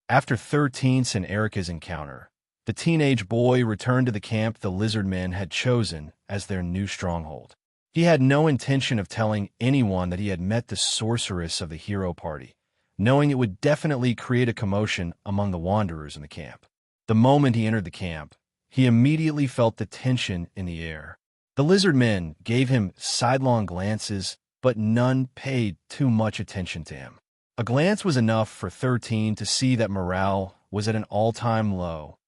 After 13's and Erica's encounter, the teenage boy returned to the camp the lizard men had chosen as their new stronghold. He had no intention of telling anyone that he had met the sorceress of the hero party, knowing it would definitely create a commotion among the wanderers in the camp. The moment he entered the camp, he immediately felt the tension in the air. The lizard men gave him sidelong glances, but none paid too much attention to him. A glance was enough for 13 to see that morale was at an all-time low.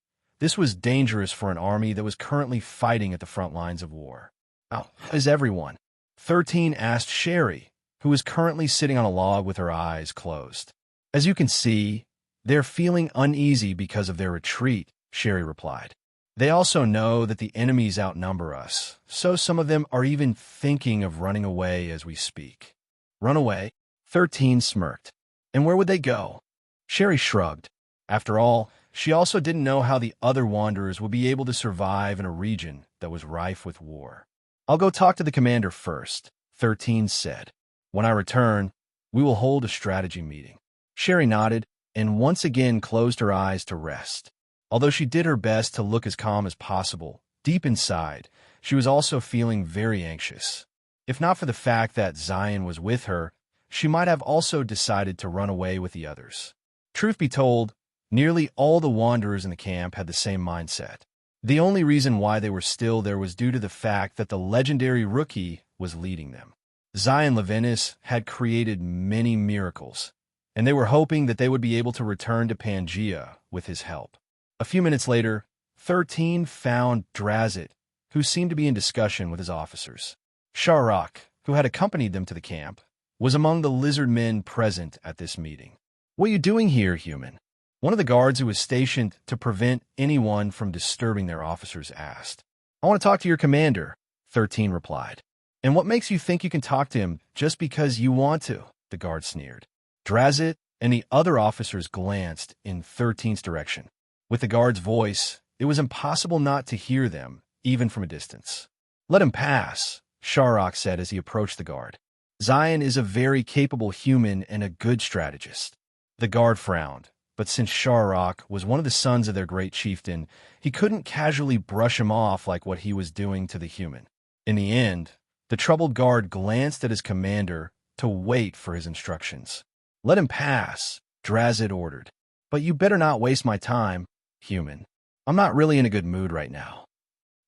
This was dangerous for an army that was currently fighting at the front lines of war. How is everyone? 13 asked Sherry, who was currently sitting on a log with her eyes closed. As you can see, they're feeling uneasy because of their retreat, Sherry replied. They also know that the enemies outnumber us, so some of them are even thinking of running away as we speak. Run away? 13 smirked. And where would they go? Sherry shrugged. After all, she also didn't know how the other wanderers would be able to survive in a region that was rife with war. I'll go talk to the commander first, 13 said. When I return, we will hold a strategy meeting. Sherry nodded and once again closed her eyes to rest. Although she did her best to look as calm as possible, deep inside, she was also feeling very anxious. If not for the fact that Zion was with her, she might have also decided to run away with the others. Truth be told, nearly all the wanderers in the camp had the same mindset. The only reason why they were still there was due to the fact that the legendary rookie was leading them. Zion Levinas had created many miracles, and they were hoping that they would be able to return to Pangea with his help. A few minutes later, 13 found Drazit, who seemed to be in discussion with his officers. Sharrak, who had accompanied them to the camp, was among the lizard men present at this meeting. What are you doing here, human? One of the guards who was stationed to prevent anyone from disturbing their officers asked. I want to talk to your commander, 13 replied. And what makes you think you can talk to him just because you want to? The guard sneered. Drazit and the other officers glanced in 13's direction. With the guard's voice, it was impossible not to hear them, even from a distance. Let him pass, Sharrak said as he approached the guard. Zion is a very capable human and a good strategist. The guard frowned, but since Sharrak was one of the sons of their great chieftain, he couldn't casually brush him off like what he was doing to the human. In the end, the troubled guard glanced at his commander to wait for his instructions. Let him pass, Drazit ordered. But you better not waste my time, human. I'm not really in a good mood right now.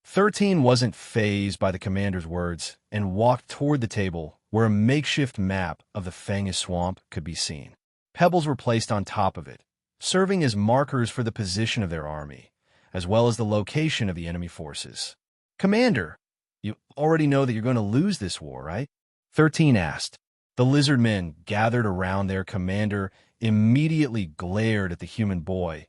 13 wasn't fazed by the commander's words and walked toward the table where a makeshift map of the Fangus Swamp could be seen. Pebbles were placed on top of it, serving as markers for the position of their army, as well as the location of the enemy forces. Commander, you already know that you're going to lose this war, right? 13 asked. The lizard men gathered around their commander immediately glared at the human boy,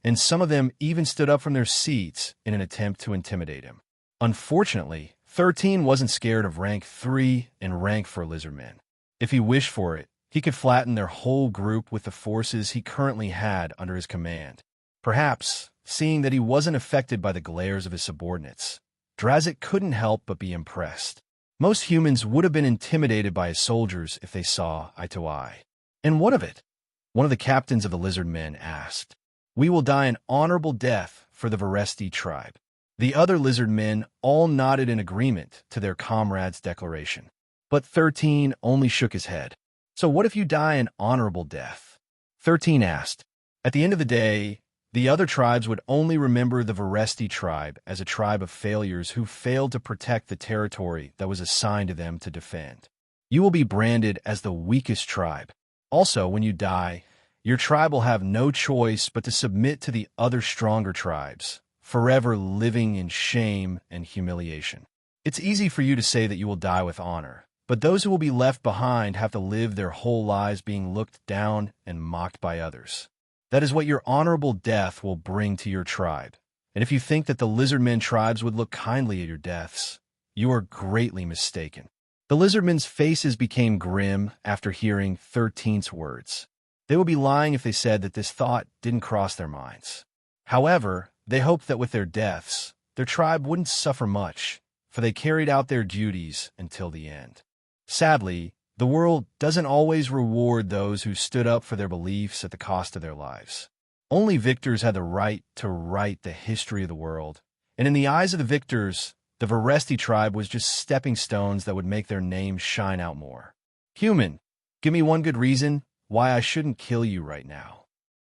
and some of them even stood up from their seats in an attempt to intimidate him. Unfortunately, 13 wasn't scared of rank 3 and rank 4 lizard men. If he wished for it, he could flatten their whole group with the forces he currently had under his command. Perhaps, seeing that he wasn't affected by the glares of his subordinates, Drazit couldn't help but be impressed. Most humans would have been intimidated by his soldiers if they saw eye to eye. And what of it? One of the captains of the lizard men asked. We will die an honorable death for the Varesti tribe. The other lizard men all nodded in agreement to their comrade's declaration. But 13 only shook his head. So what if you die an honorable death? 13 asked. At the end of the day, the other tribes would only remember the Varesti tribe as a tribe of failures who failed to protect the territory that was assigned to them to defend. You will be branded as the weakest tribe. Also, when you die, your tribe will have no choice but to submit to the other stronger tribes, forever living in shame and humiliation. It's easy for you to say that you will die with honor, but those who will be left behind have to live their whole lives being looked down and mocked by others. That is what your honorable death will bring to your tribe. And if you think that the lizardmen tribes would look kindly at your deaths, you are greatly mistaken. The lizardmen's faces became grim after hearing 13's words. They would be lying if they said that this thought didn't cross their minds. However, they hoped that with their deaths, their tribe wouldn't suffer much, for they carried out their duties until the end. Sadly, the world doesn't always reward those who stood up for their beliefs at the cost of their lives. Only victors had the right to write the history of the world, and in the eyes of the victors, the Varesti tribe was just stepping stones that would make their names shine out more. Human, give me one good reason why I shouldn't kill you right now.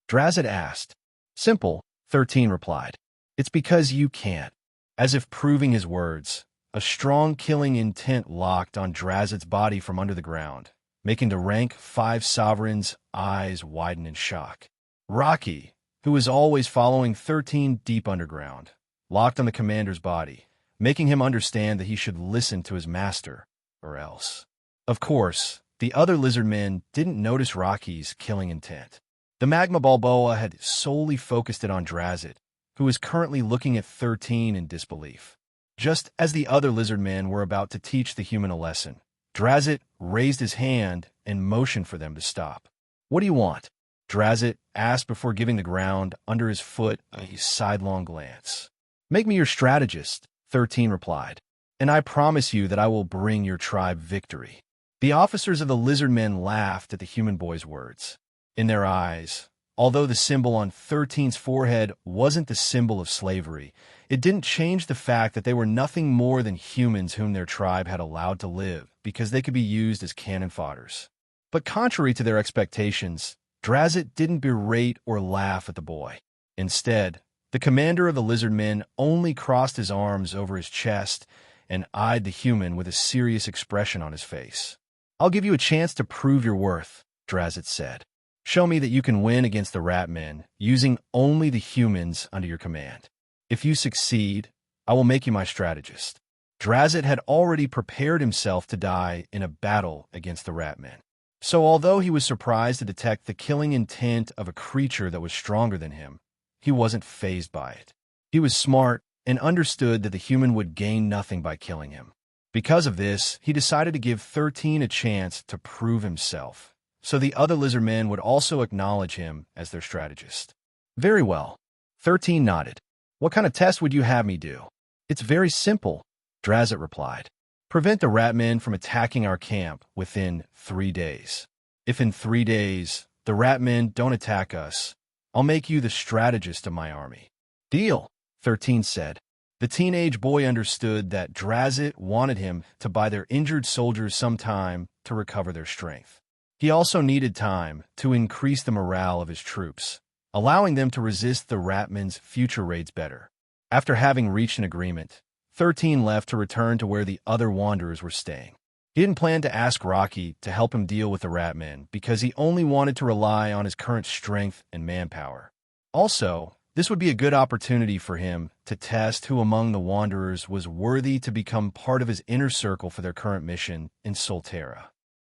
Drazid asked. Simple, 13 replied. It's because you can't. As if proving his words, a strong killing intent locked on Drazid's body from under the ground, making the rank 5 sovereign's eyes widen in shock. Rocky, who was always following 13 deep underground, locked on the commander's body, making him understand that he should listen to his master, or else. Of course, the other lizard men didn't notice Rocky's killing intent. The Magma Balboa had solely focused it on Drazid, who was currently looking at 13 in disbelief. Just as the other lizard men were about to teach the human a lesson, Drazid raised his hand and motioned for them to stop. What do you want? Drazid asked before giving the ground under his foot a sidelong glance. Make me your strategist, 13 replied, and I promise you that I will bring your tribe victory. The officers of the lizard men laughed at the human boy's words. In their eyes, although the symbol on 13's forehead wasn't the symbol of slavery, it didn't change the fact that they were nothing more than humans whom their tribe had allowed to live because they could be used as cannon fodders. But contrary to their expectations, Drazid didn't berate or laugh at the boy. Instead, the commander of the lizard men only crossed his arms over his chest and eyed the human with a serious expression on his face. I'll give you a chance to prove your worth, Drazid said. Show me that you can win against the rat men using only the humans under your command. If you succeed, I will make you my strategist. Drazid had already prepared himself to die in a battle against the rat men. So although he was surprised to detect the killing intent of a creature that was stronger than him, he wasn't fazed by it. He was smart and understood that the human would gain nothing by killing him. Because of this, he decided to give 13 a chance to prove himself, so the other lizard men would also acknowledge him as their strategist. Very well. 13 nodded. What kind of test would you have me do? It's very simple, Drazid replied. Prevent the rat men from attacking our camp within 3 days. If in 3 days the rat men don't attack us, I'll make you the strategist of my army. Deal, 13 said. The teenage boy understood that Drazid wanted him to buy their injured soldiers some time to recover their strength. He also needed time to increase the morale of his troops, allowing them to resist the Ratmen's future raids better. After having reached an agreement, 13 left to return to where the other wanderers were staying. He didn't plan to ask Rocky to help him deal with the Ratmen because he only wanted to rely on his current strength and manpower. Also, this would be a good opportunity for him to test who among the wanderers was worthy to become part of his inner circle for their current mission in Solterra.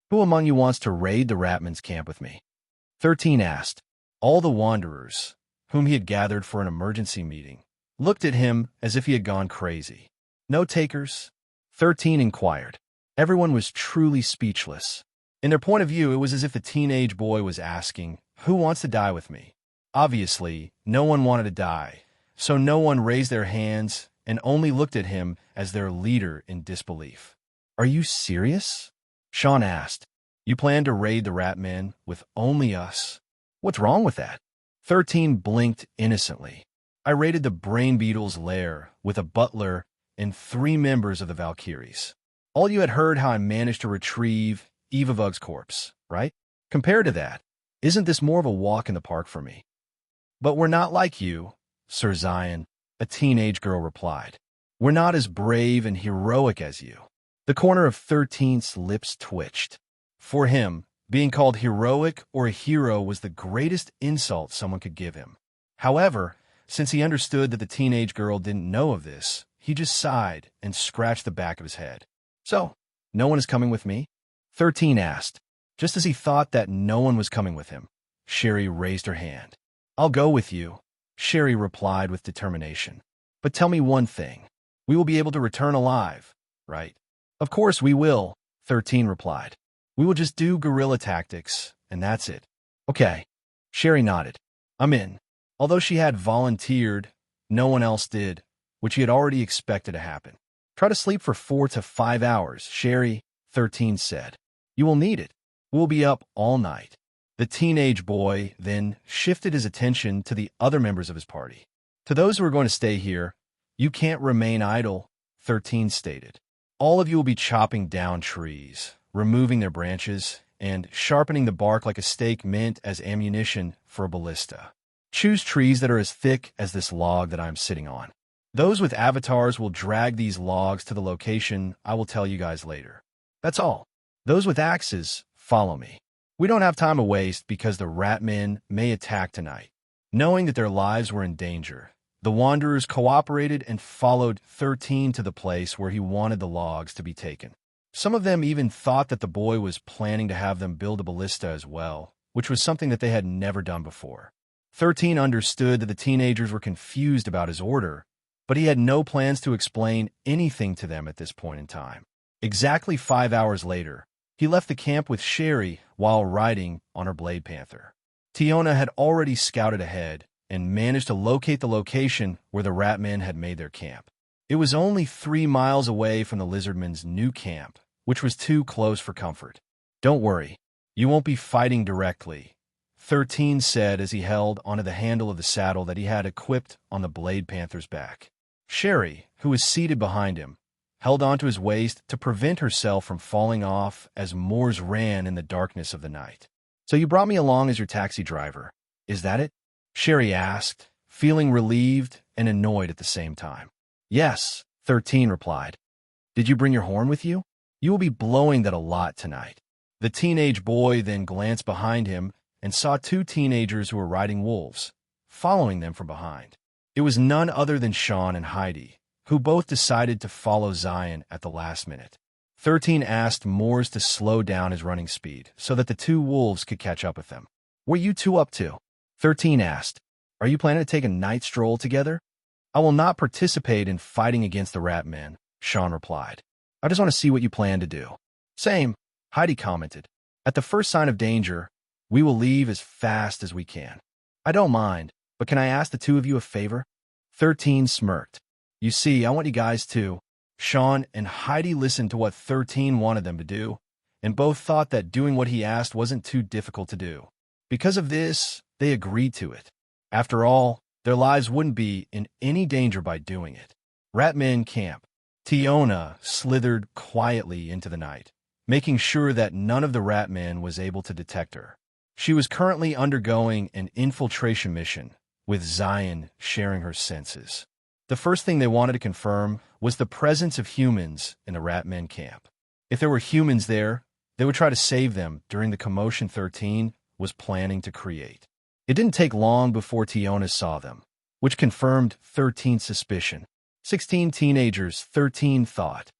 Who among you wants to raid the Ratmen's camp with me? 13 asked. All the wanderers, whom he had gathered for an emergency meeting, looked at him as if he had gone crazy. No takers? 13 inquired. Everyone was truly speechless. In their point of view, it was as if the teenage boy was asking, who wants to die with me? Obviously, no one wanted to die, so no one raised their hands and only looked at him as their leader in disbelief. Are you serious? Sean asked. You plan to raid the rat men with only us? What's wrong with that? 13 blinked innocently. I raided the Brain Beetle's lair with a butler and 3 members of the Valkyries. All you had heard how I managed to retrieve Evavug's corpse, right? Compared to that, isn't this more of a walk in the park for me? But we're not like you, Sir Zion, a teenage girl replied. We're not as brave and heroic as you. The corner of 13's lips twitched. For him, being called heroic or a hero was the greatest insult someone could give him. However, since he understood that the teenage girl didn't know of this, he just sighed and scratched the back of his head. So, no one is coming with me? 13 asked. Just as he thought that no one was coming with him, Sherry raised her hand. I'll go with you, Sherry replied with determination. But tell me one thing. We will be able to return alive, right? Of course we will, 13 replied. We will just do guerrilla tactics, and that's it. Okay. Sherry nodded. I'm in. Although she had volunteered, no one else did, which he had already expected to happen. Try to sleep for 4 to 5 hours, Sherry, 13 said. You will need it. We'll be up all night. The teenage boy then shifted his attention to the other members of his party. To those who are going to stay here, you can't remain idle, 13 stated. All of you will be chopping down trees, removing their branches, and sharpening the bark like a stake meant as ammunition for a ballista. Choose trees that are as thick as this log that I am sitting on. Those with avatars will drag these logs to the location I will tell you guys later. That's all. Those with axes, follow me. We don't have time to waste because the rat men may attack tonight. Knowing that their lives were in danger, the wanderers cooperated and followed 13 to the place where he wanted the logs to be taken. Some of them even thought that the boy was planning to have them build a ballista as well, which was something that they had never done before. 13 understood that the teenagers were confused about his order, but he had no plans to explain anything to them at this point in time. Exactly 5 hours later, he left the camp with Sherry while riding on her Blade Panther. Tiona had already scouted ahead and managed to locate the location where the Ratmen had made their camp. It was only 3 miles away from the Lizardmen's new camp, which was too close for comfort. Don't worry, you won't be fighting directly, 13 said as he held onto the handle of the saddle that he had equipped on the Blade Panther's back. Sherry, who was seated behind him, held onto his waist to prevent herself from falling off as Moors ran in the darkness of the night. So you brought me along as your taxi driver, is that it? Sherry asked, feeling relieved and annoyed at the same time. Yes, 13 replied. Did you bring your horn with you? You will be blowing that a lot tonight. The teenage boy then glanced behind him and saw 2 teenagers who were riding wolves, following them from behind. It was none other than Sean and Heidi, who both decided to follow Zion at the last minute. 13 asked Moors to slow down his running speed so that the 2 wolves could catch up with them. What are you 2 up to? 13 asked. Are you planning to take a night stroll together? I will not participate in fighting against the Ratmen, Sean replied. I just want to see what you plan to do. Same, Heidi commented. At the first sign of danger, we will leave as fast as we can. I don't mind, but can I ask the 2 of you a favor? 13 smirked. You see, I want you guys to. Sean and Heidi listened to what 13 wanted them to do, and both thought that doing what he asked wasn't too difficult to do. Because of this, they agreed to it. After all, their lives wouldn't be in any danger by doing it. Ratmen camp. Tiona slithered quietly into the night, making sure that none of the Ratmen was able to detect her. She was currently undergoing an infiltration mission, with Zion sharing her senses. The first thing they wanted to confirm was the presence of humans in the Ratmen camp. If there were humans there, they would try to save them during the commotion 13 was planning to create. It didn't take long before Tiona saw them, which confirmed 13's suspicion. 16 teenagers, 13 thought.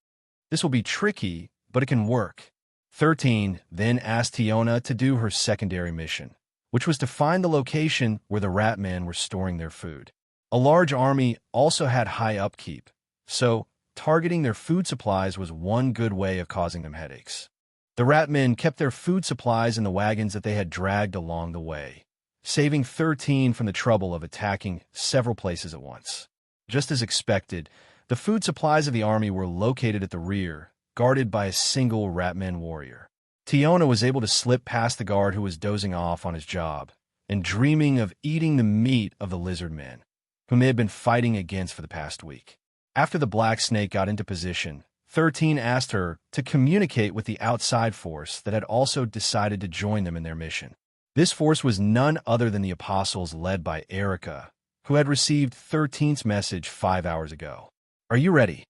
This will be tricky, but it can work. 13 then asked Tiona to do her secondary mission, which was to find the location where the Ratmen were storing their food. A large army also had high upkeep, so targeting their food supplies was one good way of causing them headaches. The Ratmen kept their food supplies in the wagons that they had dragged along the way, saving 13 from the trouble of attacking several places at once. Just as expected, the food supplies of the army were located at the rear, guarded by a single Ratmen warrior. Tiona was able to slip past the guard who was dozing off on his job and dreaming of eating the meat of the lizard men, whom they had been fighting against for the past week. After the Black Snake got into position, 13 asked her to communicate with the outside force that had also decided to join them in their mission. This force was none other than the Apostles led by Erica, who had received 13's message 5 hours ago. Are you ready?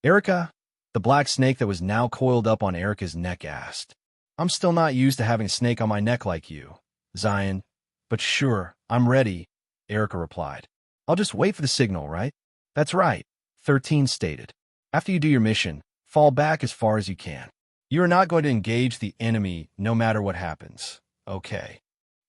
Erica, the Black Snake that was now coiled up on Erica's neck asked. I'm still not used to having a snake on my neck like you, Zion, but sure, I'm ready, Erica replied. I'll just wait for the signal, right? That's right, 13 stated. After you do your mission, fall back as far as you can. You are not going to engage the enemy no matter what happens. Okay.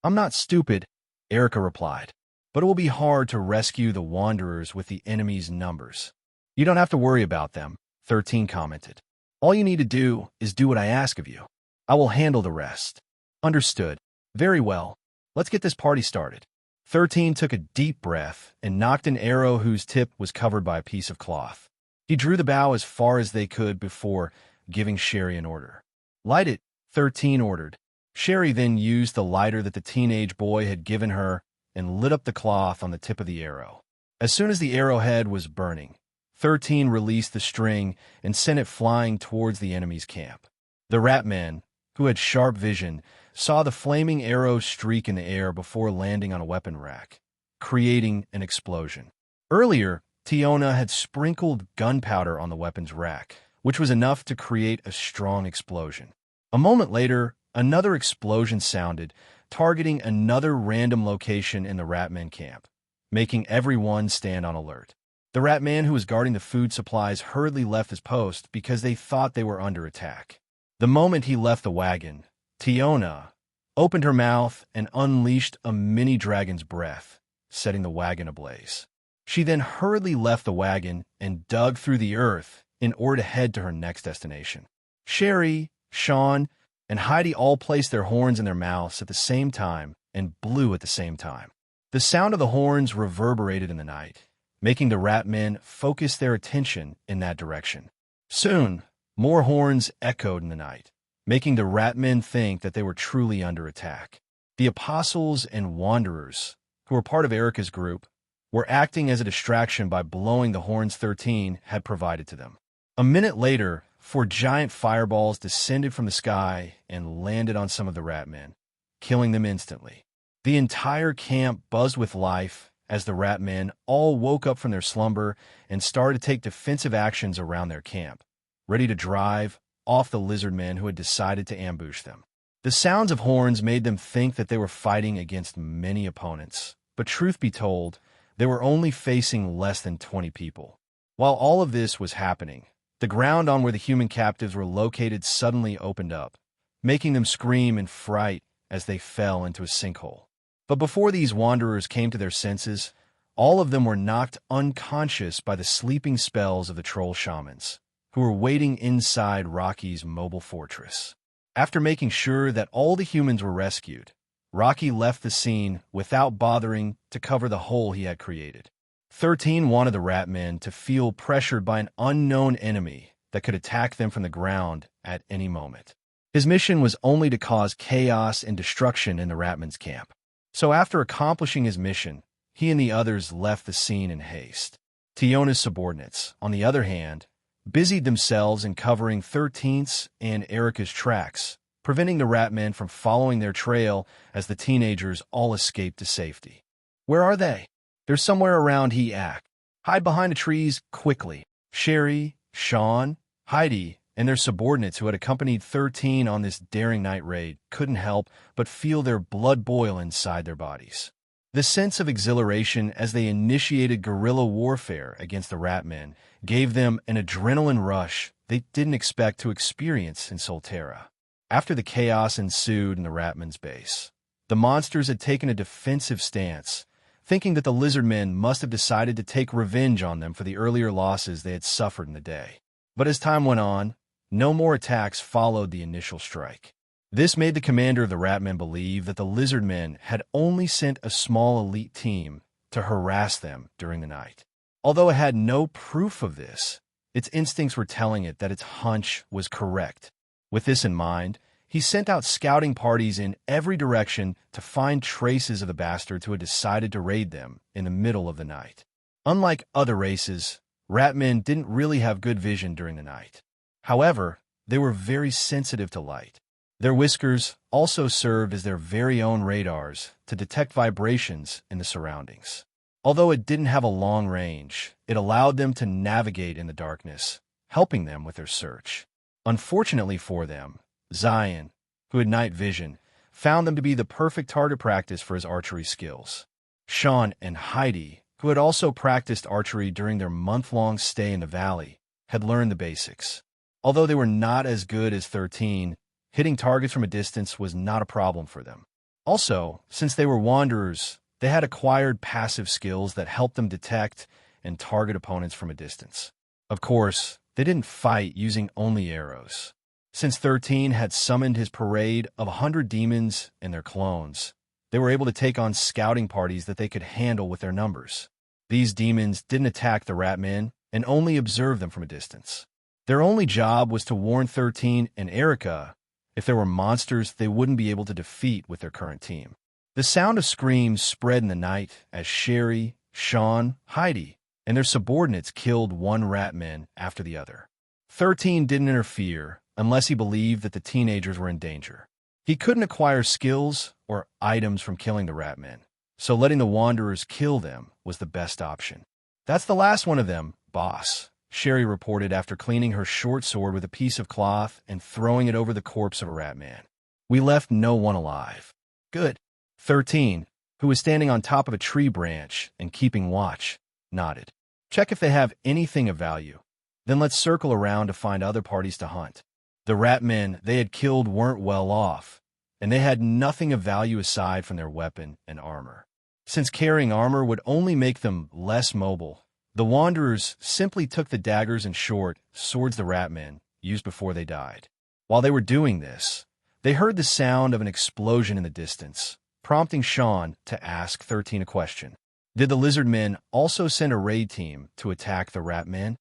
I'm not stupid, Erica replied, but it will be hard to rescue the Wanderers with the enemy's numbers. You don't have to worry about them, 13 commented. All you need to do is do what I ask of you. I will handle the rest. Understood. Very well. Let's get this party started. 13 took a deep breath and knocked an arrow whose tip was covered by a piece of cloth. He drew the bow as far as they could before giving Sherry an order. Light it, 13 ordered. Sherry then used the lighter that the teenage boy had given her and lit up the cloth on the tip of the arrow. As soon as the arrowhead was burning, 13 released the string and sent it flying towards the enemy's camp. The Ratmen, who had sharp vision, saw the flaming arrow streak in the air before landing on a weapon rack, creating an explosion. Earlier, Tiona had sprinkled gunpowder on the weapon's rack, which was enough to create a strong explosion. A moment later, another explosion sounded, targeting another random location in the Ratman camp, making everyone stand on alert. The Ratman who was guarding the food supplies hurriedly left his post because they thought they were under attack. The moment he left the wagon, Tiona opened her mouth and unleashed a mini dragon's breath, setting the wagon ablaze. She then hurriedly left the wagon and dug through the earth in order to head to her next destination. Sherry, Sean, and Heidi all placed their horns in their mouths at the same time and blew at the same time. The sound of the horns reverberated in the night, making the Ratmen focus their attention in that direction. Soon, more horns echoed in the night, making the Ratmen think that they were truly under attack. The Apostles and Wanderers, who were part of Erica's group, were acting as a distraction by blowing the horns 13 had provided to them. A minute later, 4 giant fireballs descended from the sky and landed on some of the Ratmen, killing them instantly. The entire camp buzzed with life as the Ratmen all woke up from their slumber and started to take defensive actions around their camp, ready to drive off the lizard men who had decided to ambush them. The sounds of horns made them think that they were fighting against many opponents, but truth be told, they were only facing less than 20 people. While all of this was happening, the ground on where the human captives were located suddenly opened up, making them scream in fright as they fell into a sinkhole. But before these wanderers came to their senses, all of them were knocked unconscious by the sleeping spells of the troll shamans, who were waiting inside Rocky's mobile fortress. After making sure that all the humans were rescued, Rocky left the scene without bothering to cover the hole he had created. 13 wanted the Ratmen to feel pressured by an unknown enemy that could attack them from the ground at any moment. His mission was only to cause chaos and destruction in the Ratmen's camp. So after accomplishing his mission, he and the others left the scene in haste. Tiona's subordinates, on the other hand, busied themselves in covering 13th's and Erica's tracks, preventing the Ratmen from following their trail as the teenagers all escaped to safety. Where are they? They're somewhere around He-Ack. Hide behind the trees quickly. Sherry, Sean, Heidi, and their subordinates who had accompanied 13 on this daring night raid couldn't help but feel their blood boil inside their bodies. The sense of exhilaration as they initiated guerrilla warfare against the Ratmen gave them an adrenaline rush they didn't expect to experience in Solterra. After the chaos ensued in the Ratmen's base, the monsters had taken a defensive stance, thinking that the lizardmen must have decided to take revenge on them for the earlier losses they had suffered in the day. But as time went on, no more attacks followed the initial strike. This made the commander of the Ratmen believe that the lizardmen had only sent a small elite team to harass them during the night. Although it had no proof of this, its instincts were telling it that its hunch was correct. With this in mind, he sent out scouting parties in every direction to find traces of the bastards who had decided to raid them in the middle of the night. Unlike other races, Ratmen didn't really have good vision during the night. However, they were very sensitive to light. Their whiskers also served as their very own radars to detect vibrations in the surroundings. Although it didn't have a long range, it allowed them to navigate in the darkness, helping them with their search. Unfortunately for them, Zion, who had night vision, found them to be the perfect target practice for his archery skills. Sean and Heidi, who had also practiced archery during their month-long stay in the valley, had learned the basics. Although they were not as good as 13, hitting targets from a distance was not a problem for them. Also, since they were wanderers, they had acquired passive skills that helped them detect and target opponents from a distance. Of course, they didn't fight using only arrows. Since 13 had summoned his parade of 100 demons and their clones, they were able to take on scouting parties that they could handle with their numbers. These demons didn't attack the Ratmen and only observed them from a distance. Their only job was to warn 13 and Erica if there were monsters they wouldn't be able to defeat with their current team. The sound of screams spread in the night as Sherry, Sean, Heidi, and their subordinates killed one ratman after the other. 13 didn't interfere unless he believed that the teenagers were in danger. He couldn't acquire skills or items from killing the ratmen, so letting the Wanderers kill them was the best option. "That's the last one of them, boss," Sherry reported after cleaning her short sword with a piece of cloth and throwing it over the corpse of a ratman. "We left no one alive." "Good." 13, who was standing on top of a tree branch and keeping watch, nodded. "Check if they have anything of value. Then let's circle around to find other parties to hunt." The ratmen they had killed weren't well off, and they had nothing of value aside from their weapon and armor. Since carrying armor would only make them less mobile, the Wanderers simply took the daggers and short swords the ratmen used before they died. While they were doing this, they heard the sound of an explosion in the distance, prompting Sean to ask 13 a question. Did the lizard men also send a raid team to attack the ratmen?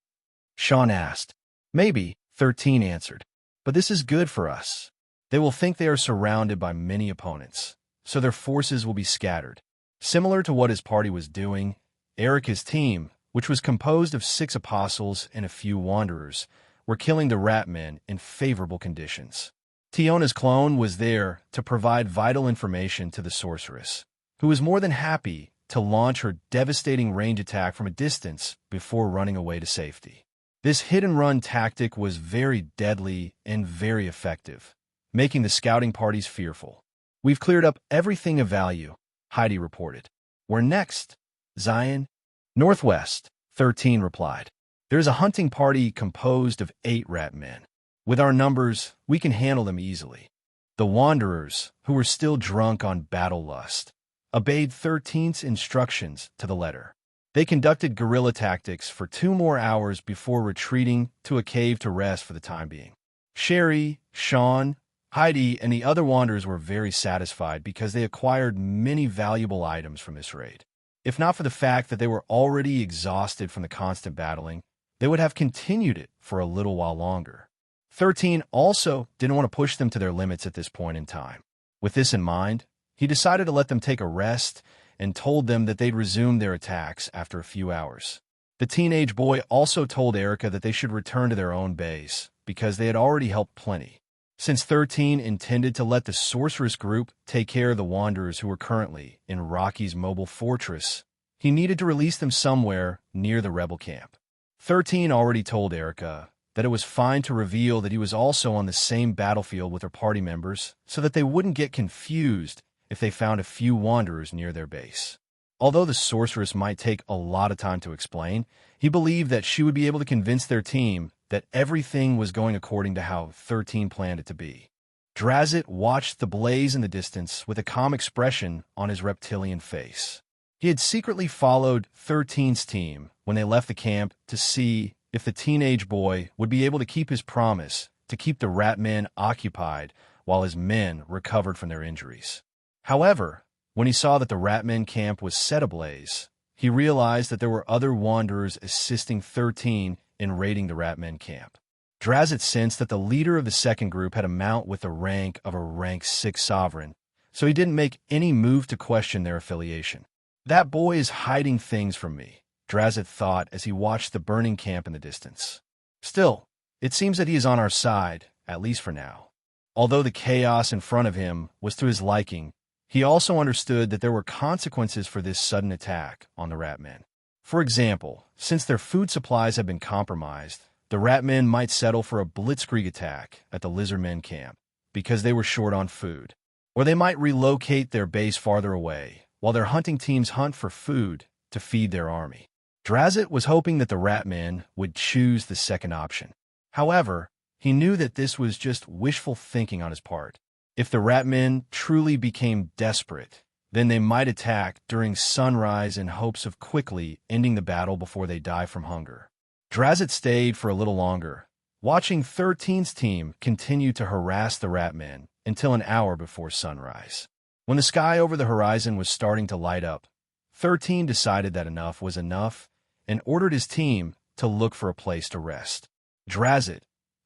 Sean asked. "Maybe," 13 answered. "But this is good for us. They will think they are surrounded by many opponents, so their forces will be scattered." Similar to what his party was doing, Erica's team, which was composed of 6 apostles and a few wanderers, were killing the ratmen in favorable conditions. Tiona's clone was there to provide vital information to the sorceress, who was more than happy to launch her devastating range attack from a distance before running away to safety. This hit-and-run tactic was very deadly and very effective, making the scouting parties fearful. "We've cleared up everything of value," Heidi reported. "Where next?" "Zion." "Northwest," 13 replied. "There's a hunting party composed of 8 ratmen. With our numbers, we can handle them easily." The Wanderers, who were still drunk on battle lust, obeyed 13's instructions to the letter. They conducted guerrilla tactics for 2 more hours before retreating to a cave to rest for the time being. Sherry, Sean, Heidi, and the other Wanderers were very satisfied because they acquired many valuable items from this raid. If not for the fact that they were already exhausted from the constant battling, they would have continued it for a little while longer. 13 also didn't want to push them to their limits at this point in time. With this in mind, he decided to let them take a rest and told them that they'd resume their attacks after a few hours. The teenage boy also told Erica that they should return to their own base because they had already helped plenty. Since 13 intended to let the sorceress group take care of the Wanderers who were currently in Rocky's mobile fortress, he needed to release them somewhere near the rebel camp. 13 already told Erica that it was fine to reveal that he was also on the same battlefield with her party members so that they wouldn't get confused if they found a few Wanderers near their base. Although the sorceress might take a lot of time to explain, he believed that she would be able to convince their team that everything was going according to how 13 planned it to be. Drazit watched the blaze in the distance with a calm expression on his reptilian face. He had secretly followed 13's team when they left the camp to see if the teenage boy would be able to keep his promise to keep the ratmen occupied while his men recovered from their injuries. However, when he saw that the ratmen camp was set ablaze, he realized that there were other Wanderers assisting 13 in raiding the ratmen camp. Drazit sensed that the leader of the second group had a mount with the rank of a rank 6 sovereign, so he didn't make any move to question their affiliation. "That boy is hiding things from me," Drazit thought as he watched the burning camp in the distance. "Still, it seems that he is on our side, at least for now." Although the chaos in front of him was to his liking, he also understood that there were consequences for this sudden attack on the ratmen. For example, since their food supplies had been compromised, the ratmen might settle for a blitzkrieg attack at the lizardmen camp because they were short on food. Or they might relocate their base farther away while their hunting teams hunt for food to feed their army. Drazit was hoping that the ratmen would choose the second option. However, he knew that this was just wishful thinking on his part. If the ratmen truly became desperate, then they might attack during sunrise in hopes of quickly ending the battle before they die from hunger. Drazit stayed for a little longer, watching 13's team continue to harass the ratmen until an hour before sunrise. When the sky over the horizon was starting to light up, 13 decided that enough was enough and ordered his team to look for a place to rest. Drazit,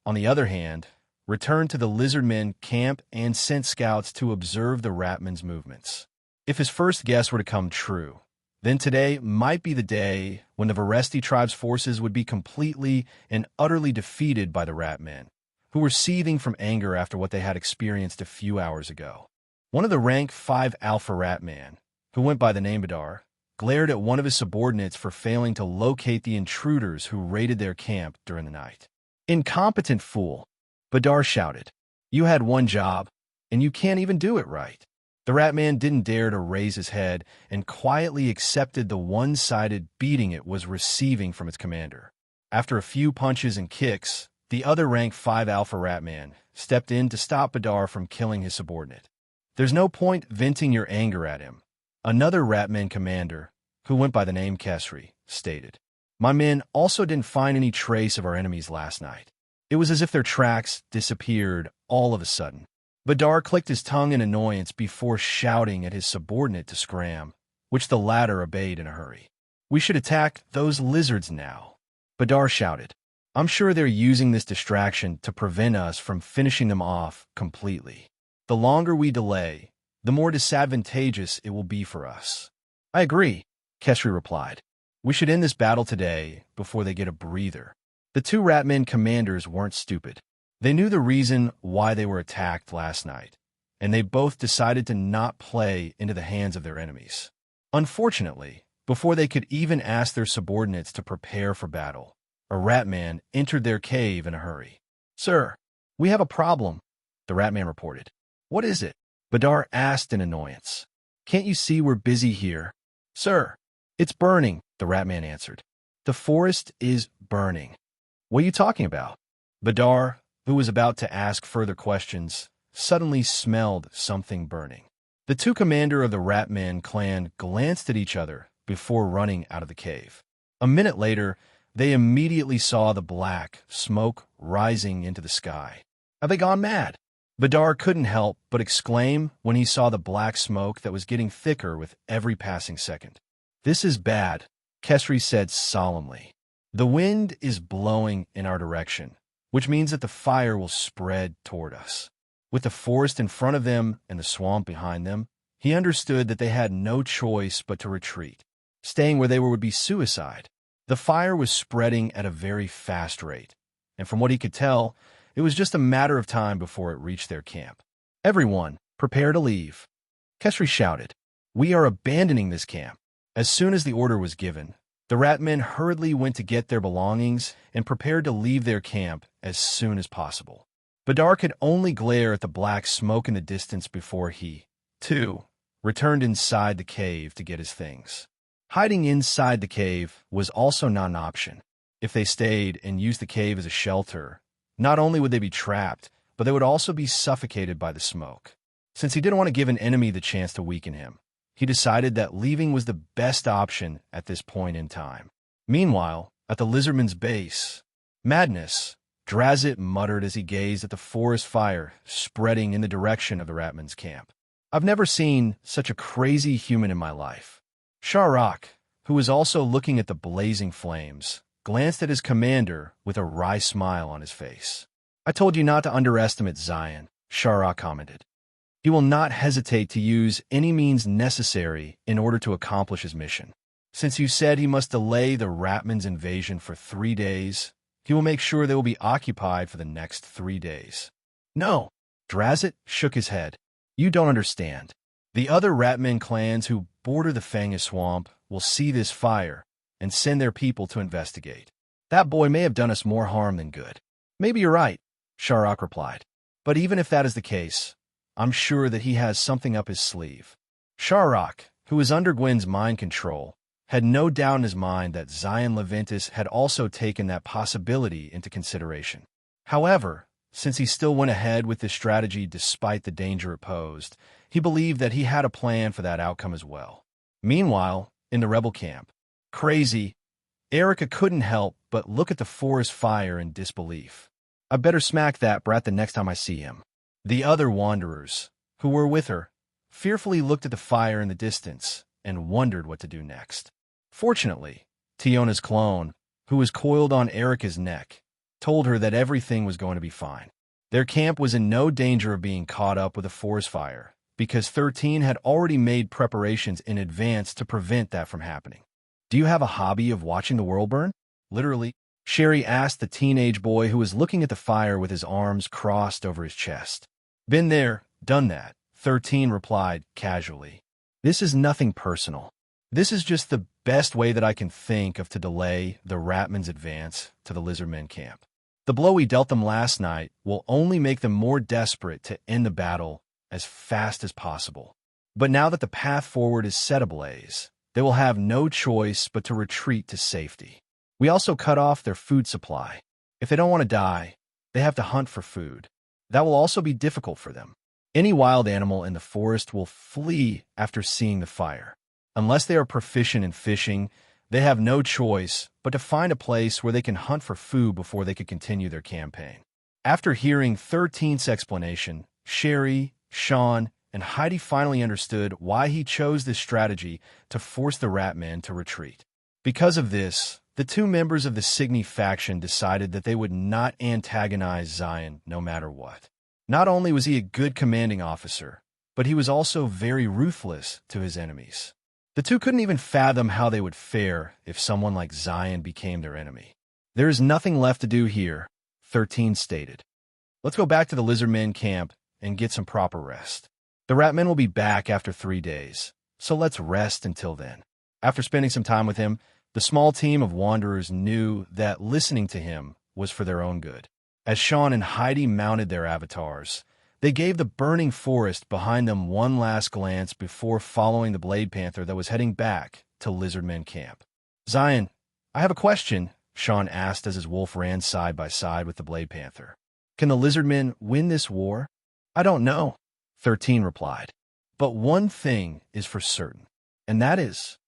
on the other hand, returned to the lizardmen camp and sent scouts to observe the Ratman's movements. If his first guess were to come true, then today might be the day when the Varesti tribe's forces would be completely and utterly defeated by the Ratmen, who were seething from anger after what they had experienced a few hours ago. One of the rank 5 Alpha Ratman, who went by the name Badar, glared at one of his subordinates for failing to locate the intruders who raided their camp during the night. "Incompetent fool," Badar shouted. "You had one job, and you can't even do it right." The Ratman didn't dare to raise his head and quietly accepted the one-sided beating it was receiving from its commander. After a few punches and kicks, the other rank 5 Alpha Ratman stepped in to stop Badar from killing his subordinate. "There's no point venting your anger at him," another Ratman commander, who went by the name Kesri, stated. "My men also didn't find any trace of our enemies last night. It was as if their tracks disappeared all of a sudden." Badar clicked his tongue in annoyance before shouting at his subordinate to scram, which the latter obeyed in a hurry. "We should attack those lizards now," Badar shouted. "I'm sure they're using this distraction to prevent us from finishing them off completely. The longer we delay, the more disadvantageous it will be for us." "I agree," Kesri replied. "We should end this battle today before they get a breather." The two Ratman commanders weren't stupid. They knew the reason why they were attacked last night, and they both decided to not play into the hands of their enemies. Unfortunately, before they could even ask their subordinates to prepare for battle, a Ratman entered their cave in a hurry. "Sir, we have a problem," the Ratman reported. "What is it?" Badar asked in annoyance. "Can't you see we're busy here?" "Sir, it's burning," the Ratman answered. "The forest is burning." "What are you talking about?" Badar, who was about to ask further questions, suddenly smelled something burning. The two commanders of the Ratman clan glanced at each other before running out of the cave. A minute later, they immediately saw the black smoke rising into the sky. "Have they gone mad?" Badar couldn't help but exclaim when he saw the black smoke that was getting thicker with every passing second. "This is bad," Kesri said solemnly. "The wind is blowing in our direction, which means that the fire will spread toward us." With the forest in front of them and the swamp behind them, he understood that they had no choice but to retreat. Staying where they were would be suicide. The fire was spreading at a very fast rate, and from what he could tell, it was just a matter of time before it reached their camp. "Everyone, prepare to leave," Kesri shouted. "We are abandoning this camp." As soon as the order was given, the Ratmen hurriedly went to get their belongings and prepared to leave their camp as soon as possible. Badar could only glare at the black smoke in the distance before he, too, returned inside the cave to get his things. Hiding inside the cave was also not an option. If they stayed and used the cave as a shelter, not only would they be trapped, but they would also be suffocated by the smoke. Since he didn't want to give an enemy the chance to weaken him, he decided that leaving was the best option at this point in time. Meanwhile, at the lizardman's base, "Madness," Drazit muttered as he gazed at the forest fire spreading in the direction of the Ratman's camp. "I've never seen such a crazy human in my life." Sharak, who was also looking at the blazing flames, glanced at his commander with a wry smile on his face. "I told you not to underestimate Zion," Sharak commented. "He will not hesitate to use any means necessary in order to accomplish his mission. Since you said he must delay the Ratman's invasion for 3 days, he will make sure they will be occupied for the next 3 days." "No," Drazit shook his head. "You don't understand. The other Ratman clans who border the Pangea swamp will see this fire and send their people to investigate. That boy may have done us more harm than good." "Maybe you're right," Sharak replied. "But even if that is the case, I'm sure that he has something up his sleeve." Sharak, who was under Gwen's mind control, had no doubt in his mind that Zion Leventis had also taken that possibility into consideration. However, since he still went ahead with this strategy despite the danger it posed, he believed that he had a plan for that outcome as well. Meanwhile, in the rebel camp, crazy, Erica couldn't help but look at the forest fire in disbelief. "I better smack that brat the next time I see him." The other wanderers, who were with her, fearfully looked at the fire in the distance and wondered what to do next. Fortunately, Tiona's clone, who was coiled on Erica's neck, told her that everything was going to be fine. Their camp was in no danger of being caught up with a forest fire, because 13 had already made preparations in advance to prevent that from happening. "Do you have a hobby of watching the world burn?" Literally, Sherry asked the teenage boy who was looking at the fire with his arms crossed over his chest. "Been there, done that," 13 replied casually. "This is nothing personal. This is just the best way that I can think of to delay the Ratman's advance to the Lizardmen camp. The blow we dealt them last night will only make them more desperate to end the battle as fast as possible. But now that the path forward is set ablaze, they will have no choice but to retreat to safety. We also cut off their food supply. If they don't want to die, they have to hunt for food. That will also be difficult for them. Any wild animal in the forest will flee after seeing the fire. Unless they are proficient in fishing, they have no choice but to find a place where they can hunt for food before they could continue their campaign." After hearing 13's explanation, Sherry, Sean, and Heidi finally understood why he chose this strategy to force the Ratmen to retreat. Because of this, the two members of the Signy faction decided that they would not antagonize Zion no matter what. Not only was he a good commanding officer, but he was also very ruthless to his enemies. The two couldn't even fathom how they would fare if someone like Zion became their enemy. "There is nothing left to do here," 13 stated. "Let's go back to the Lizardmen camp and get some proper rest. The Ratmen will be back after 3 days, so let's rest until then." After spending some time with him, the small team of wanderers knew that listening to him was for their own good. As Sean and Heidi mounted their avatars, they gave the burning forest behind them one last glance before following the Blade Panther that was heading back to Lizardmen camp. "Zion, I have a question," Sean asked as his wolf ran side by side with the Blade Panther. "Can the Lizardmen win this war?" "I don't know," 13 replied. "But one thing is for certain, and that is,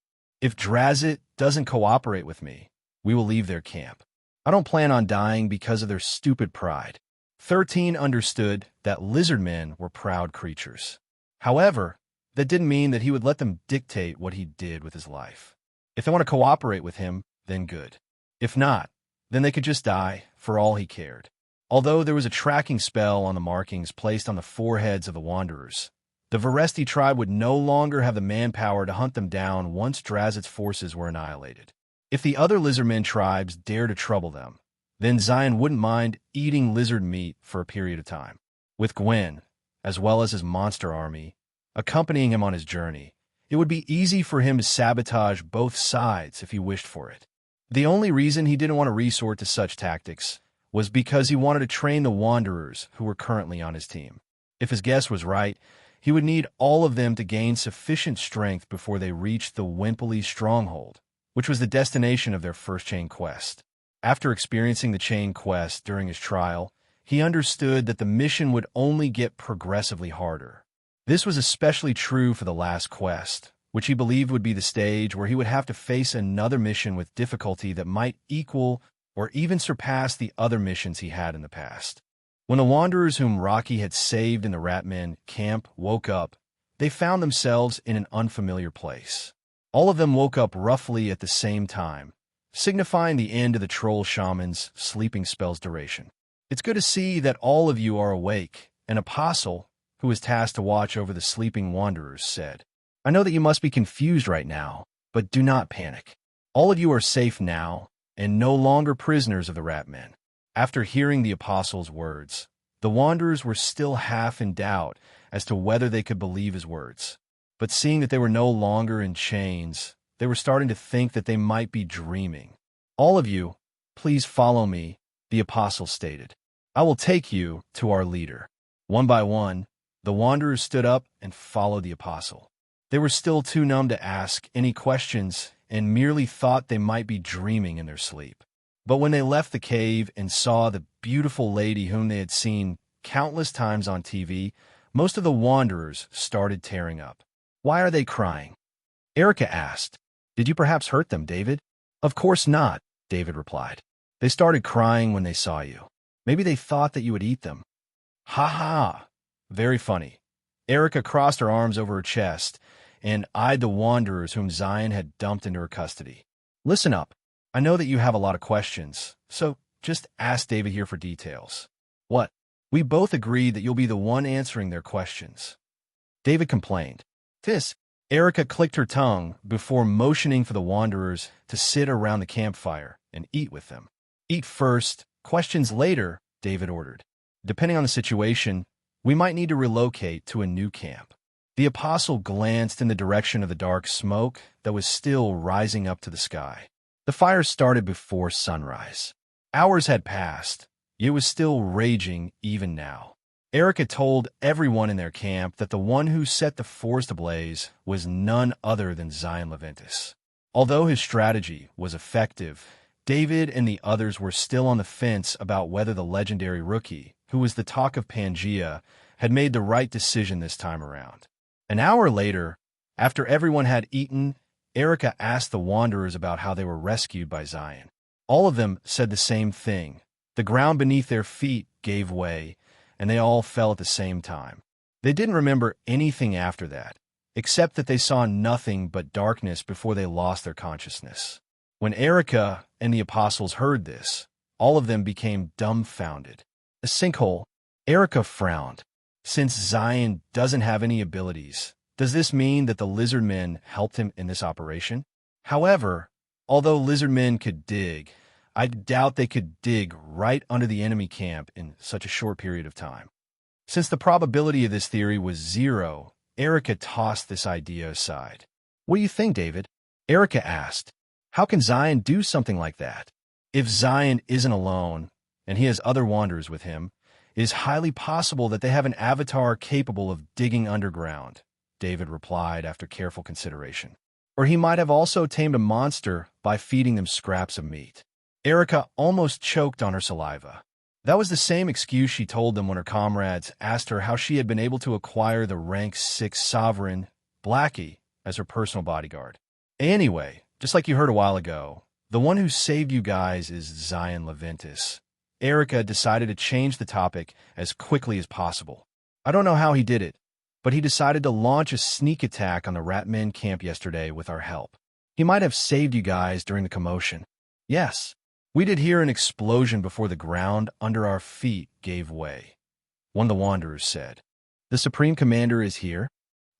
if Drazit doesn't cooperate with me, we will leave their camp. I don't plan on dying because of their stupid pride." 13 understood that Lizardmen were proud creatures. However, that didn't mean that he would let them dictate what he did with his life. If they want to cooperate with him, then good. If not, then they could just die, for all he cared. Although there was a tracking spell on the markings placed on the foreheads of the Wanderers, the Varesti tribe would no longer have the manpower to hunt them down once Drazit's forces were annihilated. If the other Lizardmen tribes dare to trouble them, then Zion wouldn't mind eating lizard meat for a period of time. With Gwen, as well as his monster army, accompanying him on his journey, it would be easy for him to sabotage both sides if he wished for it. The only reason he didn't want to resort to such tactics was because he wanted to train the Wanderers who were currently on his team. If his guess was right, he would need all of them to gain sufficient strength before they reached the Wimply stronghold, which was the destination of their first chain quest. After experiencing the chain quest during his trial, he understood that the mission would only get progressively harder. This was especially true for the last quest, which he believed would be the stage where he would have to face another mission with difficulty that might equal or even surpass the other missions he had in the past. When the Wanderers whom Rocky had saved in the Ratmen camp woke up, they found themselves in an unfamiliar place. All of them woke up roughly at the same time, signifying the end of the troll shaman's sleeping spell's duration. "It's good to see that all of you are awake," an apostle, who was tasked to watch over the sleeping Wanderers, said. "I know that you must be confused right now, but do not panic. All of you are safe now, and no longer prisoners of the Ratmen." After hearing the apostle's words, the Wanderers were still half in doubt as to whether they could believe his words. But seeing that they were no longer in chains, they were starting to think that they might be dreaming. "All of you, please follow me," the apostle stated. "I will take you to our leader." One by one, the Wanderers stood up and followed the apostle. They were still too numb to ask any questions and merely thought they might be dreaming in their sleep. But when they left the cave and saw the beautiful lady whom they had seen countless times on TV, most of the Wanderers started tearing up. "Why are they crying?" Erica asked. "Did you perhaps hurt them, David?" "Of course not," David replied. "They started crying when they saw you. Maybe they thought that you would eat them." "Ha ha! Very funny." Erica crossed her arms over her chest and eyed the Wanderers whom Zion had dumped into her custody. "Listen up. I know that you have a lot of questions, so just ask David here for details." "What?" We both agree that you'll be the one answering their questions. David complained. "This." Erica clicked her tongue before motioning for the wanderers to sit around the campfire and eat with them. "Eat first, questions later," David ordered. "Depending on the situation, we might need to relocate to a new camp." The apostle glanced in the direction of the dark smoke that was still rising up to the sky. The fire started before sunrise. Hours had passed. It was still raging even now. Erica told everyone in their camp that the one who set the forest ablaze was none other than Zion Leventis. Although his strategy was effective, David and the others were still on the fence about whether the legendary rookie, who was the talk of Pangea, had made the right decision this time around. An hour later, after everyone had eaten, Erica asked the wanderers about how they were rescued by Zion. All of them said the same thing. The ground beneath their feet gave way, and they all fell at the same time. They didn't remember anything after that, except that they saw nothing but darkness before they lost their consciousness. When Erica and the apostles heard this, all of them became dumbfounded. A sinkhole. Erica frowned. Since Zion doesn't have any abilities, does this mean that the lizard men helped him in this operation? However, although lizard men could dig, I doubt they could dig right under the enemy camp in such a short period of time. Since the probability of this theory was 0, Erica tossed this idea aside. "What do you think, David?" Erica asked. "How can Zion do something like that? If Zion isn't alone, and he has other wanderers with him, it is highly possible that they have an avatar capable of digging underground," David replied after careful consideration. "Or he might have also tamed a monster by feeding them scraps of meat." Erica almost choked on her saliva. That was the same excuse she told them when her comrades asked her how she had been able to acquire the rank 6 sovereign, Blackie, as her personal bodyguard. Anyway, just like you heard a while ago, the one who saved you guys is Zion Leventis. Erica decided to change the topic as quickly as possible. "I don't know how he did it, but he decided to launch a sneak attack on the Ratmen camp yesterday with our help. He might have saved you guys during the commotion." "Yes. We did hear an explosion before the ground under our feet gave way," one of the wanderers said. "The Supreme Commander is here?"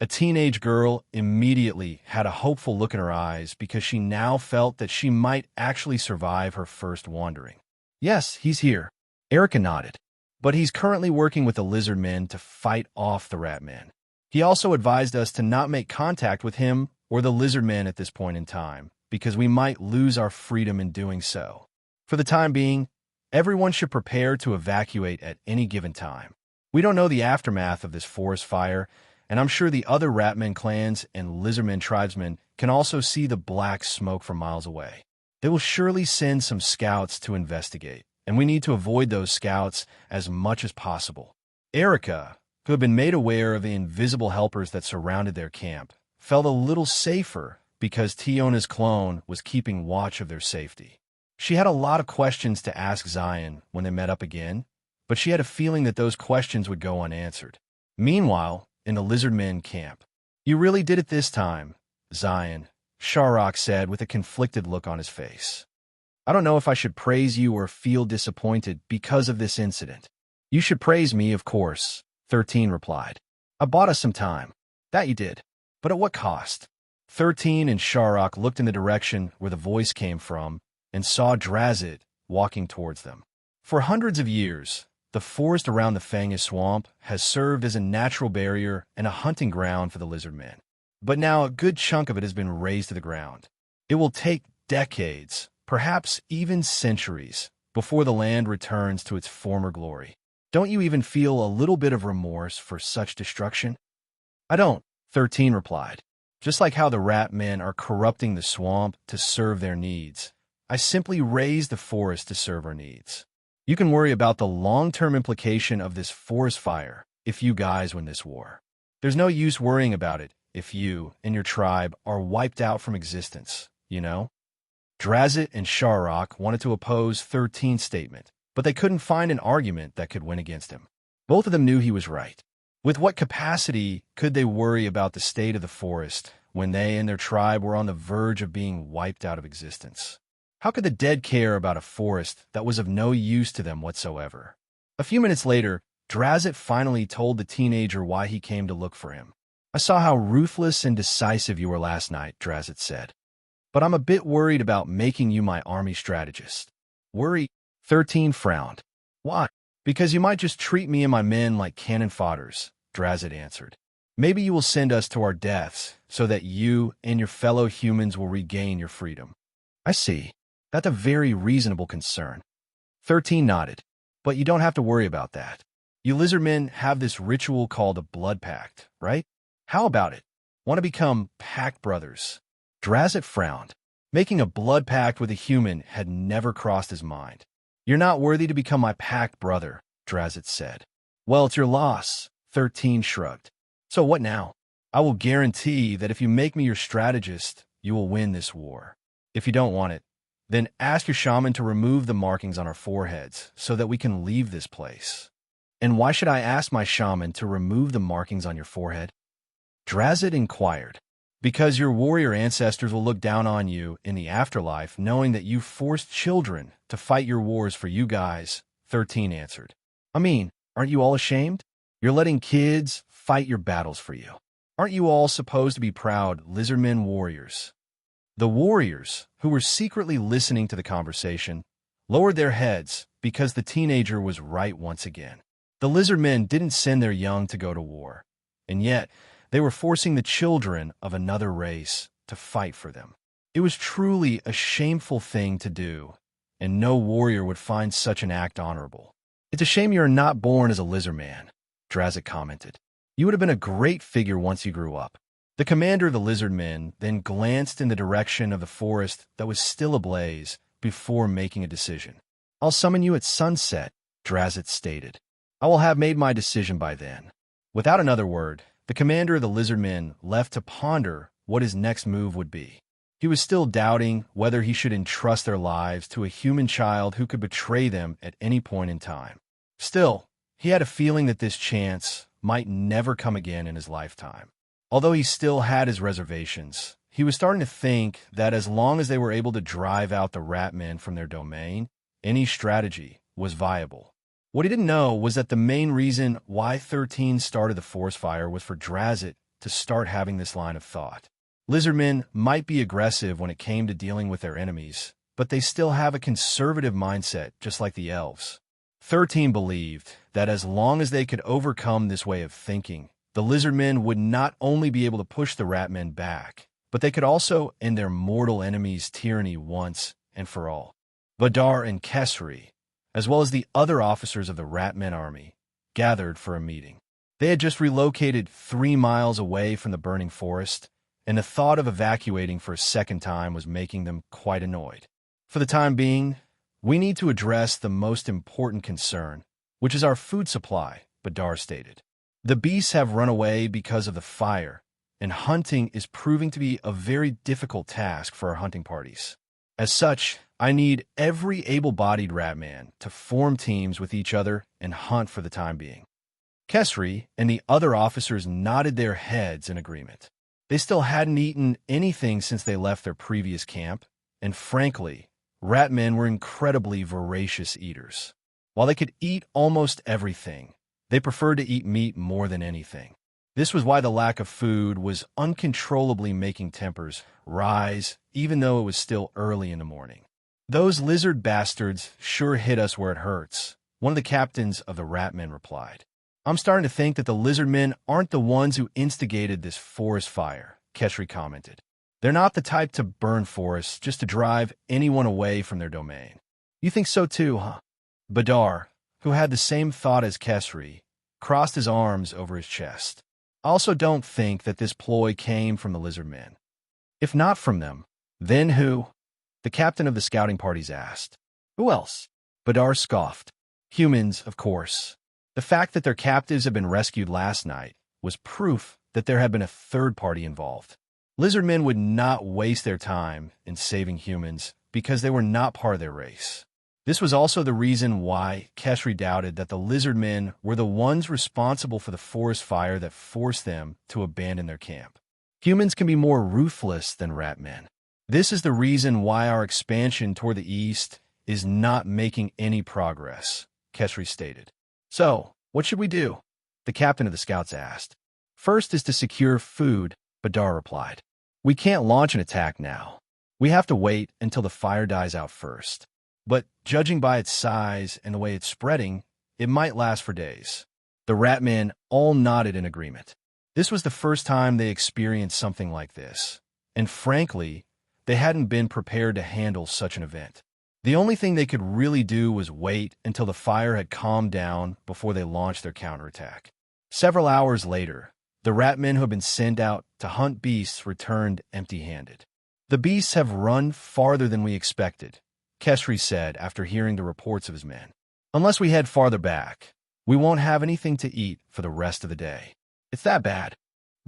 A teenage girl immediately had a hopeful look in her eyes because she now felt that she might actually survive her first wandering. "Yes, he's here." Erica nodded. "But he's currently working with the lizard men to fight off the rat men. He also advised us to not make contact with him or the lizard men at this point in time, because we might lose our freedom in doing so. For the time being, everyone should prepare to evacuate at any given time. We don't know the aftermath of this forest fire, and I'm sure the other Ratmen clans and Lizardmen tribesmen can also see the black smoke from miles away. They will surely send some scouts to investigate, and we need to avoid those scouts as much as possible." Erica, who had been made aware of the invisible helpers that surrounded their camp, felt a little safer because Tiona's clone was keeping watch of their safety. She had a lot of questions to ask Zion when they met up again, but she had a feeling that those questions would go unanswered. Meanwhile, in the lizard men camp, "You really did it this time, Zion," Sharrock said with a conflicted look on his face. "I don't know if I should praise you or feel disappointed because of this incident." "You should praise me, of course," 13 replied. "I bought us some time." "That you did. But at what cost?" 13 and Sharrock looked in the direction where the voice came from and saw Drazit walking towards them. For hundreds of years, the forest around the Pangea swamp has served as a natural barrier and a hunting ground for the lizard men. But now a good chunk of it has been razed to the ground. It will take decades, perhaps even centuries, before the land returns to its former glory. Don't you even feel a little bit of remorse for such destruction?" "I don't," 13 replied. "Just like how the rat men are corrupting the swamp to serve their needs, I simply raised the forest to serve our needs. You can worry about the long-term implication of this forest fire if you guys win this war. There's no use worrying about it if you and your tribe are wiped out from existence, you know?" Drazit and Sharrock wanted to oppose 13's statement, but they couldn't find an argument that could win against him. Both of them knew he was right. With what capacity could they worry about the state of the forest when they and their tribe were on the verge of being wiped out of existence? How could the dead care about a forest that was of no use to them whatsoever? A few minutes later, Drazit finally told the teenager why he came to look for him. I saw how ruthless and decisive you were last night, Drazit said. But I'm a bit worried about making you my army strategist. Worry? 13 frowned. Why? Because you might just treat me and my men like cannon fodders, Drazit answered. Maybe you will send us to our deaths so that you and your fellow humans will regain your freedom. I see. That's a very reasonable concern. 13 nodded. But you don't have to worry about that. You lizardmen have this ritual called a blood pact, right? How about it? Want to become pact brothers? Drazit frowned. Making a blood pact with a human had never crossed his mind. You're not worthy to become my pact brother, Drazit said. Well, it's your loss, 13 shrugged. So what now? I will guarantee that if you make me your strategist, you will win this war. If you don't want it, then ask your shaman to remove the markings on our foreheads so that we can leave this place. And why should I ask my shaman to remove the markings on your forehead? Drazit inquired. Because your warrior ancestors will look down on you in the afterlife knowing that you forced children to fight your wars for you guys, 13 answered. I mean, aren't you all ashamed? You're letting kids fight your battles for you. Aren't you all supposed to be proud lizardmen warriors? The warriors, who were secretly listening to the conversation, lowered their heads because the teenager was right once again. The lizardmen didn't send their young to go to war, and yet they were forcing the children of another race to fight for them. It was truly a shameful thing to do, and no warrior would find such an act honorable. It's a shame you are not born as a lizardman, Drazit commented. You would have been a great figure once you grew up. The commander of the lizardmen then glanced in the direction of the forest that was still ablaze before making a decision. I'll summon you at sunset, Drazit stated. I will have made my decision by then. Without another word, the commander of the lizardmen left to ponder what his next move would be. He was still doubting whether he should entrust their lives to a human child who could betray them at any point in time. Still, he had a feeling that this chance might never come again in his lifetime. Although he still had his reservations, he was starting to think that as long as they were able to drive out the ratmen from their domain, any strategy was viable. What he didn't know was that the main reason why 13 started the forest fire was for Drazit to start having this line of thought. Lizardmen might be aggressive when it came to dealing with their enemies, but they still have a conservative mindset just like the elves. 13 believed that as long as they could overcome this way of thinking, the lizardmen would not only be able to push the ratmen back, but they could also end their mortal enemy's tyranny once and for all. Vadar and Kesri, as well as the other officers of the ratmen army, gathered for a meeting. They had just relocated 3 miles away from the burning forest, and the thought of evacuating for a second time was making them quite annoyed. For the time being, we need to address the most important concern, which is our food supply, Vadar stated. The beasts have run away because of the fire, and hunting is proving to be a very difficult task for our hunting parties. As such, I need every able-bodied ratman to form teams with each other and hunt for the time being. Kesri and the other officers nodded their heads in agreement. They still hadn't eaten anything since they left their previous camp, and frankly, ratmen were incredibly voracious eaters. While they could eat almost everything, they preferred to eat meat more than anything. This was why the lack of food was uncontrollably making tempers rise, even though it was still early in the morning. Those lizard bastards sure hit us where it hurts, one of the captains of the ratmen replied. I'm starting to think that the lizardmen aren't the ones who instigated this forest fire, Kesri commented. They're not the type to burn forests just to drive anyone away from their domain. You think so too, huh? Vadar, who had the same thought as Kesri, crossed his arms over his chest. I also don't think that this ploy came from the lizardmen. If not from them, then who? The captain of the scouting parties asked. Who else? Vadar scoffed. Humans, of course. The fact that their captives had been rescued last night was proof that there had been a third party involved. Lizardmen would not waste their time in saving humans because they were not part of their race. This was also the reason why Kesri doubted that the lizardmen were the ones responsible for the forest fire that forced them to abandon their camp. Humans can be more ruthless than ratmen. This is the reason why our expansion toward the east is not making any progress, Kesri stated. So, "What should we do?" the captain of the scouts asked. "First is to secure food," Badar replied. "We can't launch an attack now. We have to wait until the fire dies out first. But judging by its size and the way it's spreading, it might last for days." The rat men all nodded in agreement. This was the first time they experienced something like this, and frankly, they hadn't been prepared to handle such an event. The only thing they could really do was wait until the fire had calmed down before they launched their counterattack. Several hours later, the rat men who had been sent out to hunt beasts returned empty-handed. "The beasts have run farther than we expected," Kesri said after hearing the reports of his men. "Unless we head farther back, we won't have anything to eat for the rest of the day." "It's that bad?"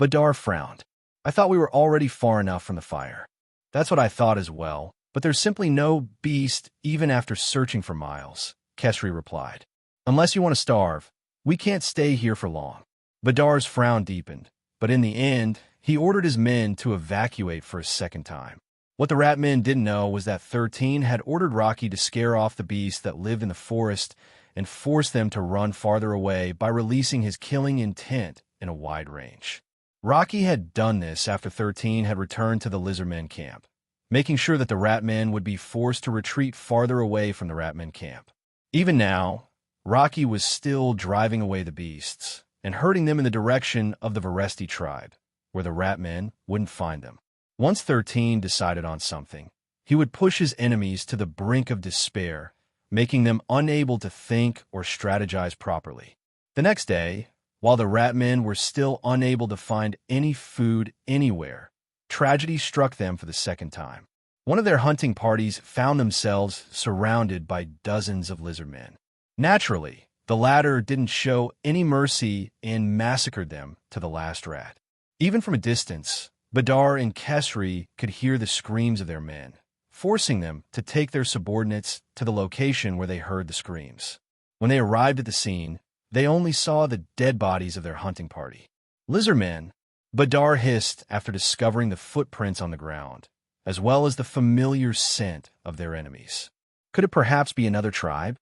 Badar frowned. "I thought we were already far enough from the fire." "That's what I thought as well, but there's simply no beast even after searching for miles," Kesri replied. "Unless you want to starve, we can't stay here for long." Badar's frown deepened, but in the end, he ordered his men to evacuate for a second time. What the rat men didn't know was that 13 had ordered Rocky to scare off the beasts that lived in the forest and force them to run farther away by releasing his killing intent in a wide range. Rocky had done this after 13 had returned to the lizardmen camp, making sure that the ratmen would be forced to retreat farther away from the ratmen camp. Even now, Rocky was still driving away the beasts and herding them in the direction of the Varesti tribe, where the ratmen wouldn't find them. Once 13 decided on something, he would push his enemies to the brink of despair, making them unable to think or strategize properly. The next day, while the ratmen were still unable to find any food anywhere, tragedy struck them for the second time. One of their hunting parties found themselves surrounded by dozens of lizardmen. Naturally, the latter didn't show any mercy and massacred them to the last rat. Even from a distance, Badar and Kesri could hear the screams of their men, forcing them to take their subordinates to the location where they heard the screams. When they arrived at the scene, they only saw the dead bodies of their hunting party. "Lizardmen," Badar hissed after discovering the footprints on the ground, as well as the familiar scent of their enemies. "Could it perhaps be another tribe?"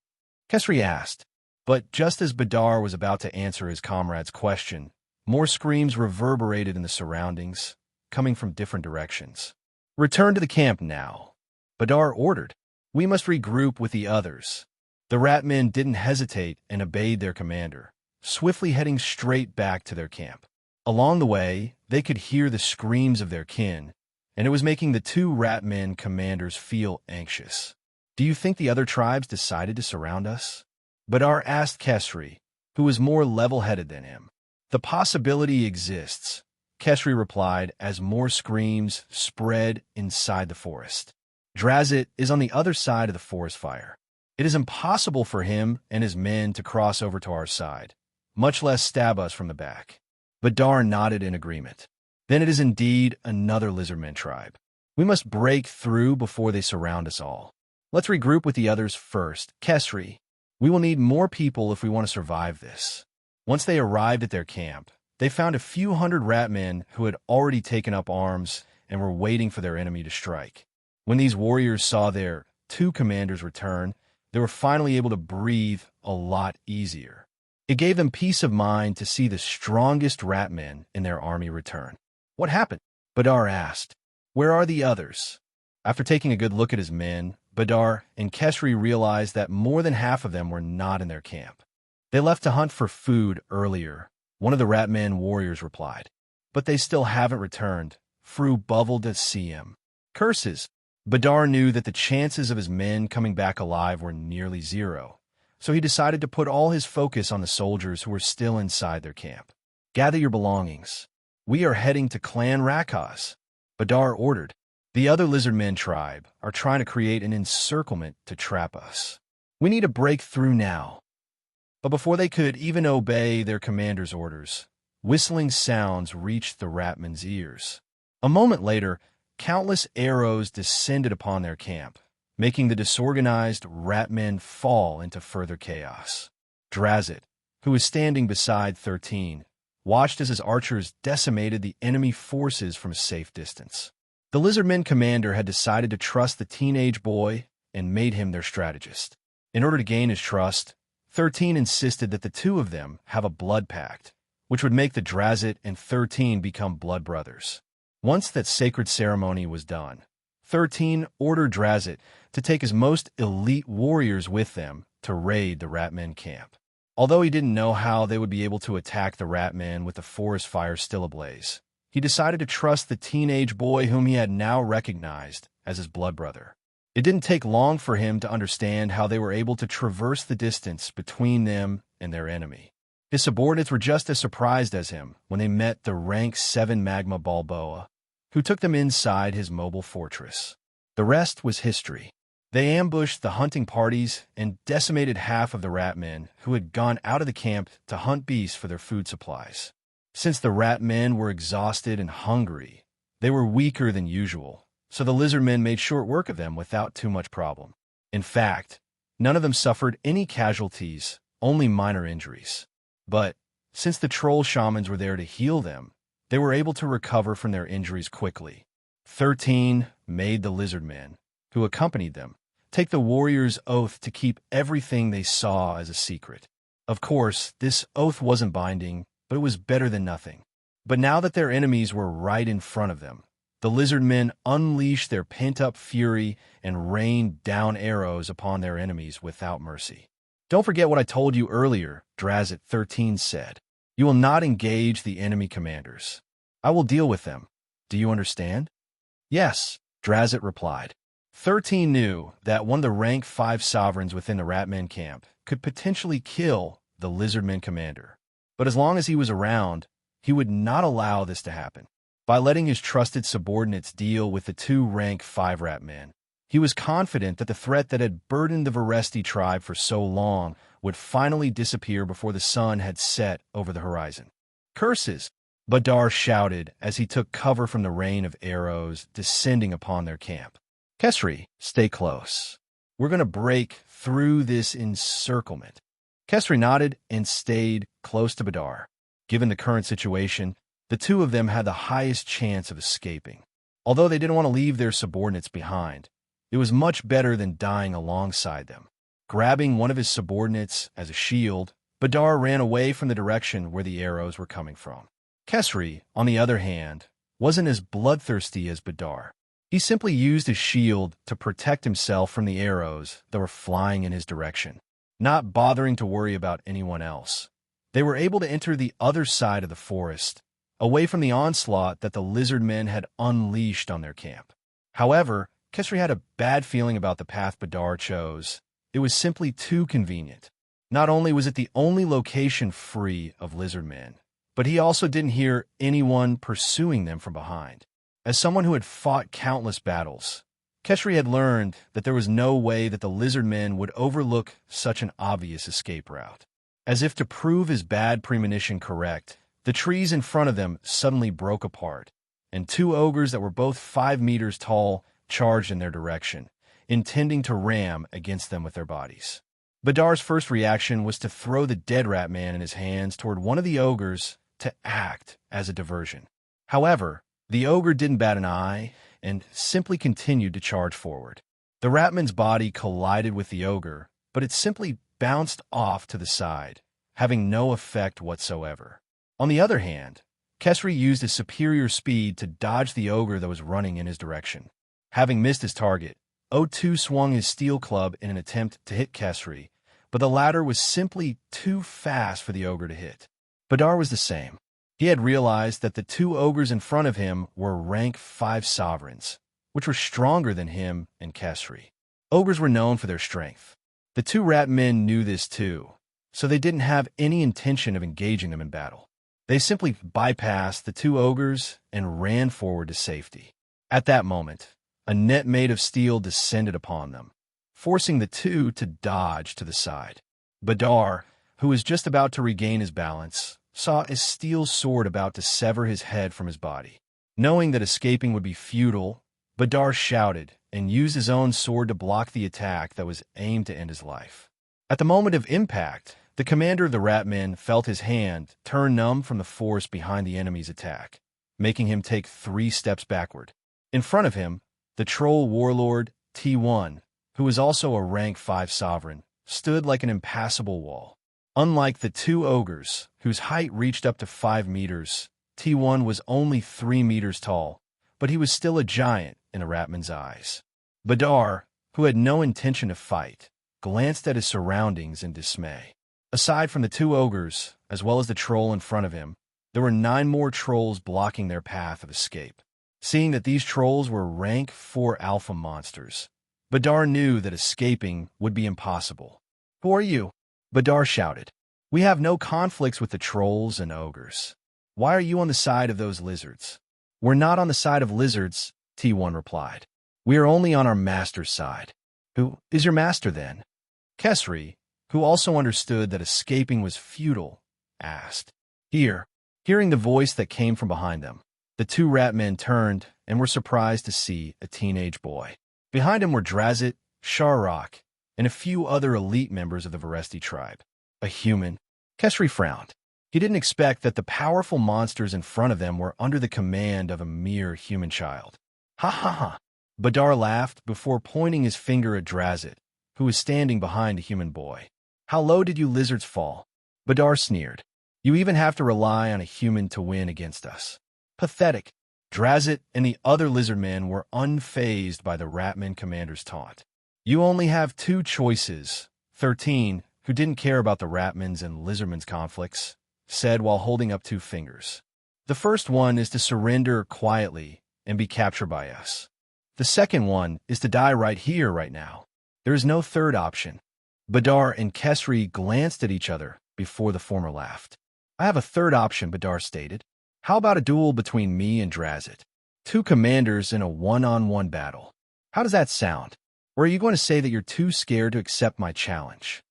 Kesri asked. But just as Badar was about to answer his comrade's question, more screams reverberated in the surroundings, coming from different directions. "Return to the camp now," Badar ordered. "We must regroup with the others." The ratmen didn't hesitate and obeyed their commander, swiftly heading straight back to their camp. Along the way, they could hear the screams of their kin, and it was making the two ratmen commanders feel anxious. "Do you think the other tribes decided to surround us?" Badar asked Kesri, who was more level-headed than him. "The possibility exists," Kesri replied as more screams spread inside the forest. "Drazit is on the other side of the forest fire. It is impossible for him and his men to cross over to our side, much less stab us from the back." Badar nodded in agreement. "Then it is indeed another lizardman tribe. We must break through before they surround us all. Let's regroup with the others first. Kesri, we will need more people if we want to survive this." Once they arrived at their camp, they found a few hundred ratmen who had already taken up arms and were waiting for their enemy to strike. When these warriors saw their two commanders return, they were finally able to breathe a lot easier. It gave them peace of mind to see the strongest ratmen in their army return. "What happened?" Badar asked. "Where are the others?" After taking a good look at his men, Badar and Kesri realized that more than half of them were not in their camp. "They left to hunt for food earlier," one of the ratmen warriors replied. "But they still haven't returned. Fru buvled to see him." Curses! Badar knew that the chances of his men coming back alive were nearly zero, so he decided to put all his focus on the soldiers who were still inside their camp. "Gather your belongings. We are heading to Clan Rakas," Badar ordered. "The other lizardmen tribe are trying to create an encirclement to trap us. We need to break through now." But before they could even obey their commander's orders, whistling sounds reached the ratmen's ears. A moment later, countless arrows descended upon their camp, making the disorganized ratmen fall into further chaos. Drazit, who was standing beside 13, watched as his archers decimated the enemy forces from a safe distance. The lizardmen commander had decided to trust the teenage boy and made him their strategist. In order to gain his trust, 13 insisted that the two of them have a blood pact, which would make the Drazit and 13 become blood brothers. Once that sacred ceremony was done, 13 ordered Drazit to take his most elite warriors with them to raid the Ratmen camp. Although he didn't know how they would be able to attack the Ratmen with the forest fire still ablaze, he decided to trust the teenage boy whom he had now recognized as his blood brother. It didn't take long for him to understand how they were able to traverse the distance between them and their enemy. His subordinates were just as surprised as him when they met the rank 7 Magma Balboa, who took them inside his mobile fortress. The rest was history. They ambushed the hunting parties and decimated half of the Ratmen who had gone out of the camp to hunt beasts for their food supplies. Since the Ratmen were exhausted and hungry, they were weaker than usual, so the Lizardmen made short work of them without too much problem. In fact, none of them suffered any casualties, only minor injuries. But since the troll shamans were there to heal them, they were able to recover from their injuries quickly. 13 made the Lizardmen, who accompanied them, take the warrior's oath to keep everything they saw as a secret. Of course, this oath wasn't binding, but it was better than nothing. But now that their enemies were right in front of them, the Lizardmen unleashed their pent-up fury and rained down arrows upon their enemies without mercy. "Don't forget what I told you earlier," Drazit 13 said. "You will not engage the enemy commanders. I will deal with them. Do you understand?" "Yes," Drazit replied. 13 knew that one of the rank 5 sovereigns within the Ratmen camp could potentially kill the Lizardmen commander. But as long as he was around, he would not allow this to happen. By letting his trusted subordinates deal with the 2 rank 5 Ratmen, he was confident that the threat that had burdened the Varesti tribe for so long would finally disappear before the sun had set over the horizon. "Curses!" Badar shouted as he took cover from the rain of arrows descending upon their camp. "Kesri, stay close. We're going to break through this encirclement." Kesri nodded and stayed close to Badar. Given the current situation, the two of them had the highest chance of escaping. Although they didn't want to leave their subordinates behind, it was much better than dying alongside them. Grabbing one of his subordinates as a shield, Badar ran away from the direction where the arrows were coming from. Kesri, on the other hand, wasn't as bloodthirsty as Badar. He simply used his shield to protect himself from the arrows that were flying in his direction, not bothering to worry about anyone else. They were able to enter the other side of the forest, away from the onslaught that the Lizardmen had unleashed on their camp. However, Kesri had a bad feeling about the path Badar chose. It was simply too convenient. Not only was it the only location free of Lizardmen, but he also didn't hear anyone pursuing them from behind. As someone who had fought countless battles, Kesri had learned that there was no way that the Lizardmen would overlook such an obvious escape route. As if to prove his bad premonition correct, the trees in front of them suddenly broke apart, and 2 ogres that were both 5 meters tall charged in their direction, intending to ram against them with their bodies. Badar's first reaction was to throw the dead Ratman in his hands toward one of the ogres to act as a diversion. However, the ogre didn't bat an eye and simply continued to charge forward. The Ratman's body collided with the ogre, but it simply bounced off to the side, having no effect whatsoever. On the other hand, Kesri used his superior speed to dodge the ogre that was running in his direction. Having missed his target, O2 swung his steel club in an attempt to hit Kesri, but the latter was simply too fast for the ogre to hit. Badar was the same. He had realized that the 2 ogres in front of him were rank 5 sovereigns, which were stronger than him and Kesri. Ogres were known for their strength. The 2 Ratmen knew this too, so they didn't have any intention of engaging them in battle. They simply bypassed the 2 ogres and ran forward to safety. At that moment, a net made of steel descended upon them, forcing the 2 to dodge to the side. Badar, who was just about to regain his balance, saw a steel sword about to sever his head from his body. Knowing that escaping would be futile, Badar shouted and used his own sword to block the attack that was aimed to end his life. At the moment of impact, the commander of the Ratmen felt his hand turn numb from the force behind the enemy's attack, making him take 3 steps backward. In front of him, the troll warlord, T1, who was also a rank 5 sovereign, stood like an impassable wall. Unlike the two ogres, whose height reached up to 5 meters, T1 was only 3 meters tall, but he was still a giant in the Ratman's eyes. Badar, who had no intention to fight, glanced at his surroundings in dismay. Aside from the two ogres, as well as the troll in front of him, there were 9 more trolls blocking their path of escape. Seeing that these trolls were rank 4 alpha monsters, Badar knew that escaping would be impossible. "Who are you?" Badar shouted. "We have no conflicts with the trolls and ogres. Why are you on the side of those lizards?" "We're not on the side of lizards," T1 replied. "We are only on our master's side." "Who is your master, then?" Kesri, who also understood that escaping was futile, asked. "Here." Hearing the voice that came from behind them, the 2 rat men turned and were surprised to see a teenage boy. Behind him were Drazit, Sharrock, and a few other elite members of the Varesti tribe. A human. Kesri frowned. He didn't expect that the powerful monsters in front of them were under the command of a mere human child. "Ha ha ha." Badar laughed before pointing his finger at Drazit, who was standing behind the human boy. "How low did you lizards fall?" Badar sneered. "You even have to rely on a human to win against us. Pathetic." Drazit and the other lizard men were unfazed by the Ratman commander's taunt. "You only have 2 choices," 13, who didn't care about the Ratman's and lizardmen's conflicts, said while holding up 2 fingers. "The first one is to surrender quietly and be captured by us. The second one is to die right here, right now. There is no third option." Badar and Kesri glanced at each other before the former laughed. "I have a third option," Badar stated. "How about a duel between me and Drazit? 2 commanders in a one-on-one battle. How does that sound? Or are you going to say that you're too scared to accept my challenge?"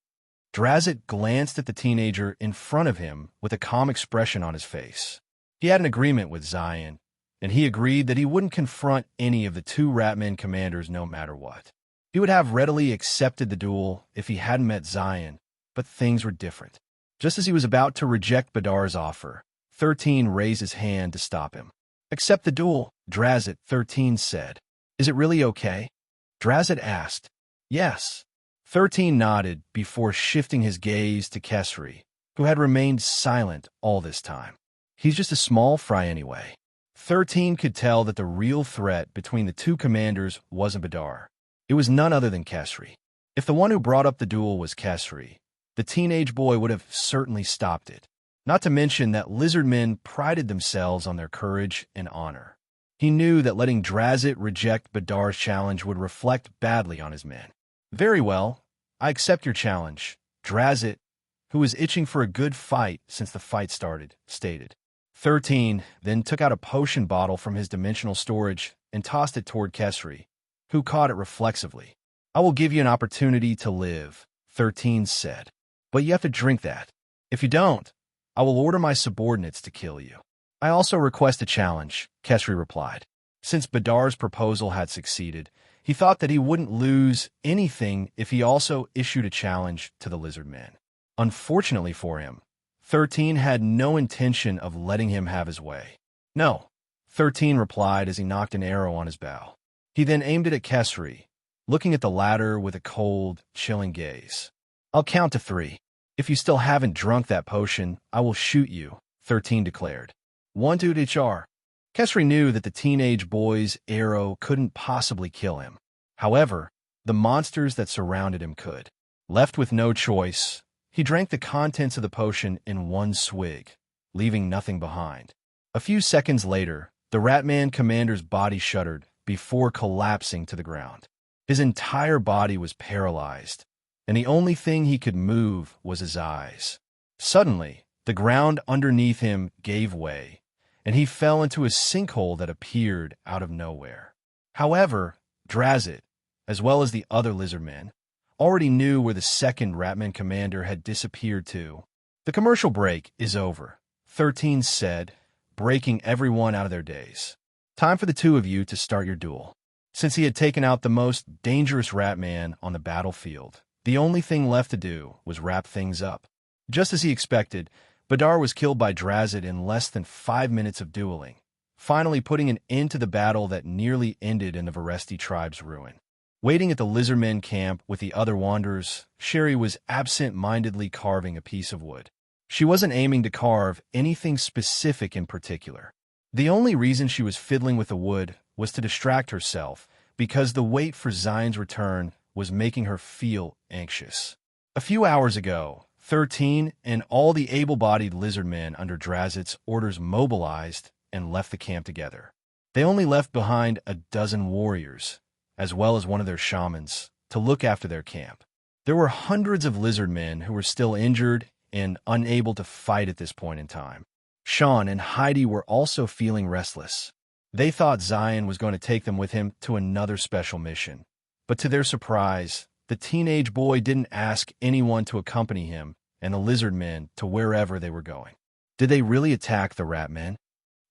Drazit glanced at the teenager in front of him with a calm expression on his face. He had an agreement with Zion, and he agreed that he wouldn't confront any of the 2 Ratman commanders no matter what. He would have readily accepted the duel if he hadn't met Zion, but things were different. Just as he was about to reject Badar's offer, 13 raised his hand to stop him. "Accept the duel," Drazit, 13 said. "Is it really okay?" Drazit asked. "Yes." 13 nodded before shifting his gaze to Kesri, who had remained silent all this time. "He's just a small fry anyway." 13 could tell that the real threat between the 2 commanders wasn't Badar. It was none other than Kesri. If the one who brought up the duel was Kesri, the teenage boy would have certainly stopped it. Not to mention that lizard men prided themselves on their courage and honor. He knew that letting Drazit reject Badar's challenge would reflect badly on his men. "Very well, I accept your challenge," Drazit, who was itching for a good fight since the fight started, stated. 13 then took out a potion bottle from his dimensional storage and tossed it toward Kesri, who caught it reflexively. "I will give you an opportunity to live," 13 said. "But you have to drink that. If you don't, I will order my subordinates to kill you." "I also request a challenge," Kesri replied. Since Badar's proposal had succeeded, he thought that he wouldn't lose anything if he also issued a challenge to the lizard men. Unfortunately for him, 13 had no intention of letting him have his way. "No," 13 replied as he knocked an arrow on his bow. He then aimed it at Kesri, looking at the latter with a cold, chilling gaze. "I'll count to 3. If you still haven't drunk that potion, I will shoot you," 13 declared. 1 to HR. Kesri knew that the teenage boy's arrow couldn't possibly kill him. However, the monsters that surrounded him could. Left with no choice, he drank the contents of the potion in 1 swig, leaving nothing behind. A few seconds later, the Ratman commander's body shuddered before collapsing to the ground. His entire body was paralyzed, and the only thing he could move was his eyes. Suddenly, the ground underneath him gave way, and he fell into a sinkhole that appeared out of nowhere. However, Drazit, as well as the other lizard men, already knew where the second Ratman commander had disappeared to. "The commercial break is over," 13 said, breaking everyone out of their daze. "Time for the 2 of you to start your duel." Since he had taken out the most dangerous Ratman on the battlefield, the only thing left to do was wrap things up. Just as he expected, Badar was killed by Drazit in less than 5 minutes of dueling, finally putting an end to the battle that nearly ended in the Varesti tribe's ruin. Waiting at the lizardmen camp with the other wanderers, Sherry was absent-mindedly carving a piece of wood. She wasn't aiming to carve anything specific in particular. The only reason she was fiddling with the wood was to distract herself, because the wait for Zion's return was making her feel anxious. A few hours ago, 13 and all the able-bodied lizardmen under Drazit's orders mobilized and left the camp together. They only left behind a dozen warriors, as well as one of their shamans, to look after their camp. There were hundreds of lizardmen who were still injured and unable to fight at this point in time. Sean and Heidi were also feeling restless. They thought Zion was going to take them with him to another special mission. But to their surprise, the teenage boy didn't ask anyone to accompany him and the lizardmen to wherever they were going. Did they really attack the rat men?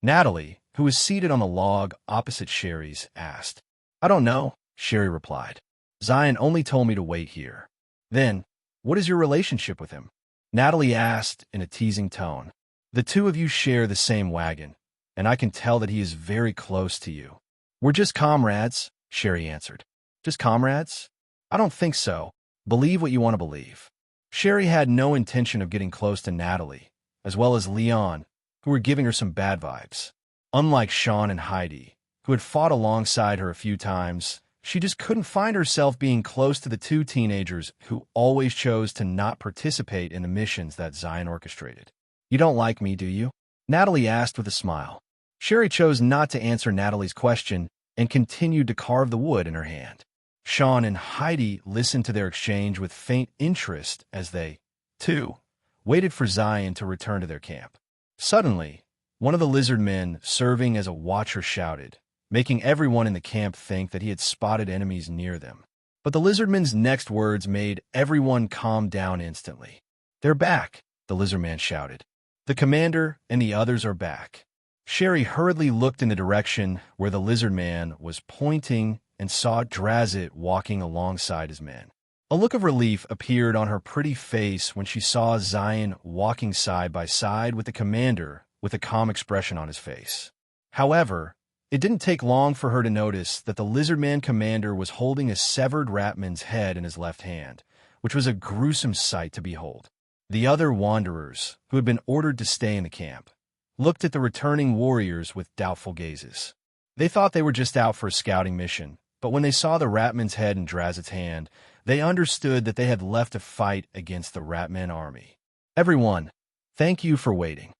Natalie, who was seated on the log opposite Sherry's, asked. I don't know, Sherry replied. Zion only told me to wait here. Then, what is your relationship with him? Natalie asked in a teasing tone. The two of you share the same wagon, and I can tell that he is very close to you. We're just comrades, Sherry answered. Just comrades? I don't think so. Believe what you want to believe. Sherry had no intention of getting close to Natalie, as well as Elyon, who were giving her some bad vibes. Unlike Sean and Heidi, who had fought alongside her a few times, she just couldn't find herself being close to the two teenagers who always chose to not participate in the missions that Zion orchestrated. You don't like me, do you? Natalie asked with a smile. Sherry chose not to answer Natalie's question and continued to carve the wood in her hand. Sean and Heidi listened to their exchange with faint interest as they, too, waited for Zion to return to their camp. Suddenly, one of the lizard men serving as a watcher shouted, making everyone in the camp think that he had spotted enemies near them. But the lizardman's next words made everyone calm down instantly. They're back, the lizardman shouted. The commander and the others are back. Sherry hurriedly looked in the direction where the lizardman was pointing and saw Drazit walking alongside his men. A look of relief appeared on her pretty face when she saw Zion walking side by side with the commander with a calm expression on his face. However, it didn't take long for her to notice that the lizardman commander was holding a severed ratman's head in his left hand, which was a gruesome sight to behold. The other wanderers, who had been ordered to stay in the camp, looked at the returning warriors with doubtful gazes. They thought they were just out for a scouting mission, but when they saw the ratman's head in Drazit's hand, they understood that they had left to fight against the ratman army. Everyone, thank you for waiting.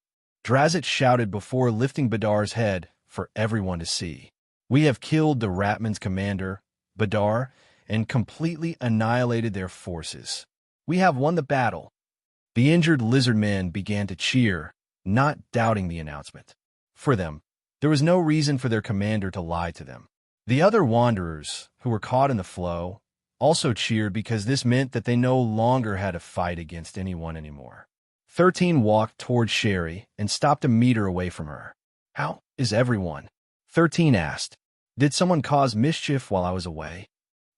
Drazit shouted before lifting Badar's head for everyone to see. We have killed the ratman's commander, Badar, and completely annihilated their forces. We have won the battle. The injured lizardmen began to cheer, not doubting the announcement. For them, there was no reason for their commander to lie to them. The other wanderers, who were caught in the flow, also cheered because this meant that they no longer had to fight against anyone anymore. 13 walked toward Sherry and stopped a meter away from her. How is everyone? 13 asked. Did someone cause mischief while I was away?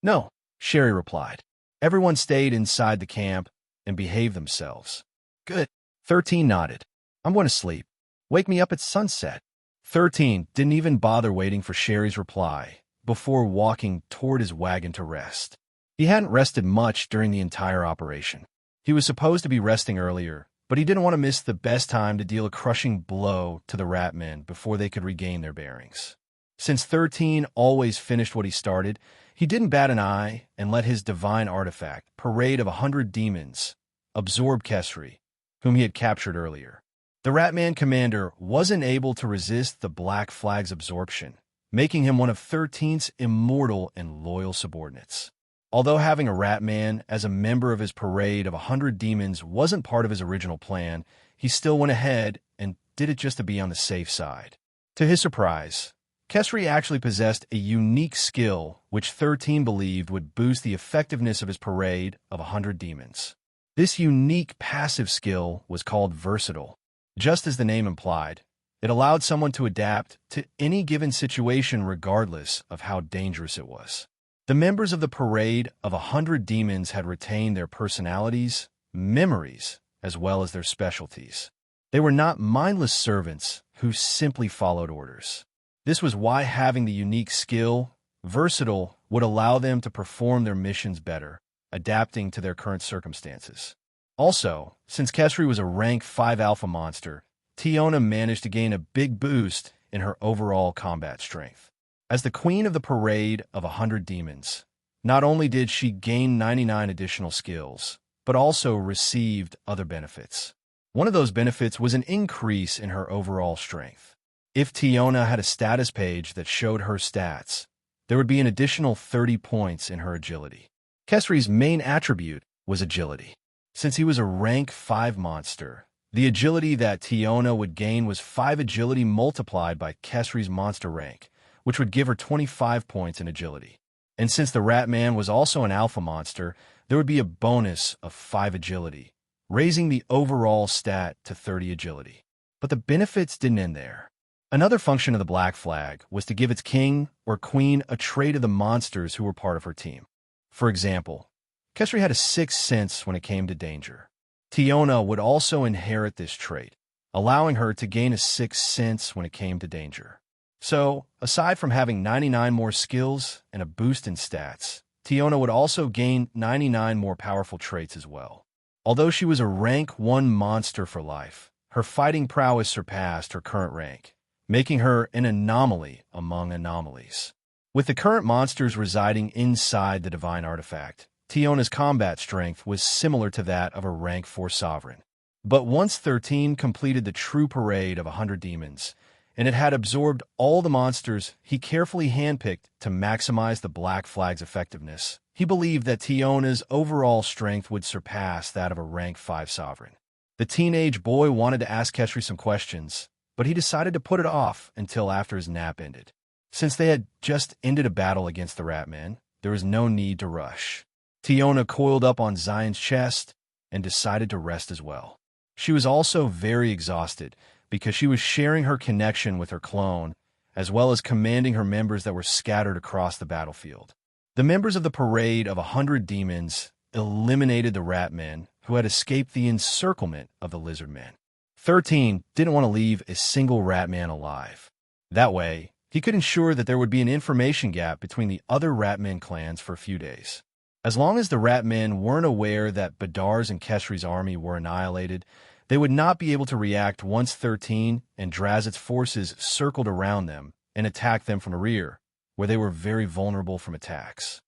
No, Sherry replied. Everyone stayed inside the camp and behaved themselves. Good. 13 nodded. I'm going to sleep. Wake me up at sunset. 13 didn't even bother waiting for Sherry's reply before walking toward his wagon to rest. He hadn't rested much during the entire operation. He was supposed to be resting earlier, but he didn't want to miss the best time to deal a crushing blow to the ratmen before they could regain their bearings. Since 13 always finished what he started, he didn't bat an eye and let his divine artifact, Parade of 100 Demons, absorb Kesri, whom he had captured earlier. The Ratman commander wasn't able to resist the Black Flag's absorption, making him one of 13's immortal and loyal subordinates. Although having a Ratman as a member of his Parade of 100 Demons wasn't part of his original plan, he still went ahead and did it just to be on the safe side. To his surprise, Kesri actually possessed a unique skill which 13 believed would boost the effectiveness of his Parade of 100 Demons. This unique passive skill was called Versatile. Just as the name implied, it allowed someone to adapt to any given situation regardless of how dangerous it was. The members of the Parade of 100 Demons had retained their personalities, memories, as well as their specialties. They were not mindless servants who simply followed orders. This was why having the unique skill, Versatile, would allow them to perform their missions better, adapting to their current circumstances. Also, since Kesri was a rank 5 alpha monster, Tiona managed to gain a big boost in her overall combat strength. As the queen of the parade of 100 demons, not only did she gain 99 additional skills, but also received other benefits. One of those benefits was an increase in her overall strength. If Tiona had a status page that showed her stats, there would be an additional 30 points in her agility. Kesri's main attribute was agility. Since he was a rank 5 monster, the agility that Tiona would gain was 5 agility multiplied by Kesri's monster rank, which would give her 25 points in agility. And since the Ratman was also an alpha monster, there would be a bonus of 5 agility, raising the overall stat to 30 agility. But the benefits didn't end there. Another function of the Black Flag was to give its king or queen a trait of the monsters who were part of her team. For example, Kesri had a 6th sense when it came to danger. Tiona would also inherit this trait, allowing her to gain a 6th sense when it came to danger. So, aside from having 99 more skills and a boost in stats, Tiona would also gain 99 more powerful traits as well. Although she was a rank 1 monster for life, her fighting prowess surpassed her current rank, making her an anomaly among anomalies. With the current monsters residing inside the divine artifact, Tiona's combat strength was similar to that of a rank 4 sovereign. But once 13 completed the true parade of 100 demons, and it had absorbed all the monsters he carefully handpicked to maximize the Black Flag's effectiveness, he believed that Tiona's overall strength would surpass that of a rank 5 sovereign. The teenage boy wanted to ask Kesri some questions, but he decided to put it off until after his nap ended. Since they had just ended a battle against the Ratmen, there was no need to rush. Tiona coiled up on Zion's chest and decided to rest as well. She was also very exhausted because she was sharing her connection with her clone, as well as commanding her members that were scattered across the battlefield. The members of the parade of 100 demons eliminated the Ratmen who had escaped the encirclement of the Lizardmen. 13 didn't want to leave a single Ratman alive. That way, he could ensure that there would be an information gap between the other Ratman clans for a few days. As long as the Ratmen weren't aware that Badar's and Kesri's army were annihilated, they would not be able to react once 13 and Drazit's forces circled around them and attacked them from the rear, where they were very vulnerable from attacks.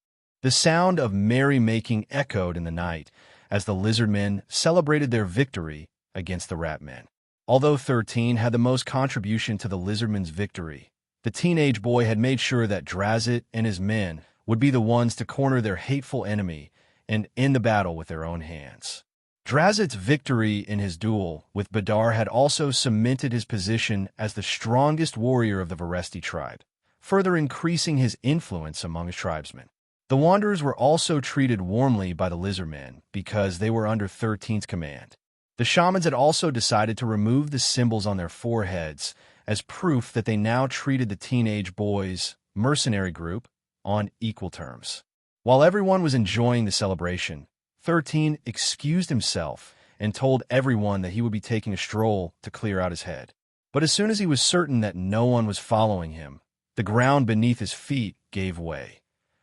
The sound of merrymaking echoed in the night as the Lizardmen celebrated their victory against the Ratmen. Although 13 had the most contribution to the Lizardmen's victory, the teenage boy had made sure that Drazit and his men would be the ones to corner their hateful enemy and end the battle with their own hands. Drazit's victory in his duel with Badar had also cemented his position as the strongest warrior of the Varesti tribe, further increasing his influence among his tribesmen. The Wanderers were also treated warmly by the Lizardmen because they were under 13's command. The shamans had also decided to remove the symbols on their foreheads as proof that they now treated the teenage boys' mercenary group on equal terms. While everyone was enjoying the celebration, 13 excused himself and told everyone that he would be taking a stroll to clear out his head. But as soon as he was certain that no one was following him, the ground beneath his feet gave way,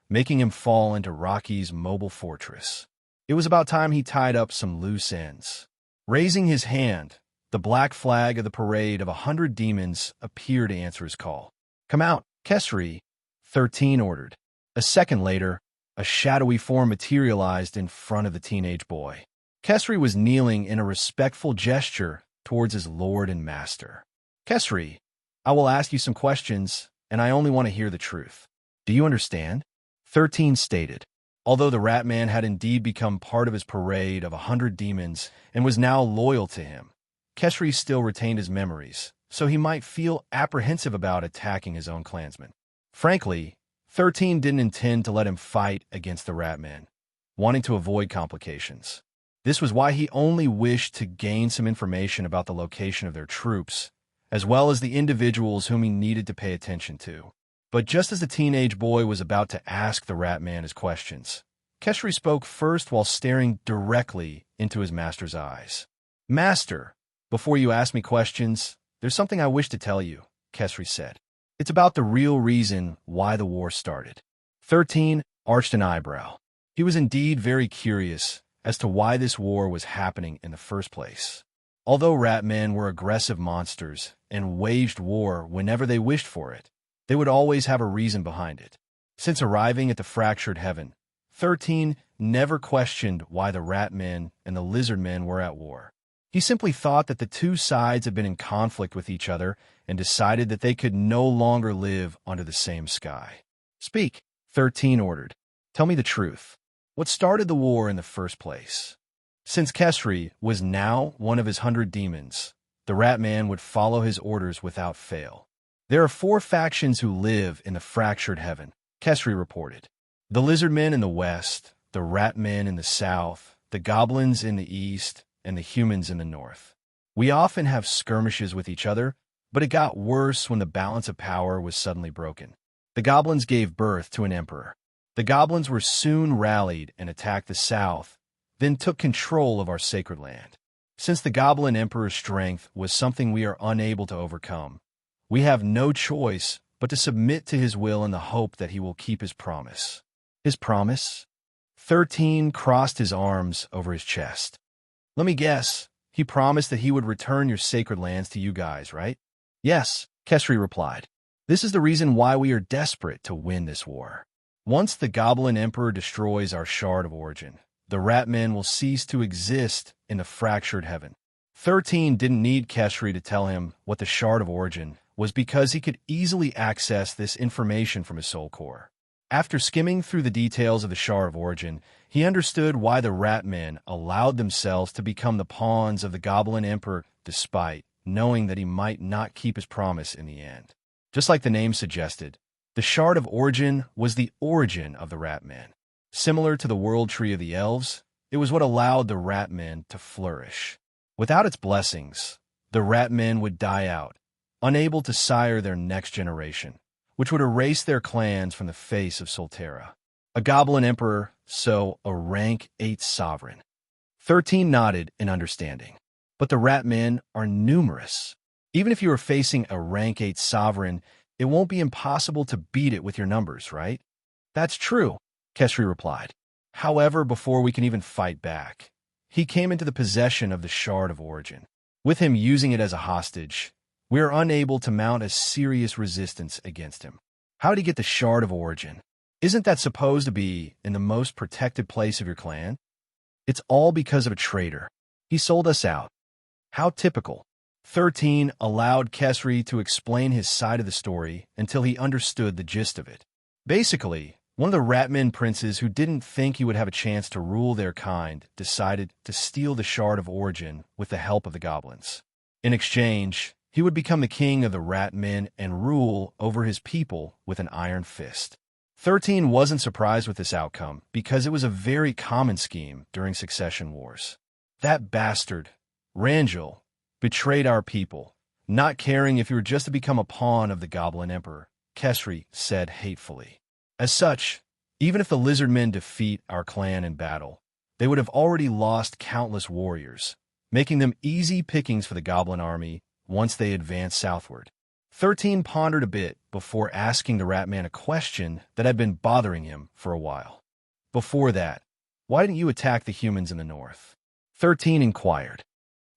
making him fall into Rocky's mobile fortress. It was about time he tied up some loose ends. Raising his hand, the Black Flag of the parade of 100 demons appeared to answer his call. "Come out, Kesri," 13 ordered. A second later, a shadowy form materialized in front of the teenage boy. Kesri was kneeling in a respectful gesture towards his lord and master. "Kesri, I will ask you some questions, and I only want to hear the truth. Do you understand?" 13 stated. Although the Ratman had indeed become part of his parade of 100 demons and was now loyal to him, Kesri still retained his memories, so he might feel apprehensive about attacking his own clansmen. Frankly, 13 didn't intend to let him fight against the Ratmen, wanting to avoid complications. This was why he only wished to gain some information about the location of their troops, as well as the individuals whom he needed to pay attention to. But just as the teenage boy was about to ask the Ratman his questions, Kesri spoke first while staring directly into his master's eyes. "Master, before you ask me questions, there's something I wish to tell you," Kesri said. "It's about the real reason why the war started." 13 arched an eyebrow. He was indeed very curious as to why this war was happening in the first place. Although rat men were aggressive monsters and waged war whenever they wished for it, they would always have a reason behind it. Since arriving at the fractured heaven, 13 never questioned why the rat men and the lizard men were at war. He simply thought that the two sides had been in conflict with each other and decided that they could no longer live under the same sky. Speak, 13 ordered. Tell me the truth. What started the war in the first place? Since Kesri was now one of his 100 demons, the rat man would follow his orders without fail. There are 4 factions who live in the fractured heaven, Kesri reported. The lizard men in the west, the rat men in the south, the goblins in the east, and the humans in the north. We often have skirmishes with each other, but it got worse when the balance of power was suddenly broken. The goblins gave birth to an emperor. The goblins were soon rallied and attacked the south, then took control of our sacred land. Since the goblin emperor's strength was something we are unable to overcome, we have no choice but to submit to his will in the hope that he will keep his promise. His promise? 13 crossed his arms over his chest. Let me guess, he promised that he would return your sacred lands to you guys, right? Yes, Kesri replied. This is the reason why we are desperate to win this war. Once the Goblin Emperor destroys our Shard of Origin, the rat men will cease to exist in the fractured heaven. 13 didn't need Kesri to tell him what the Shard of Origin was because he could easily access this information from his soul core. After skimming through the details of the Shard of Origin, he understood why the rat men allowed themselves to become the pawns of the Goblin Emperor despite knowing that he might not keep his promise in the end. Just like the name suggested, the Shard of Origin was the origin of the rat men. Similar to the world tree of the elves, it was what allowed the rat men to flourish. Without its blessings, the rat men would die out, unable to sire their next generation, which would erase their clans from the face of Solterra. A goblin emperor, so a rank 8 sovereign. 13 nodded in understanding. But the rat men are numerous. Even if you are facing a rank 8 sovereign, it won't be impossible to beat it with your numbers, right? That's true, Kesri replied. However, before we can even fight back, he came into the possession of the Shard of Origin. With him using it as a hostage, we are unable to mount a serious resistance against him. How did he get the Shard of Origin? Isn't that supposed to be in the most protected place of your clan? It's all because of a traitor. He sold us out. How typical. 13 allowed Kesri to explain his side of the story until he understood the gist of it. Basically, one of the Ratman princes who didn't think he would have a chance to rule their kind decided to steal the Shard of Origin with the help of the goblins. In exchange, he would become the king of the Ratmen and rule over his people with an iron fist. 13 wasn't surprised with this outcome because it was a very common scheme during succession wars. That bastard, Rangel, betrayed our people, not caring if you were just to become a pawn of the Goblin Emperor, Kesri said hatefully. As such, even if the lizard men defeat our clan in battle, they would have already lost countless warriors, making them easy pickings for the Goblin army once they advance southward. 13 pondered a bit before asking the Ratman a question that had been bothering him for a while. Before that, why didn't you attack the humans in the north? 13 inquired.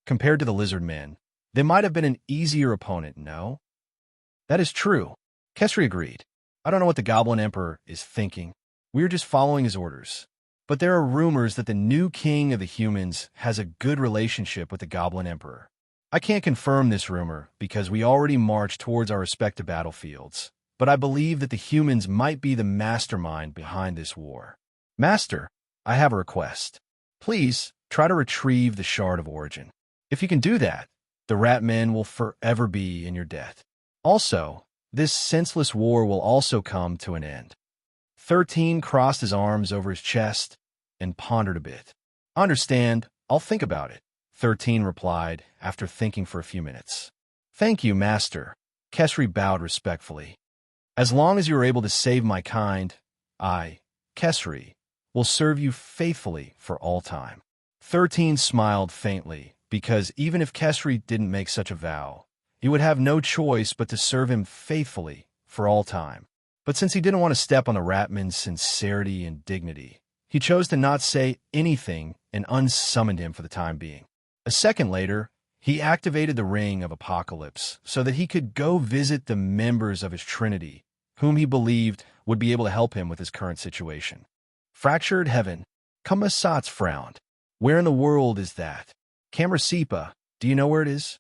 Compared to the lizard men, they might have been an easier opponent, no? That is true, Kesri agreed. I don't know what the Goblin Emperor is thinking. We are just following his orders. But there are rumors that the new king of the humans has a good relationship with the Goblin Emperor. I can't confirm this rumor because we already marched towards our respective battlefields, but I believe that the humans might be the mastermind behind this war. Master, I have a request. Please try to retrieve the Shard of Origin. If you can do that, the Ratmen will forever be in your debt. Also, this senseless war will also come to an end. 13 crossed his arms over his chest and pondered a bit. Understand, I'll think about it, 13 replied after thinking for a few minutes. Thank you, Master, Kesri bowed respectfully. As long as you are able to save my kind, I, Kesri, will serve you faithfully for all time. 13 smiled faintly, because even if Kesri didn't make such a vow, he would have no choice but to serve him faithfully for all time. But since he didn't want to step on the ratman's sincerity and dignity, he chose to not say anything and unsummoned him for the time being. A second later, he activated the Ring of Apocalypse so that he could go visit the members of his trinity, whom he believed would be able to help him with his current situation. Fractured heaven. Kamrusepa frowned. Where in the world is that? Kamrusepa, do you know where it is?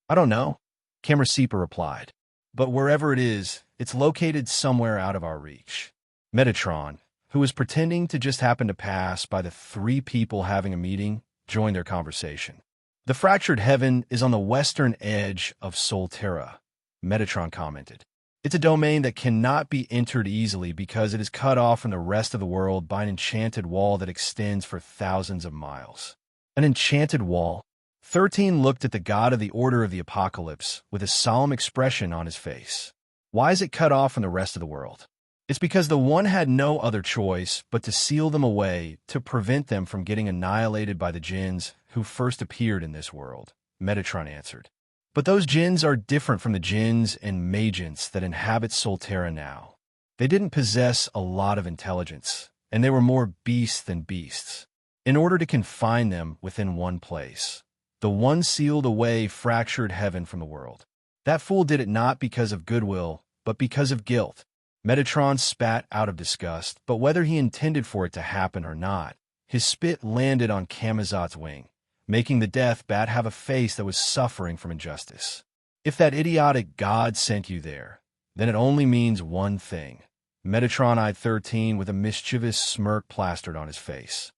I don't know, Kamrusepa replied. But wherever it is, it's located somewhere out of our reach. Metatron, who was pretending to just happen to pass by the three people having a meeting, joined their conversation. The fractured heaven is on the western edge of Solterra, Metatron commented. It's a domain that cannot be entered easily because it is cut off from the rest of the world by an enchanted wall that extends for thousands of miles. An enchanted wall? 13 looked at the god of the Order of the Apocalypse with a solemn expression on his face. Why is it cut off from the rest of the world? It's because the one had no other choice but to seal them away to prevent them from getting annihilated by the jinns who first appeared in this world, Metatron answered. But those jinns are different from the jinns and magians that inhabit Solterra now. They didn't possess a lot of intelligence, and they were more beasts than beasts. In order to confine them within one place, the one sealed away fractured heaven from the world. That fool did it not because of goodwill, but because of guilt. Metatron spat out of disgust, but whether he intended for it to happen or not, his spit landed on Kamrusepa's wing, making the death bat have a face that was suffering from injustice. If that idiotic god sent you there, then it only means one thing. Metatron eyed 13 with a mischievous smirk plastered on his face.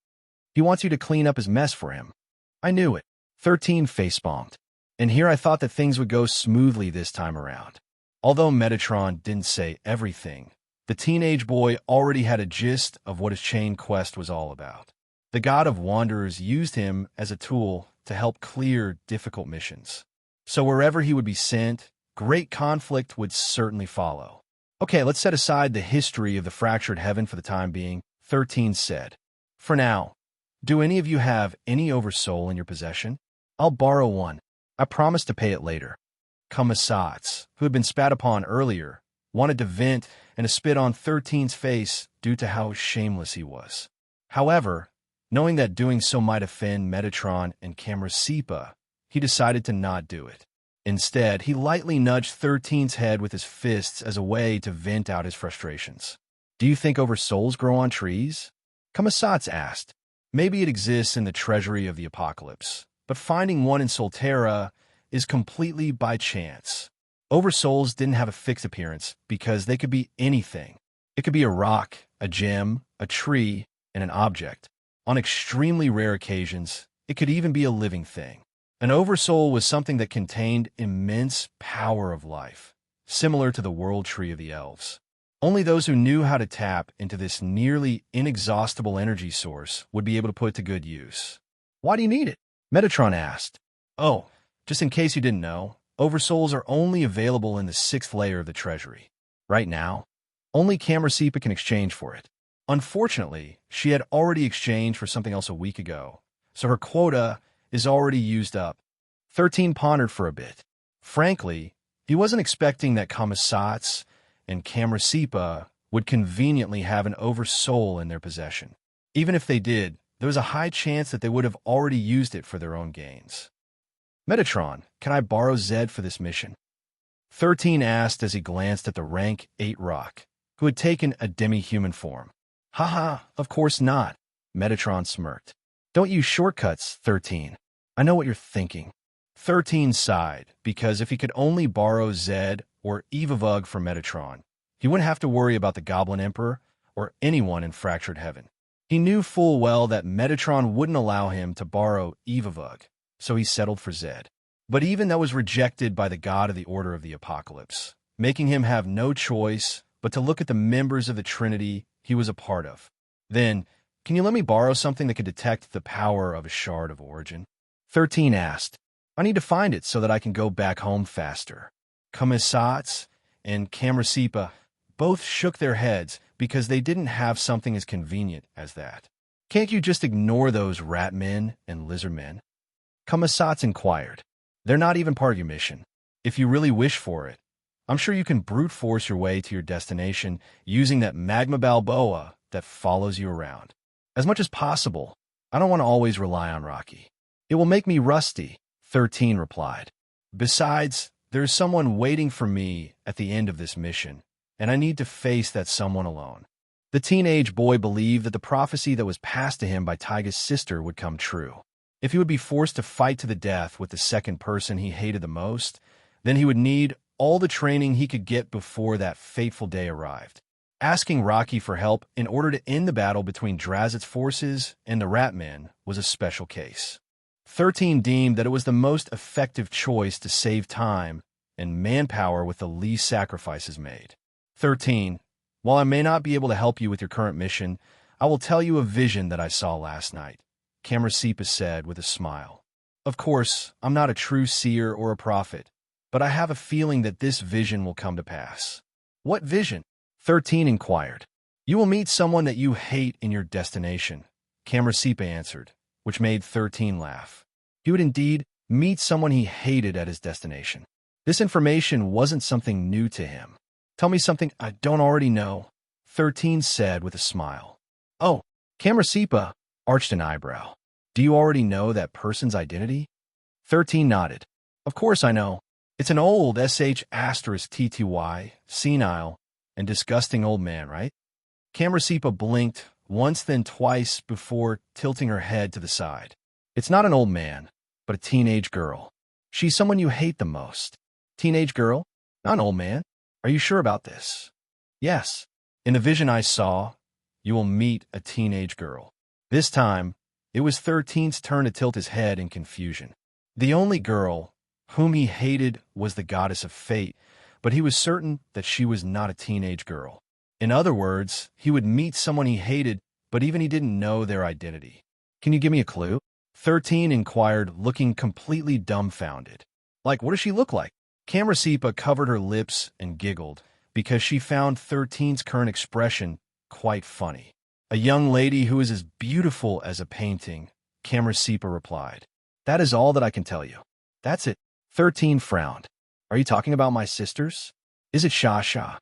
He wants you to clean up his mess for him. I knew it. 13 facepalmed. And here I thought that things would go smoothly this time around. Although Metatron didn't say everything, the teenage boy already had a gist of what his chain quest was all about. The god of wanderers used him as a tool to help clear difficult missions. So wherever he would be sent, great conflict would certainly follow. Okay, let's set aside the history of the fractured heaven for the time being, 13 said. For now, do any of you have any oversoul in your possession? I'll borrow one. I promise to pay it later. Kamrusepa, who had been spat upon earlier, wanted to vent and to spit on 13's face due to how shameless he was. However, knowing that doing so might offend Metatron and Kamrusepa, he decided to not do it. Instead, he lightly nudged 13's head with his fists as a way to vent out his frustrations. Do you think oversouls grow on trees? Kamrusepa asked. Maybe it exists in the treasury of the apocalypse, but finding one in Solterra is completely by chance. Oversouls didn't have a fixed appearance because they could be anything. It could be a rock, a gem, a tree, and an object. On extremely rare occasions, it could even be a living thing. An oversoul was something that contained immense power of life, similar to the world tree of the elves. Only those who knew how to tap into this nearly inexhaustible energy source would be able to put it to good use. Why do you need it? Metatron asked. Oh, just in case you didn't know, oversouls are only available in the 6th layer of the treasury. Right now, only Kamrusepa can exchange for it. Unfortunately, she had already exchanged for something else a week ago, so her quota is already used up. 13 pondered for a bit. Frankly, he wasn't expecting that Kamrusepa and Kamrusepa would conveniently have an oversoul in their possession. Even if they did, there was a high chance that they would have already used it for their own gains. Metatron, can I borrow Zed for this mission? 13 asked as he glanced at the rank 8 rock, who had taken a demi-human form. Haha, of course not, Metatron smirked. Don't use shortcuts, 13. I know what you're thinking. 13 sighed, because if he could only borrow Zed or Evavug from Metatron, he wouldn't have to worry about the Goblin Emperor or anyone in Fractured Heaven. He knew full well that Metatron wouldn't allow him to borrow Evavug, so he settled for Zed. But even that was rejected by the god of the Order of the Apocalypse, making him have no choice but to look at the members of the Trinity he was a part of. Then, can you let me borrow something that could detect the power of a shard of origin? 13 asked. I need to find it so that I can go back home faster. Kamrusepa and Kamrusepa both shook their heads because they didn't have something as convenient as that. Can't you just ignore those rat men and lizard men? Kamrusepa inquired. They're not even part of your mission. If you really wish for it, I'm sure you can brute force your way to your destination using that magma Balboa that follows you around. As much as possible, I don't want to always rely on Rocky. It will make me rusty, 13 replied. Besides, there's someone waiting for me at the end of this mission, and I need to face that someone alone. The teenage boy believed that the prophecy that was passed to him by Taiga's sister would come true. If he would be forced to fight to the death with the second person he hated the most, then he would need all the training he could get before that fateful day arrived. Asking Rocky for help in order to end the battle between Drazit's forces and the Ratmen was a special case. 13 deemed that it was the most effective choice to save time and manpower with the least sacrifices made. 13. While I may not be able to help you with your current mission, I will tell you a vision that I saw last night, Kamrusepa said with a smile. Of course, I'm not a true seer or a prophet, but I have a feeling that this vision will come to pass. What vision? 13 inquired. You will meet someone that you hate in your destination, Kamrusepa answered, which made 13 laugh. He would indeed meet someone he hated at his destination. This information wasn't something new to him. Tell me something I don't already know, 13 said with a smile. Oh, Kamrusepa arched an eyebrow. Do you already know that person's identity? 13 nodded. Of course I know. It's an old sh*tty, senile, and disgusting old man, right? Kamrusepa blinked once then twice before tilting her head to the side. It's not an old man, but a teenage girl. She's someone you hate the most. Teenage girl? Not an old man. Are you sure about this? Yes. In the vision I saw, you will meet a teenage girl. This time, it was 13's turn to tilt his head in confusion. The only girl whom he hated was the goddess of fate, but he was certain that she was not a teenage girl. In other words, he would meet someone he hated, but even he didn't know their identity. Can you give me a clue? 13 inquired, looking completely dumbfounded. Like, what does she look like? Kamrusepa covered her lips and giggled, because she found 13's current expression quite funny. A young lady who is as beautiful as a painting, Kamrusepa replied. That is all that I can tell you. That's it. 13 frowned. Are you talking about my sisters? Is it Sha?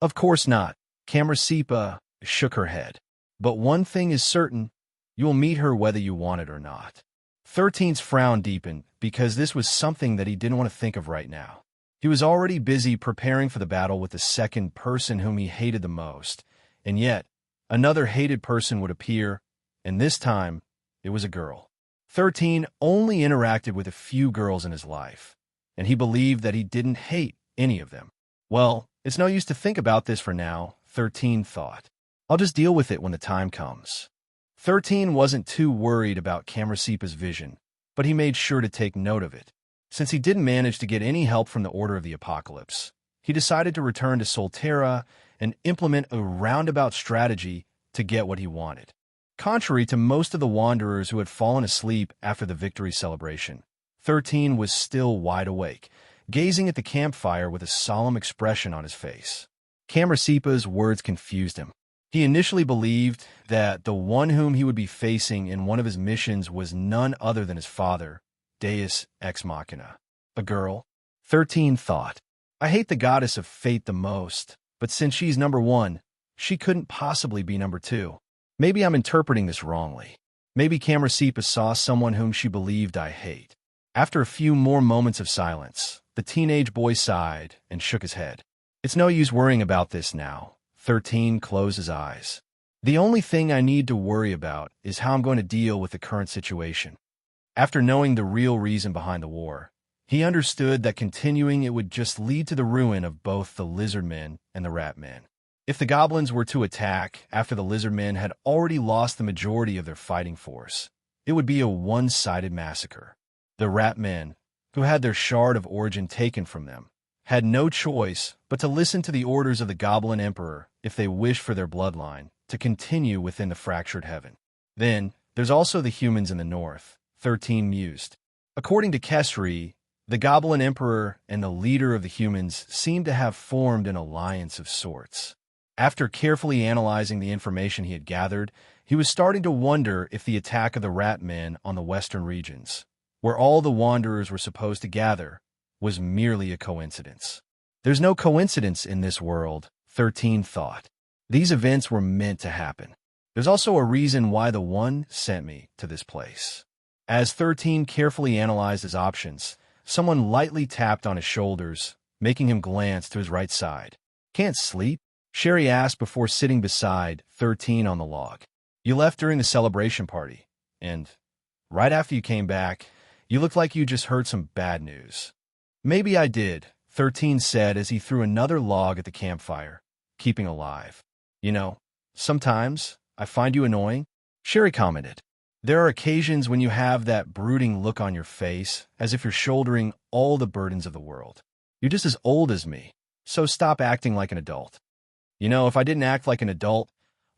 Of course not. Kamrusepa shook her head. But one thing is certain, you will meet her whether you want it or not. 13's frown deepened because this was something that he didn't want to think of right now. He was already busy preparing for the battle with the second person whom he hated the most, and yet another hated person would appear, and this time it was a girl. 13 only interacted with a few girls in his life, and he believed that he didn't hate any of them. Well, it's no use to think about this for now, 13 thought. I'll just deal with it when the time comes. 13 wasn't too worried about Kamrusepa's vision, but he made sure to take note of it. Since he didn't manage to get any help from the Order of the Apocalypse, he decided to return to Solterra and implement a roundabout strategy to get what he wanted. Contrary to most of the Wanderers who had fallen asleep after the victory celebration, 13 was still wide awake, gazing at the campfire with a solemn expression on his face. Kamrusepa's words confused him. He initially believed that the one whom he would be facing in one of his missions was none other than his father, Deus Ex Machina. A girl? 13 thought. I hate the goddess of fate the most, but since she's number one, she couldn't possibly be number two. Maybe I'm interpreting this wrongly. Maybe Kamrusepa saw someone whom she believed I hate. After a few more moments of silence, the teenage boy sighed and shook his head. It's no use worrying about this now. 13 closed his eyes. The only thing I need to worry about is how I'm going to deal with the current situation. After knowing the real reason behind the war, he understood that continuing it would just lead to the ruin of both the Lizardmen and the Ratmen. If the Goblins were to attack after the Lizardmen had already lost the majority of their fighting force, it would be a one-sided massacre. The Ratmen, who had their shard of origin taken from them, had no choice but to listen to the orders of the Goblin Emperor if they wished for their bloodline to continue within the fractured heaven. Then, there's also the humans in the north, 13 mused. According to Kesri, the Goblin Emperor and the leader of the humans seemed to have formed an alliance of sorts. After carefully analyzing the information he had gathered, he was starting to wonder if the attack of the Ratmen on the western regions, where all the Wanderers were supposed to gather, was merely a coincidence. There's no coincidence in this world, 13 thought. These events were meant to happen. There's also a reason why the One sent me to this place. As 13 carefully analyzed his options, someone lightly tapped on his shoulders, making him glance to his right side. Can't sleep? Sherry asked before sitting beside 13 on the log. You left during the celebration party, and right after you came back, you looked like you just heard some bad news. Maybe I did, 13 said as he threw another log at the campfire, keeping alive. You know, sometimes I find you annoying, Sherry commented. There are occasions when you have that brooding look on your face, as if you're shouldering all the burdens of the world. You're just as old as me, so stop acting like an adult. You know, if I didn't act like an adult,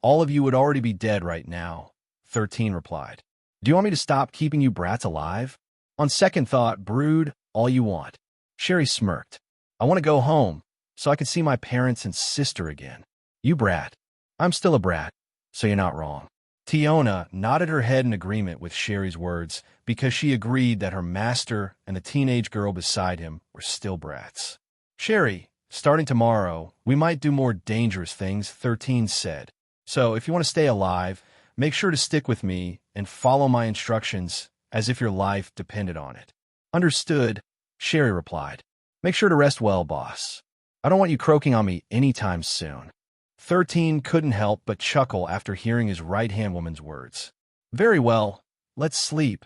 all of you would already be dead right now, 13 replied. Do you want me to stop keeping you brats alive? On second thought, brood all you want. Sherry smirked. I want to go home, so I can see my parents and sister again. You brat. I'm still a brat, so you're not wrong. Tiona nodded her head in agreement with Sherry's words because she agreed that her master and the teenage girl beside him were still brats. Sherry, starting tomorrow, we might do more dangerous things, 13 said. So if you want to stay alive, make sure to stick with me and follow my instructions as if your life depended on it. Understood, Sherry replied. Make sure to rest well, boss. I don't want you croaking on me anytime soon. 13 couldn't help but chuckle after hearing his right-hand woman's words. Very well, let's sleep,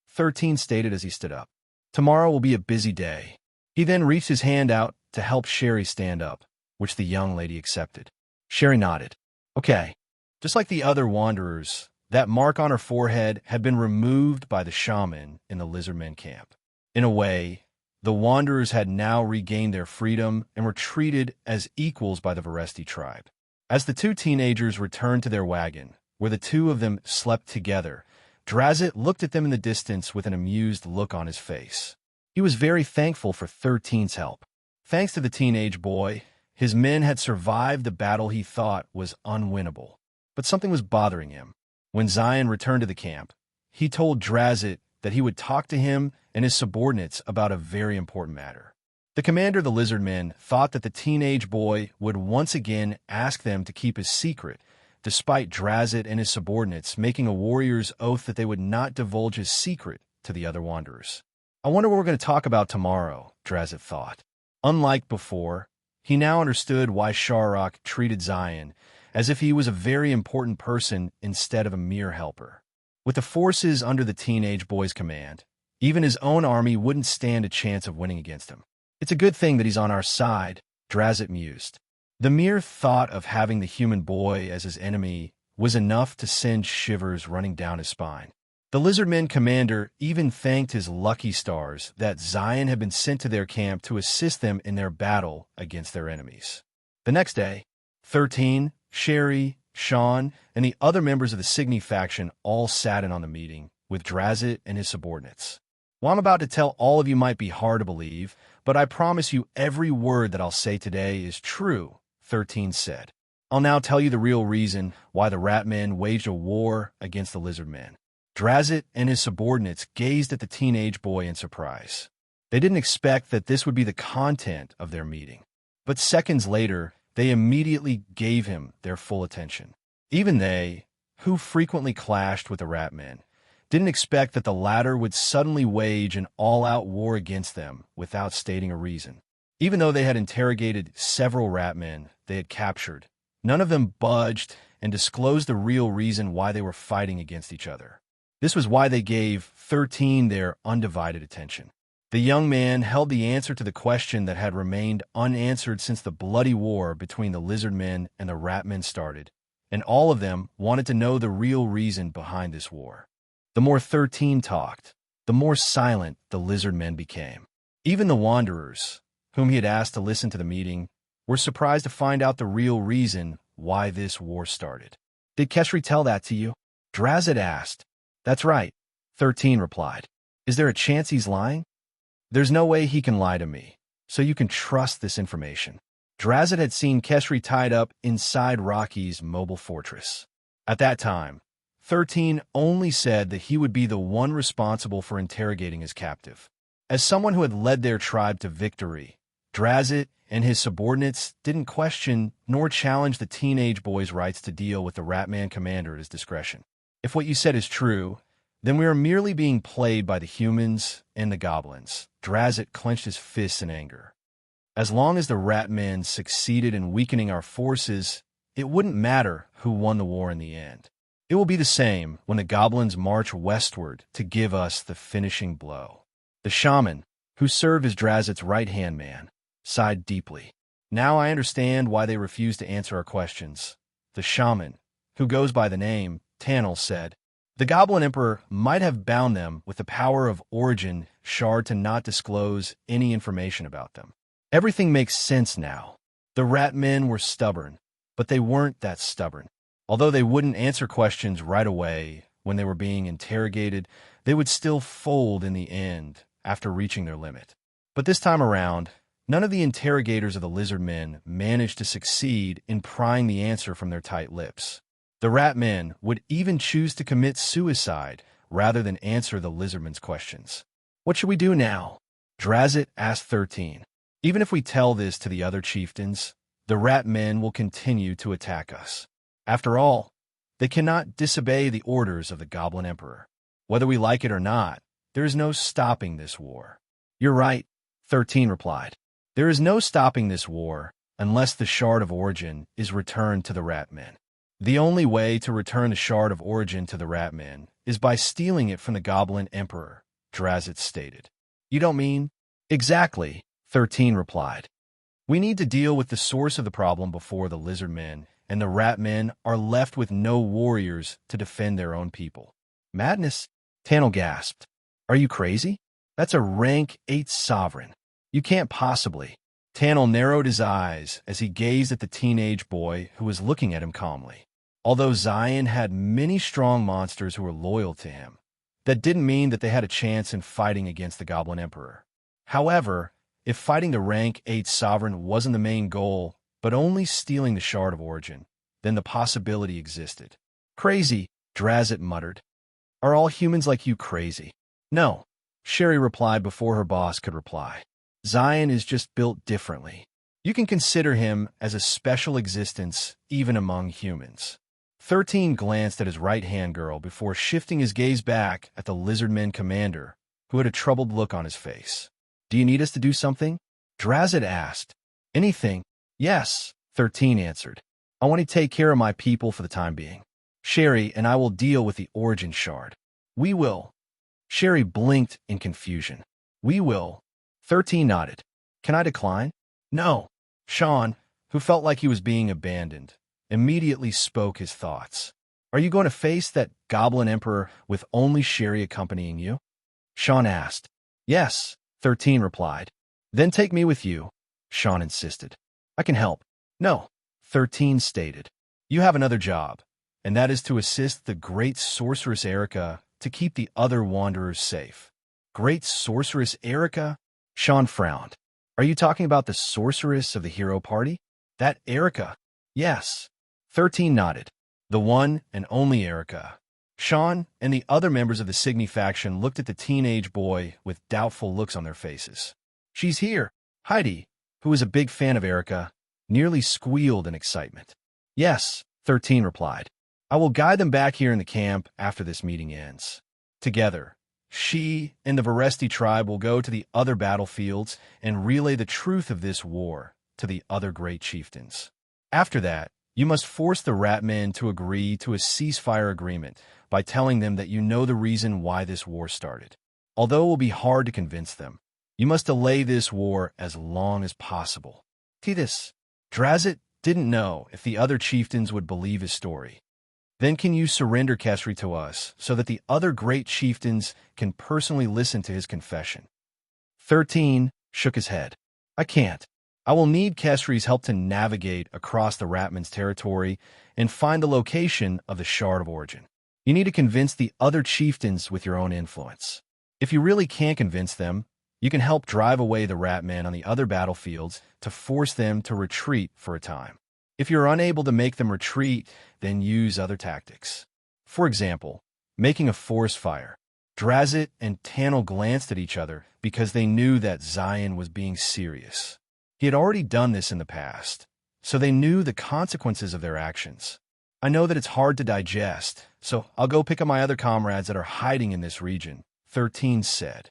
13 stated as he stood up. Tomorrow will be a busy day. He then reached his hand out to help Sherry stand up, which the young lady accepted. Sherry nodded. Okay. Just like the other wanderers, that mark on her forehead had been removed by the shaman in the lizardmen camp. In a way, the wanderers had now regained their freedom and were treated as equals by the Varesti tribe. As the two teenagers returned to their wagon, where the two of them slept together, Drazit looked at them in the distance with an amused look on his face. He was very thankful for 13's help. Thanks to the teenage boy, his men had survived the battle he thought was unwinnable. But something was bothering him. When Zion returned to the camp, he told Drazit that he would talk to him and his subordinates about a very important matter. The commander of the lizardmen thought that the teenage boy would once again ask them to keep his secret, despite Drazit and his subordinates making a warrior's oath that they would not divulge his secret to the other wanderers. I wonder what we're going to talk about tomorrow, Drazit thought. Unlike before, he now understood why Sharrock treated Zion as if he was a very important person instead of a mere helper. With the forces under the teenage boy's command, even his own army wouldn't stand a chance of winning against him. It's a good thing that he's on our side, Drazit mused. The mere thought of having the human boy as his enemy was enough to send shivers running down his spine. The lizardmen commander even thanked his lucky stars that Zion had been sent to their camp to assist them in their battle against their enemies. The next day, 13, Sherry, Sean, and the other members of the Signy faction all sat in on the meeting with Drazit and his subordinates. What I'm about to tell all of you might be hard to believe, but I promise you every word that I'll say today is true, 13 said. I'll now tell you the real reason why the Ratmen waged a war against the Lizardmen. Drazit and his subordinates gazed at the teenage boy in surprise. They didn't expect that this would be the content of their meeting. But seconds later, they immediately gave him their full attention. Even they, who frequently clashed with the Ratmen, didn't expect that the latter would suddenly wage an all-out war against them without stating a reason. Even though they had interrogated several Ratmen they had captured, none of them budged and disclosed the real reason why they were fighting against each other. This was why they gave 13 their undivided attention. The young man held the answer to the question that had remained unanswered since the bloody war between the Lizardmen and the Ratmen started, and all of them wanted to know the real reason behind this war. The more 13 talked, the more silent the Lizardmen became. Even the Wanderers, whom he had asked to listen to the meeting, were surprised to find out the real reason why this war started. Did Keshri tell that to you? Drazit asked. That's right, 13 replied. Is there a chance he's lying? There's no way he can lie to me, so you can trust this information. Drazit had seen Keshri tied up inside Rocky's mobile fortress. At that time, 13 only said that he would be the one responsible for interrogating his captive. As someone who had led their tribe to victory, Drazit and his subordinates didn't question nor challenge the teenage boy's rights to deal with the Ratman commander at his discretion. If what you said is true, then we are merely being played by the humans and the goblins. Drazit clenched his fists in anger. As long as the Ratmen succeeded in weakening our forces, it wouldn't matter who won the war in the end. It will be the same when the goblins march westward to give us the finishing blow. The shaman, who served as Drazit's right-hand man, sighed deeply. Now I understand why they refused to answer our questions. The shaman, who goes by the name Tannel, said, the Goblin Emperor might have bound them with the power of origin shard to not disclose any information about them. Everything makes sense now. The Ratmen were stubborn, but they weren't that stubborn. Although they wouldn't answer questions right away when they were being interrogated, they would still fold in the end after reaching their limit. But this time around, none of the interrogators of the Lizardmen managed to succeed in prying the answer from their tight lips. The Ratmen would even choose to commit suicide rather than answer the Lizardmen's questions. What should we do now? Drazit asked 13. Even if we tell this to the other chieftains, the Ratmen will continue to attack us. After all, they cannot disobey the orders of the Goblin Emperor. Whether we like it or not, there is no stopping this war. You're right, 13 replied. There is no stopping this war unless the Shard of Origin is returned to the Ratmen. The only way to return the Shard of Origin to the Ratmen is by stealing it from the Goblin Emperor, Drazit stated. You don't mean? Exactly, 13 replied. We need to deal with the source of the problem before the Lizardmen and the Ratmen are left with no warriors to defend their own people. Madness? Tannel gasped. Are you crazy? That's a rank 8 sovereign. You can't possibly. Tannel narrowed his eyes as he gazed at the teenage boy who was looking at him calmly. Although Zion had many strong monsters who were loyal to him, that didn't mean that they had a chance in fighting against the Goblin Emperor. However, if fighting the rank 8 sovereign wasn't the main goal, but only stealing the Shard of Origin, then the possibility existed. Crazy, Drazit muttered. Are all humans like you crazy? No, Sherry replied before her boss could reply. Zion is just built differently. You can consider him as a special existence even among humans. 13 glanced at his right-hand girl before shifting his gaze back at the Lizardmen commander, who had a troubled look on his face. Do you need us to do something? Drazit asked. Anything? Yes, 13 answered. I want to take care of my people for the time being. Sherry and I will deal with the Origin Shard. We will. Sherry blinked in confusion. We will. 13 nodded. Can I decline? No. Sean, who felt like he was being abandoned, immediately spoke his thoughts. Are you going to face that Goblin Emperor with only Sherry accompanying you? Sean asked. Yes, 13 replied. Then take me with you, Sean insisted. I can help. No, 13 stated. You have another job, and that is to assist the great sorceress Erica to keep the other wanderers safe. Great sorceress Erica? Sean frowned. Are you talking about the sorceress of the hero party? That Erica? Yes. 13 nodded. The one and only Erica. Sean and the other members of the Signy faction looked at the teenage boy with doubtful looks on their faces. She's here. Heidi, who was a big fan of Erica, nearly squealed in excitement. Yes, 13 replied. I will guide them back here in the camp after this meeting ends. Together, she and the Varesti tribe will go to the other battlefields and relay the truth of this war to the other great chieftains. After that, you must force the Ratmen to agree to a ceasefire agreement by telling them that you know the reason why this war started. Although it will be hard to convince them, you must delay this war as long as possible. This, Drazit didn't know if the other chieftains would believe his story. Then can you surrender Kesri to us so that the other great chieftains can personally listen to his confession? 13 shook his head. I can't. I will need Kesri's help to navigate across the Ratman's territory and find the location of the Shard of Origin. You need to convince the other chieftains with your own influence. If you really can't convince them, you can help drive away the Ratmen on the other battlefields to force them to retreat for a time. If you're unable to make them retreat, then use other tactics. For example, making a forest fire. Drazit and Tannel glanced at each other because they knew that Zion was being serious. He had already done this in the past, so they knew the consequences of their actions. I know that it's hard to digest, so I'll go pick up my other comrades that are hiding in this region, 13 said.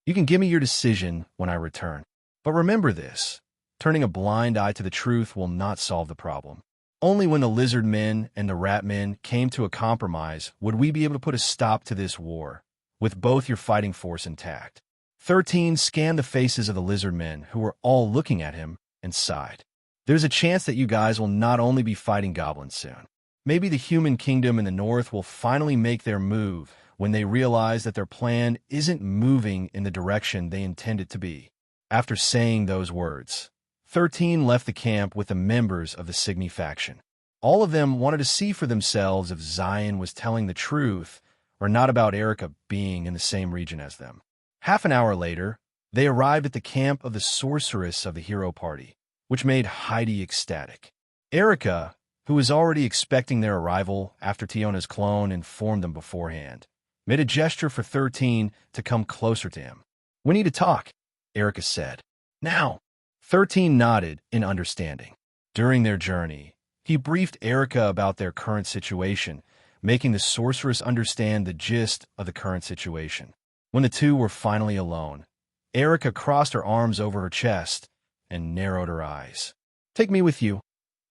You can give me your decision when I return. But remember this, turning a blind eye to the truth will not solve the problem. Only when the lizard men and the rat men came to a compromise would we be able to put a stop to this war, with both your fighting force intact. 13 scanned the faces of the lizard men who were all looking at him and sighed. There's a chance that you guys will not only be fighting goblins soon. Maybe the human kingdom in the north will finally make their move when they realize that their plan isn't moving in the direction they intend it to be. After saying those words, 13 left the camp with the members of the Signy faction. All of them wanted to see for themselves if Zion was telling the truth or not about Erica being in the same region as them. Half an hour later, they arrived at the camp of the sorceress of the hero party, which made Heidi ecstatic. Erica, who was already expecting their arrival after Tiona's clone informed them beforehand, made a gesture for 13 to come closer to him. We need to talk, Erica said. Now. 13 nodded in understanding. During their journey, he briefed Erica about their current situation, making the sorceress understand the gist of the current situation. When the two were finally alone, Erica crossed her arms over her chest and narrowed her eyes. Take me with you,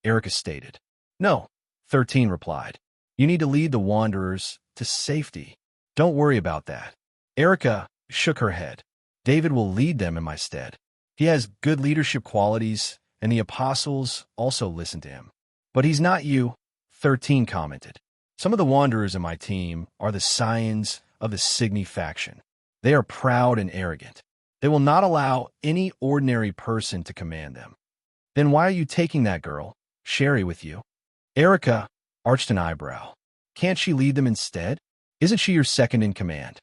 Erica stated. No, 13 replied. You need to lead the Wanderers to safety. Don't worry about that. Erica shook her head. David will lead them in my stead. He has good leadership qualities, and the apostles also listen to him. But he's not you, 13 commented. Some of the Wanderers in my team are the scions of the Signy faction. They are proud and arrogant. They will not allow any ordinary person to command them. Then why are you taking that girl, Sherry, with you? Erica arched an eyebrow. Can't she lead them instead? Isn't she your second in command?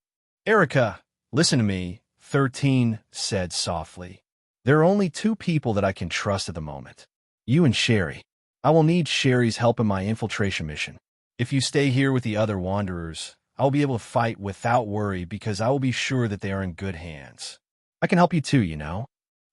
Erica, listen to me, 13 said softly. There are only two people that I can trust at the moment. You and Sherry. I will need Sherry's help in my infiltration mission. If you stay here with the other Wanderers, I will be able to fight without worry because I will be sure that they are in good hands. I can help you too, you know.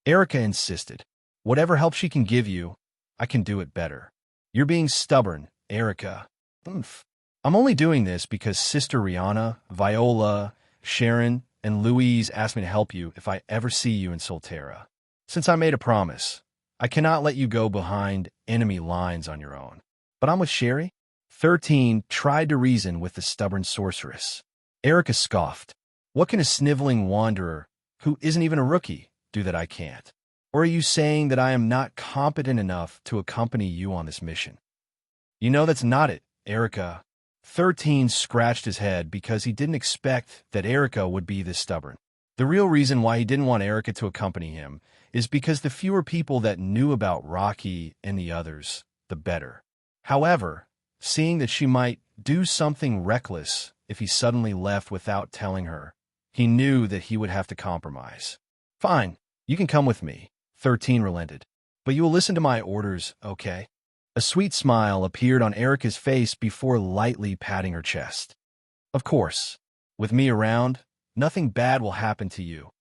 Erica insisted. Whatever help she can give you, I can do it better. You're being stubborn, Erica. Oomph. I'm only doing this because Sister Rihanna, Viola, Sharon, and Louise asked me to help you if I ever see you in Solterra. Since I made a promise, I cannot let you go behind enemy lines on your own. But I'm with Sherry. 13 tried to reason with the stubborn sorceress. Erica scoffed. What can a sniveling wanderer, who isn't even a rookie, do that I can't? Or are you saying that I am not competent enough to accompany you on this mission? You know that's not it, Erica. 13 scratched his head because he didn't expect that Erica would be this stubborn. The real reason why he didn't want Erica to accompany him is because the fewer people that knew about Rocky and the others, the better. However, seeing that she might do something reckless if he suddenly left without telling her, he knew that he would have to compromise. Fine, you can come with me, 13 relented. But you will listen to my orders, okay? A sweet smile appeared on Erica's face before lightly patting her chest. Of course, with me around, nothing bad will happen to you.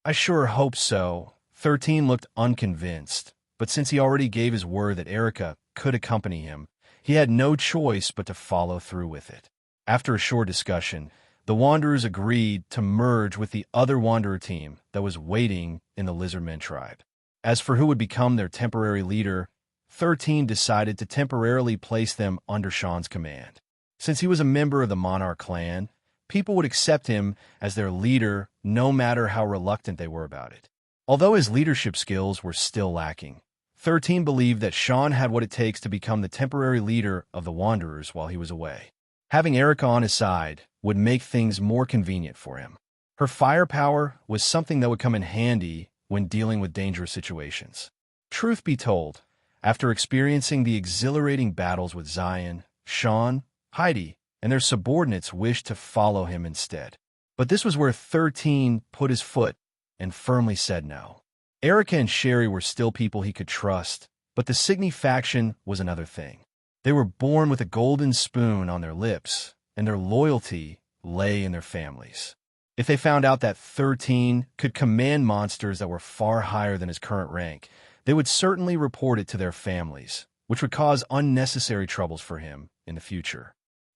I sure hope so. 13 looked unconvinced, but since he already gave his word that Erica could accompany him, he had no choice but to follow through with it. After a short discussion, the Wanderers agreed to merge with the other Wanderer team that was waiting in the Lizardmen tribe. As for who would become their temporary leader, 13 decided to temporarily place them under Sean's command. Since he was a member of the Monarch clan, people would accept him as their leader no matter how reluctant they were about it. Although his leadership skills were still lacking, 13 believed that Sean had what it takes to become the temporary leader of the Wanderers while he was away. Having Erica on his side would make things more convenient for him. Her firepower was something that would come in handy when dealing with dangerous situations. Truth be told, after experiencing the exhilarating battles with Zion, Sean, Heidi, and their subordinates wished to follow him instead. But this was where 13 put his foot and firmly said no. Erica and Sherry were still people he could trust, but the Signy faction was another thing. They were born with a golden spoon on their lips, and their loyalty lay in their families. If they found out that 13 could command monsters that were far higher than his current rank, they would certainly report it to their families, which would cause unnecessary troubles for him in the future.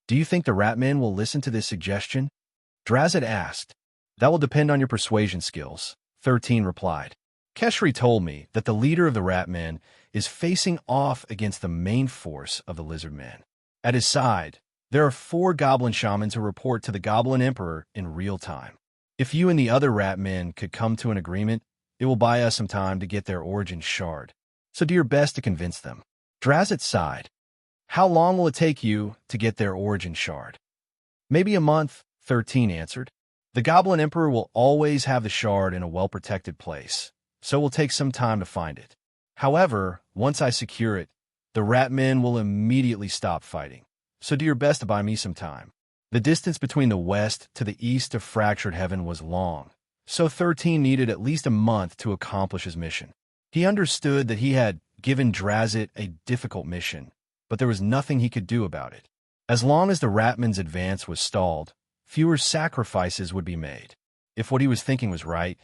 Do you think the Ratmen will listen to this suggestion? Drazit asked. That will depend on your persuasion skills, 13 replied. Keshri told me that the leader of the Ratmen is facing off against the main force of the Lizardmen. At his side, there are 4 Goblin Shamans who report to the Goblin Emperor in real time. If you and the other Ratmen could come to an agreement, it will buy us some time to get their origin shard. So do your best to convince them. Drazit sighed. How long will it take you to get their origin shard? Maybe a month, 13 answered. The Goblin Emperor will always have the shard in a well-protected place, so it will take some time to find it. However, once I secure it, the Ratmen will immediately stop fighting, so do your best to buy me some time. The distance between the west to the east of Fractured Heaven was long, so 13 needed at least a month to accomplish his mission. He understood that he had given Drazit a difficult mission, but there was nothing he could do about it. As long as the Ratmen's advance was stalled, fewer sacrifices would be made. If what he was thinking was right,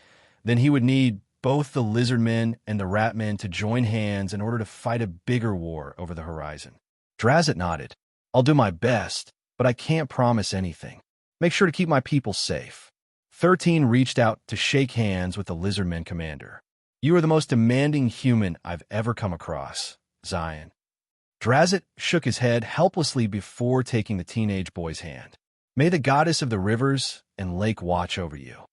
then he would need both the Lizardmen and the Ratmen to join hands in order to fight a bigger war over the horizon. Drazit nodded. I'll do my best, but I can't promise anything. Make sure to keep my people safe. 13 reached out to shake hands with the Lizardmen commander. You are the most demanding human I've ever come across, Zion. Drazit shook his head helplessly before taking the teenage boy's hand. May the goddess of the rivers and lake watch over you.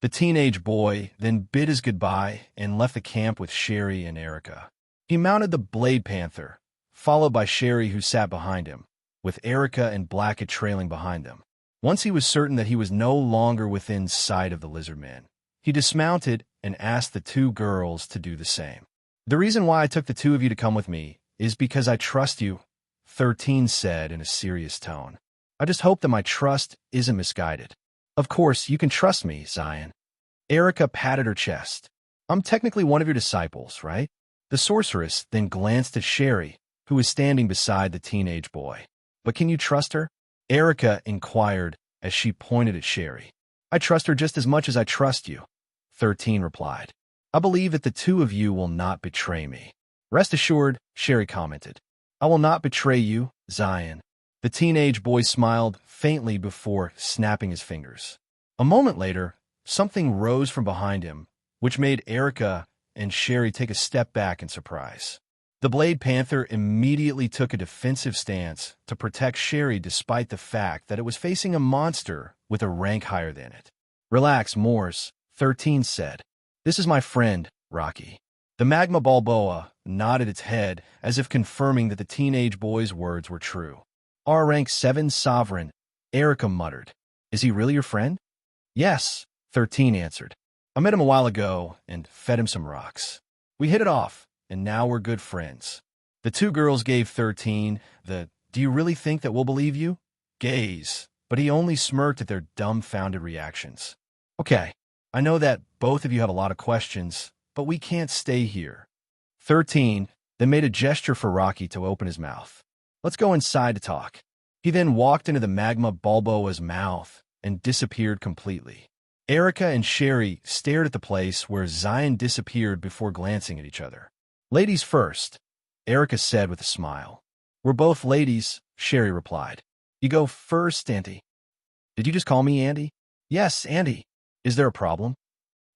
The teenage boy then bid his goodbye and left the camp with Sherry and Erica. He mounted the Blade Panther, followed by Sherry who sat behind him, with Erica and Blackett trailing behind them. Once he was certain that he was no longer within sight of the Lizardman, he dismounted and asked the 2 girls to do the same. The reason why I took the 2 of you to come with me is because I trust you, 13 said in a serious tone. I just hope that my trust isn't misguided. Of course, you can trust me, Zion. Erica patted her chest. I'm technically one of your disciples, right? The sorceress then glanced at Sherry, who was standing beside the teenage boy. But can you trust her? Erica inquired as she pointed at Sherry. I trust her just as much as I trust you, 13 replied. I believe that the 2 of you will not betray me. Rest assured, Sherry commented. I will not betray you, Zion. The teenage boy smiled faintly before snapping his fingers. A moment later, something rose from behind him, which made Erica and Sherry take a step back in surprise. The Blade Panther immediately took a defensive stance to protect Sherry despite the fact that it was facing a monster with a rank higher than it. Relax, Morse, 13 said. This is my friend, Rocky. The Magma Balboa nodded its head as if confirming that the teenage boy's words were true. Our rank 7 sovereign, Erica muttered. Is he really your friend? Yes, 13 answered. I met him a while ago and fed him some rocks. We hit it off, and now we're good friends. The 2 girls gave 13 the, do you really think that we'll believe you? Gaze, but he only smirked at their dumbfounded reactions. Okay, I know that both of you have a lot of questions, but we can't stay here. 13 then made a gesture for Rocky to open his mouth. Let's go inside to talk. He then walked into the Magma Balboa's mouth and disappeared completely. Erica and Sherry stared at the place where Zion disappeared before glancing at each other. Ladies first, Erica said with a smile. We're both ladies, Sherry replied. You go first, Auntie. Did you just call me Andy? Yes, Andy. Is there a problem?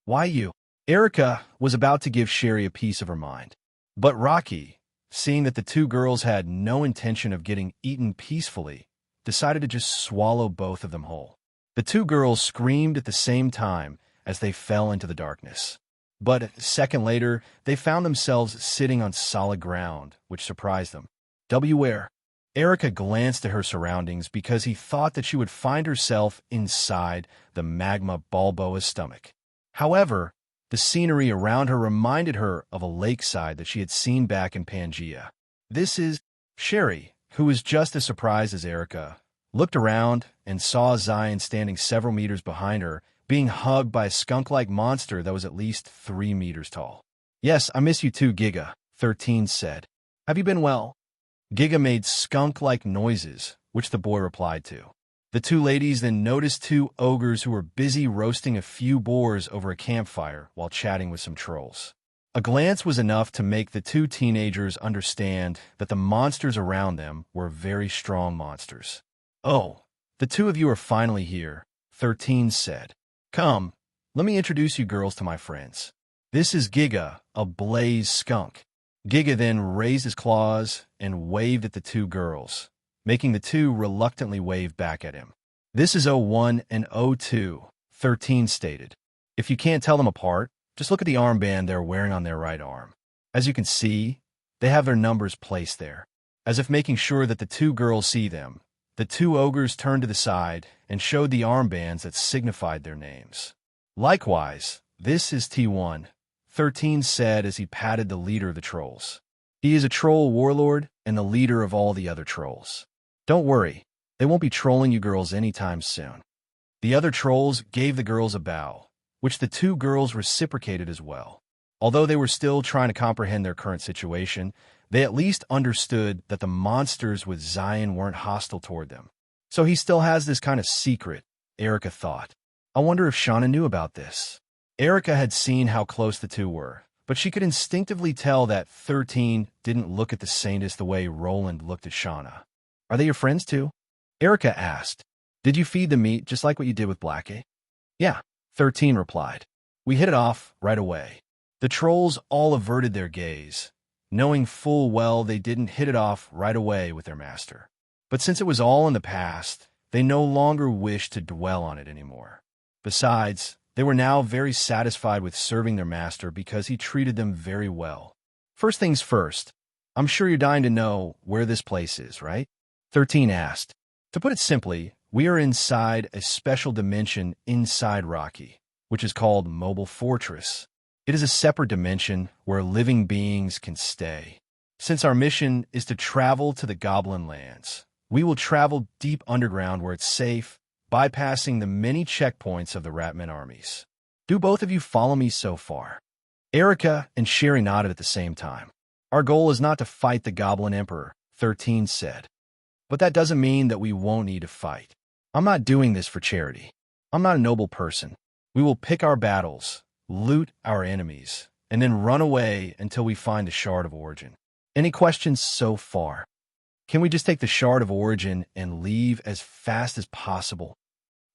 Why you? Erica was about to give Sherry a piece of her mind. But Rocky, seeing that the 2 girls had no intention of getting eaten peacefully, decided to just swallow both of them whole. The 2 girls screamed at the same time as they fell into the darkness. But a second later, they found themselves sitting on solid ground, which surprised them. Where? Erica glanced at her surroundings because he thought that she would find herself inside the Magma Balboa's stomach. However, the scenery around her reminded her of a lakeside that she had seen back in Pangea. This is Sherry, who was just as surprised as Erica, looked around and saw Zion standing several meters behind her, being hugged by a skunk-like monster that was at least 3 meters tall. Yes, I miss you too, Giga, 13 said. Have you been well? Giga made skunk-like noises, which the boy replied to. The 2 ladies then noticed 2 ogres who were busy roasting a few boars over a campfire while chatting with some trolls. A glance was enough to make the two teenagers understand that the monsters around them were very strong monsters. "Oh, the two of you are finally here," 13 said. "Come, let me introduce you girls to my friends. This is Giga, a blaze skunk." Giga then raised his claws and waved at the two girls, making the two reluctantly wave back at him. "This is O1 and O2, 13 stated. If you can't tell them apart, just look at the armband they're wearing on their right arm. As you can see, they have their numbers placed there. As if making sure that the two girls see them, the two ogres turned to the side and showed the armbands that signified their names. "Likewise, this is T1, 13 said as he patted the leader of the trolls. "He is a troll warlord and the leader of all the other trolls. Don't worry, they won't be trolling you girls anytime soon." The other trolls gave the girls a bow, which the two girls reciprocated as well. Although they were still trying to comprehend their current situation, they at least understood that the monsters with Zion weren't hostile toward them. So he still has this kind of secret, Erica thought. I wonder if Shauna knew about this. Erica had seen how close the two were, but she could instinctively tell that 13 didn't look at the Saintess the way Roland looked at Shauna. "Are they your friends too?" Erica asked. "Did you feed the meat just like what you did with Blackie?" "Yeah," 13 replied. "We hit it off right away." The trolls all averted their gaze, knowing full well they didn't hit it off right away with their master. But since it was all in the past, they no longer wished to dwell on it anymore. Besides, they were now very satisfied with serving their master because he treated them very well. "First things first, I'm sure you're dying to know where this place is, right?" 13 asked. "To put it simply, we are inside a special dimension inside Rocky, which is called Mobile Fortress. It is a separate dimension where living beings can stay. Since our mission is to travel to the Goblin lands, we will travel deep underground where it's safe, bypassing the many checkpoints of the Ratman armies. Do both of you follow me so far?" Erica and Sherry nodded at the same time. "Our goal is not to fight the Goblin Emperor," 13 said. "But that doesn't mean that we won't need to fight. I'm not doing this for charity. I'm not a noble person. We will pick our battles, loot our enemies, and then run away until we find the Shard of Origin. Any questions so far? Can we just take the Shard of Origin and leave as fast as possible?"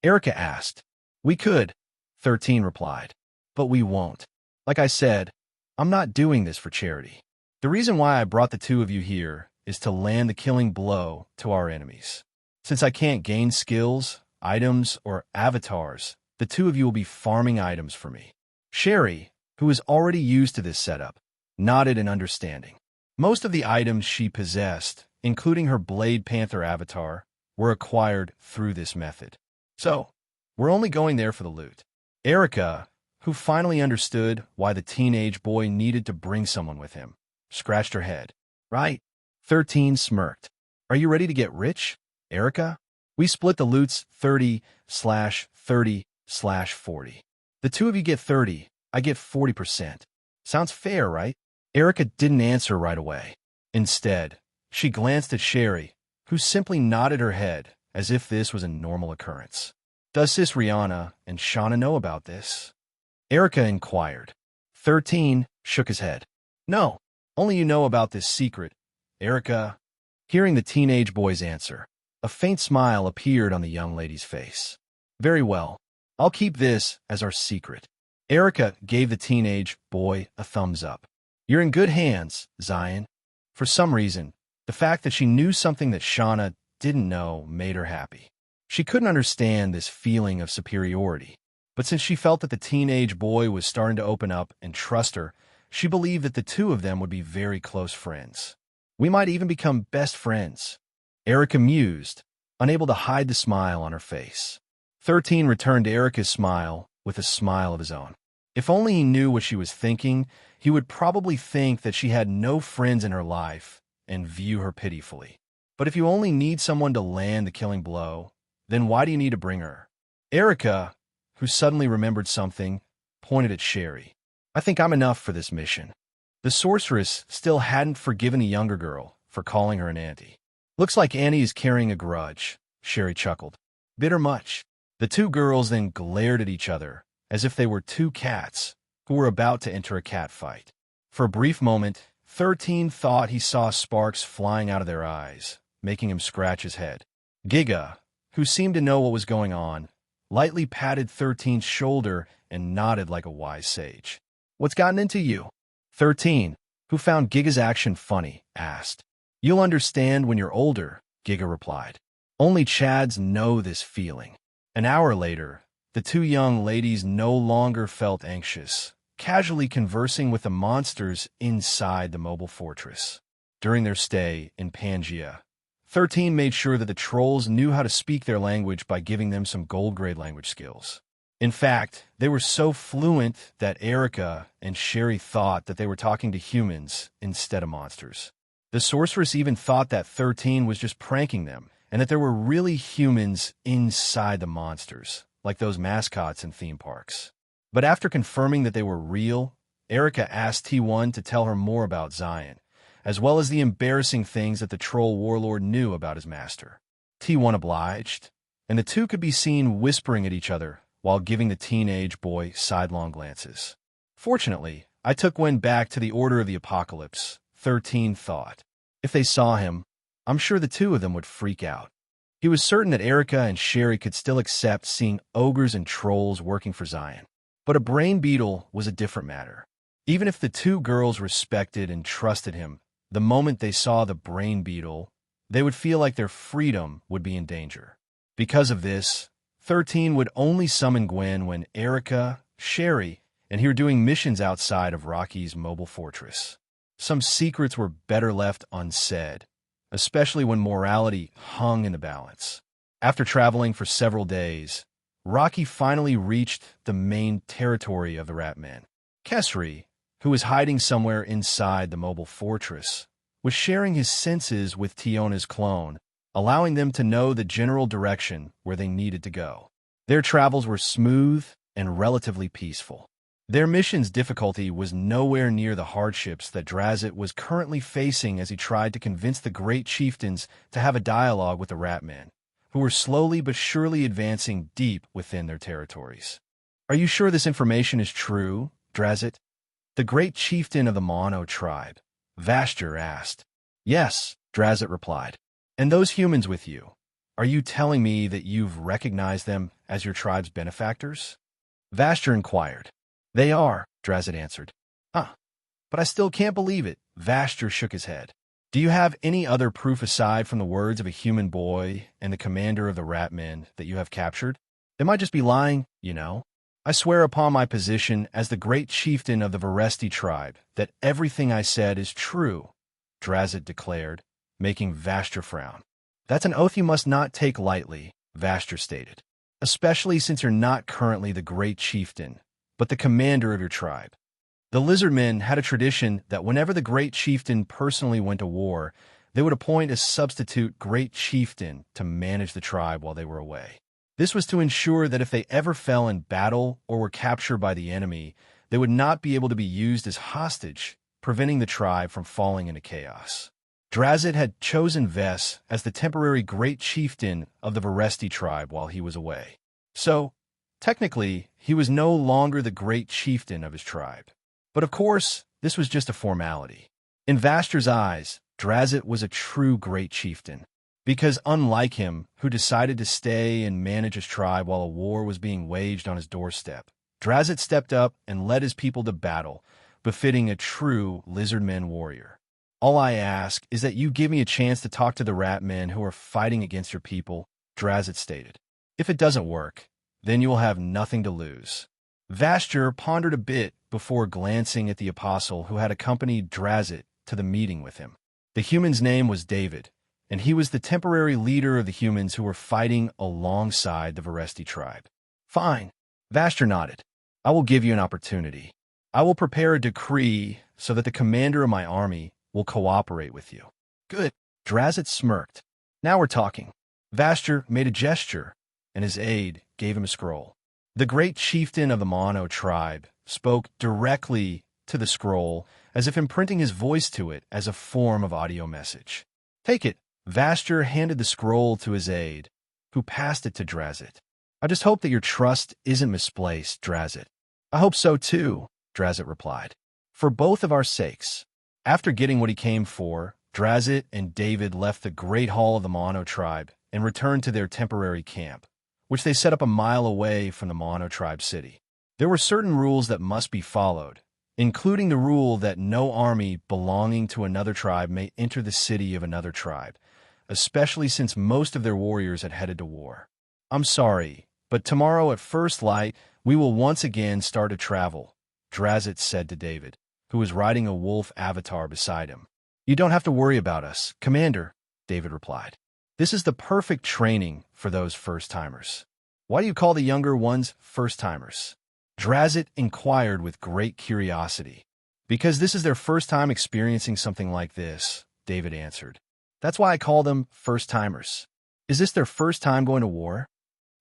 Erica asked. "We could," 13 replied, "but we won't. Like I said, I'm not doing this for charity. The reason why I brought the two of you here is to land the killing blow to our enemies. Since I can't gain skills, items, or avatars, the two of you will be farming items for me." Sherry, who was already used to this setup, nodded in understanding. Most of the items she possessed, including her Blade Panther avatar, were acquired through this method. "So, we're only going there for the loot." Erica, who finally understood why the teenage boy needed to bring someone with him, scratched her head. "Right." 13 smirked. "Are you ready to get rich, Erica? We split the loots 30/30/40. The two of you get 30, I get 40%. Sounds fair, right?" Erica didn't answer right away. Instead, she glanced at Sherry, who simply nodded her head as if this was a normal occurrence. "Does Sis Rihanna and Shauna know about this?" Erica inquired. 13 shook his head. "No, only you know about this secret, Erica." Hearing the teenage boy's answer, a faint smile appeared on the young lady's face. "Very well, I'll keep this as our secret." Erica gave the teenage boy a thumbs up. "You're in good hands, Zion." For some reason, the fact that she knew something that Shauna didn't know made her happy. She couldn't understand this feeling of superiority, but since she felt that the teenage boy was starting to open up and trust her, she believed that the two of them would be very close friends. "We might even become best friends," Erica mused, unable to hide the smile on her face. 13 returned Erica's smile with a smile of his own. If only he knew what she was thinking, he would probably think that she had no friends in her life and view her pitifully. But if you only need someone to land the killing blow, then why do you need to bring her? Erica, who suddenly remembered something, pointed at Sherry. "I think I'm enough for this mission." The sorceress still hadn't forgiven the younger girl for calling her an auntie. "Looks like Annie is carrying a grudge," Sherry chuckled. "Bitter much?" The two girls then glared at each other as if they were two cats who were about to enter a cat fight. For a brief moment, 13 thought he saw sparks flying out of their eyes, making him scratch his head. Giga, who seemed to know what was going on, lightly patted 13's shoulder and nodded like a wise sage. "What's gotten into you?" 13, who found Giga's action funny, asked. "You'll understand when you're older," Giga replied. "Only Chads know this feeling." An hour later, the two young ladies no longer felt anxious, casually conversing with the monsters inside the mobile fortress. During their stay in Pangea, 13 made sure that the trolls knew how to speak their language by giving them some gold-grade language skills. In fact, they were so fluent that Erica and Sherry thought that they were talking to humans instead of monsters. The sorceress even thought that 13 was just pranking them, and that there were really humans inside the monsters, like those mascots in theme parks. But after confirming that they were real, Erica asked T1 to tell her more about Zion, as well as the embarrassing things that the troll warlord knew about his master. T1 obliged, and the two could be seen whispering at each other while giving the teenage boy sidelong glances. "Fortunately, I took Wen back to the Order of the Apocalypse," 13 thought. If they saw him, I'm sure the two of them would freak out. He was certain that Erica and Sherry could still accept seeing ogres and trolls working for Zion. But a brain beetle was a different matter. Even if the two girls respected and trusted him, the moment they saw the brain beetle, they would feel like their freedom would be in danger. Because of this, 13 would only summon Gwen when Erica, Sherry, and he were doing missions outside of Rocky's mobile fortress. Some secrets were better left unsaid, especially when morality hung in the balance. After traveling for several days, Rocky finally reached the main territory of the Ratmen. Kesri, who was hiding somewhere inside the mobile fortress, was sharing his senses with Tiona's clone, allowing them to know the general direction where they needed to go. Their travels were smooth and relatively peaceful. Their mission's difficulty was nowhere near the hardships that Drazit was currently facing as he tried to convince the great chieftains to have a dialogue with the Ratmen, who were slowly but surely advancing deep within their territories. "Are you sure this information is true, Drazit?" the great chieftain of the Mono tribe, Vastur, asked. "Yes," Drazit replied. "And those humans with you, are you telling me that you've recognized them as your tribe's benefactors?" Vastur inquired. "They are," Drazit answered. "Huh. But I still can't believe it." Vastur shook his head. "Do you have any other proof aside from the words of a human boy and the commander of the Ratmen that you have captured? They might just be lying, you know. I swear upon my position as the great chieftain of the Varesti tribe that everything I said is true," Drazit declared, making Vastur frown. "That's an oath you must not take lightly," Vastur stated, "especially since you're not currently the great chieftain, but the commander of your tribe." The Lizardmen had a tradition that whenever the great chieftain personally went to war, they would appoint a substitute great chieftain to manage the tribe while they were away. This was to ensure that if they ever fell in battle or were captured by the enemy, they would not be able to be used as hostage, preventing the tribe from falling into chaos. Drazit had chosen Ves as the temporary great chieftain of the Varesti tribe while he was away. So, technically, he was no longer the great chieftain of his tribe. But of course, this was just a formality. In Vastur's eyes, Drazit was a true great chieftain, because unlike him, who decided to stay and manage his tribe while a war was being waged on his doorstep, Drazit stepped up and led his people to battle, befitting a true Lizardmen warrior. "All I ask is that you give me a chance to talk to the Ratmen who are fighting against your people," Drazit stated. "If it doesn't work, then you will have nothing to lose." Vastur pondered a bit before glancing at the apostle who had accompanied Drazit to the meeting with him. The human's name was David, and he was the temporary leader of the humans who were fighting alongside the Varesti tribe. "Fine," Vastur nodded. "I will give you an opportunity. I will prepare a decree so that the commander of my army will cooperate with you." "Good," Drazit smirked. "Now we're talking." Vastur made a gesture, and his aide gave him a scroll. The great chieftain of the Mono tribe spoke directly to the scroll as if imprinting his voice to it as a form of audio message. "Take it." Vastur handed the scroll to his aide, who passed it to Drazit. "I just hope that your trust isn't misplaced, Drazit." "I hope so too," Drazit replied. For both of our sakes. After getting what he came for, Drazit and David left the Great Hall of the Mono tribe and returned to their temporary camp, which they set up a mile away from the Mono tribe city. There were certain rules that must be followed, including the rule that no army belonging to another tribe may enter the city of another tribe, especially since most of their warriors had headed to war. I'm sorry, but tomorrow at first light, we will once again start to travel, Drazit said to David, who was riding a wolf avatar beside him. You don't have to worry about us, Commander, David replied. This is the perfect training for those first-timers. Why do you call the younger ones first-timers? Drazit inquired with great curiosity. Because this is their first time experiencing something like this, David answered. That's why I call them first-timers. Is this their first time going to war?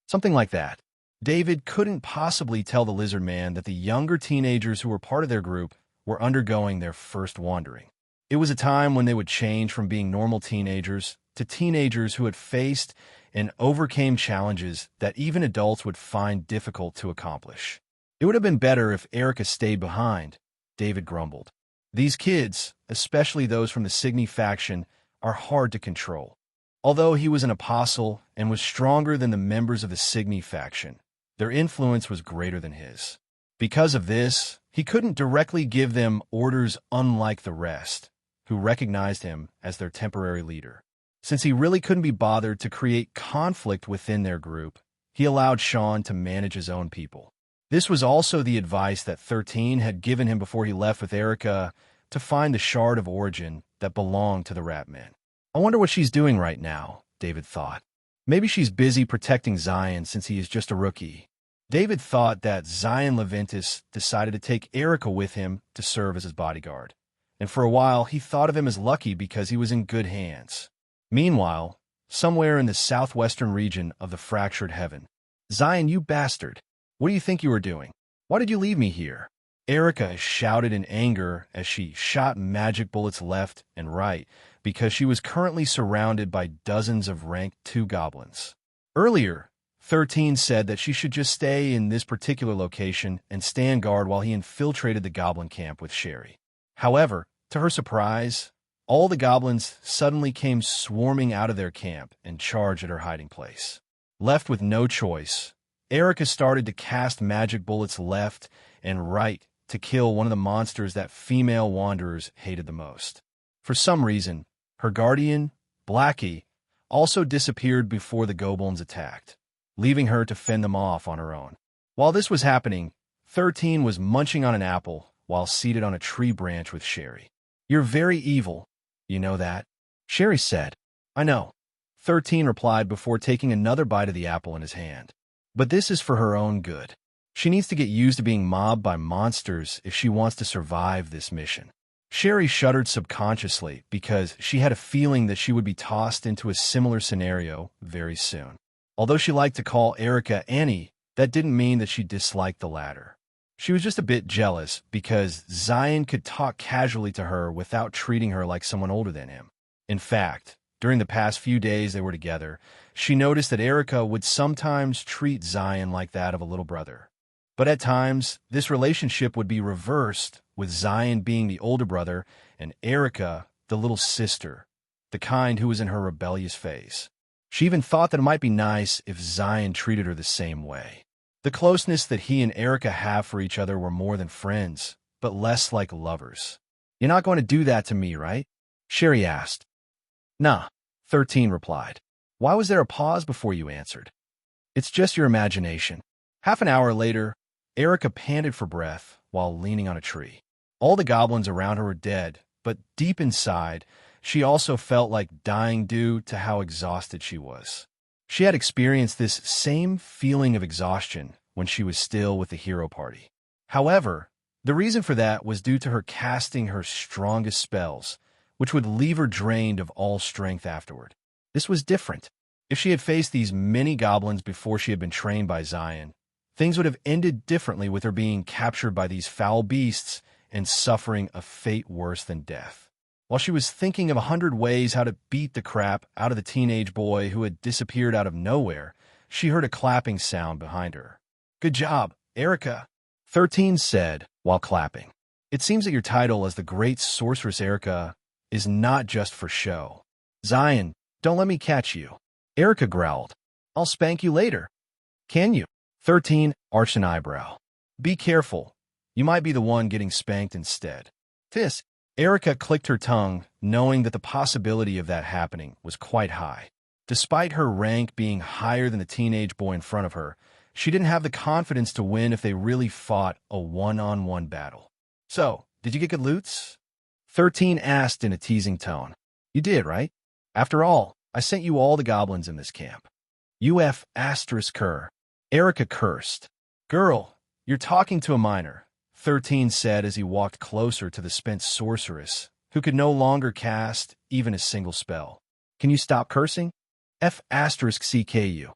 Something like that. David couldn't possibly tell the lizard man that the younger teenagers who were part of their group were undergoing their first wandering. It was a time when they would change from being normal teenagers to teenagers who had faced and overcame challenges that even adults would find difficult to accomplish. It would have been better if Erica stayed behind, David grumbled. These kids, especially those from the Signy faction, are hard to control. Although he was an apostle and was stronger than the members of the Signy faction, their influence was greater than his. Because of this, he couldn't directly give them orders unlike the rest, who recognized him as their temporary leader. Since he really couldn't be bothered to create conflict within their group, he allowed Sean to manage his own people. This was also the advice that 13 had given him before he left with Erica to find the shard of origin that belonged to the Ratmen. I wonder what she's doing right now, David thought. Maybe she's busy protecting Zion since he is just a rookie. David thought that Zion Leventis decided to take Erica with him to serve as his bodyguard, and for a while he thought of him as lucky because he was in good hands. Meanwhile, somewhere in the southwestern region of the Fractured Heaven, Zion, you bastard! What do you think you were doing? Why did you leave me here? Erica shouted in anger as she shot magic bullets left and right because she was currently surrounded by dozens of rank 2 goblins. Earlier, 13 said that she should just stay in this particular location and stand guard while he infiltrated the goblin camp with Sherry. However, to her surprise, all the goblins suddenly came swarming out of their camp and charged at her hiding place. Left with no choice, Erica started to cast magic bullets left and right to kill one of the monsters that female wanderers hated the most. For some reason, her guardian, Blackie, also disappeared before the goblins attacked, leaving her to fend them off on her own. While this was happening, 13 was munching on an apple while seated on a tree branch with Sherry. You're very evil, you know that? Sherry said. I know. 13 replied before taking another bite of the apple in his hand. But this is for her own good. She needs to get used to being mobbed by monsters if she wants to survive this mission. Sherry shuddered subconsciously because she had a feeling that she would be tossed into a similar scenario very soon. Although she liked to call Erica Annie, that didn't mean that she disliked the latter. She was just a bit jealous because Zion could talk casually to her without treating her like someone older than him. In fact, during the past few days they were together, she noticed that Erica would sometimes treat Zion like that of a little brother. But at times, this relationship would be reversed, with Zion being the older brother and Erica the little sister, the kind who was in her rebellious phase. She even thought that it might be nice if Zion treated her the same way. The closeness that he and Erica have for each other were more than friends, but less like lovers. You're not going to do that to me, right? Sherry asked. Nah, 13 replied. Why was there a pause before you answered? It's just your imagination. Half an hour later, Erica panted for breath while leaning on a tree. All the goblins around her were dead, but deep inside, she also felt like dying due to how exhausted she was. She had experienced this same feeling of exhaustion when she was still with the hero party. However, the reason for that was due to her casting her strongest spells, which would leave her drained of all strength afterward. This was different. If she had faced these many goblins before she had been trained by Zion, things would have ended differently with her being captured by these foul beasts and suffering a fate worse than death. While she was thinking of 100 ways how to beat the crap out of the teenage boy who had disappeared out of nowhere, she heard a clapping sound behind her. Good job, Erica, 13 said while clapping. It seems that your title as the great sorceress Erica is not just for show. Zion, don't let me catch you. Erica growled. I'll spank you later. Can you? 13 arched an eyebrow. Be careful. You might be the one getting spanked instead. This. Erica clicked her tongue, knowing that the possibility of that happening was quite high. Despite her rank being higher than the teenage boy in front of her, she didn't have the confidence to win if they really fought a one-on-one battle. So, did you get good loots? 13 asked in a teasing tone. You did, right? After all, I sent you all the goblins in this camp. UF asterisk her. Erica cursed. Girl, you're talking to a minor, 13 said as he walked closer to the spent sorceress, who could no longer cast even a single spell. Can you stop cursing? F asterisk CKU.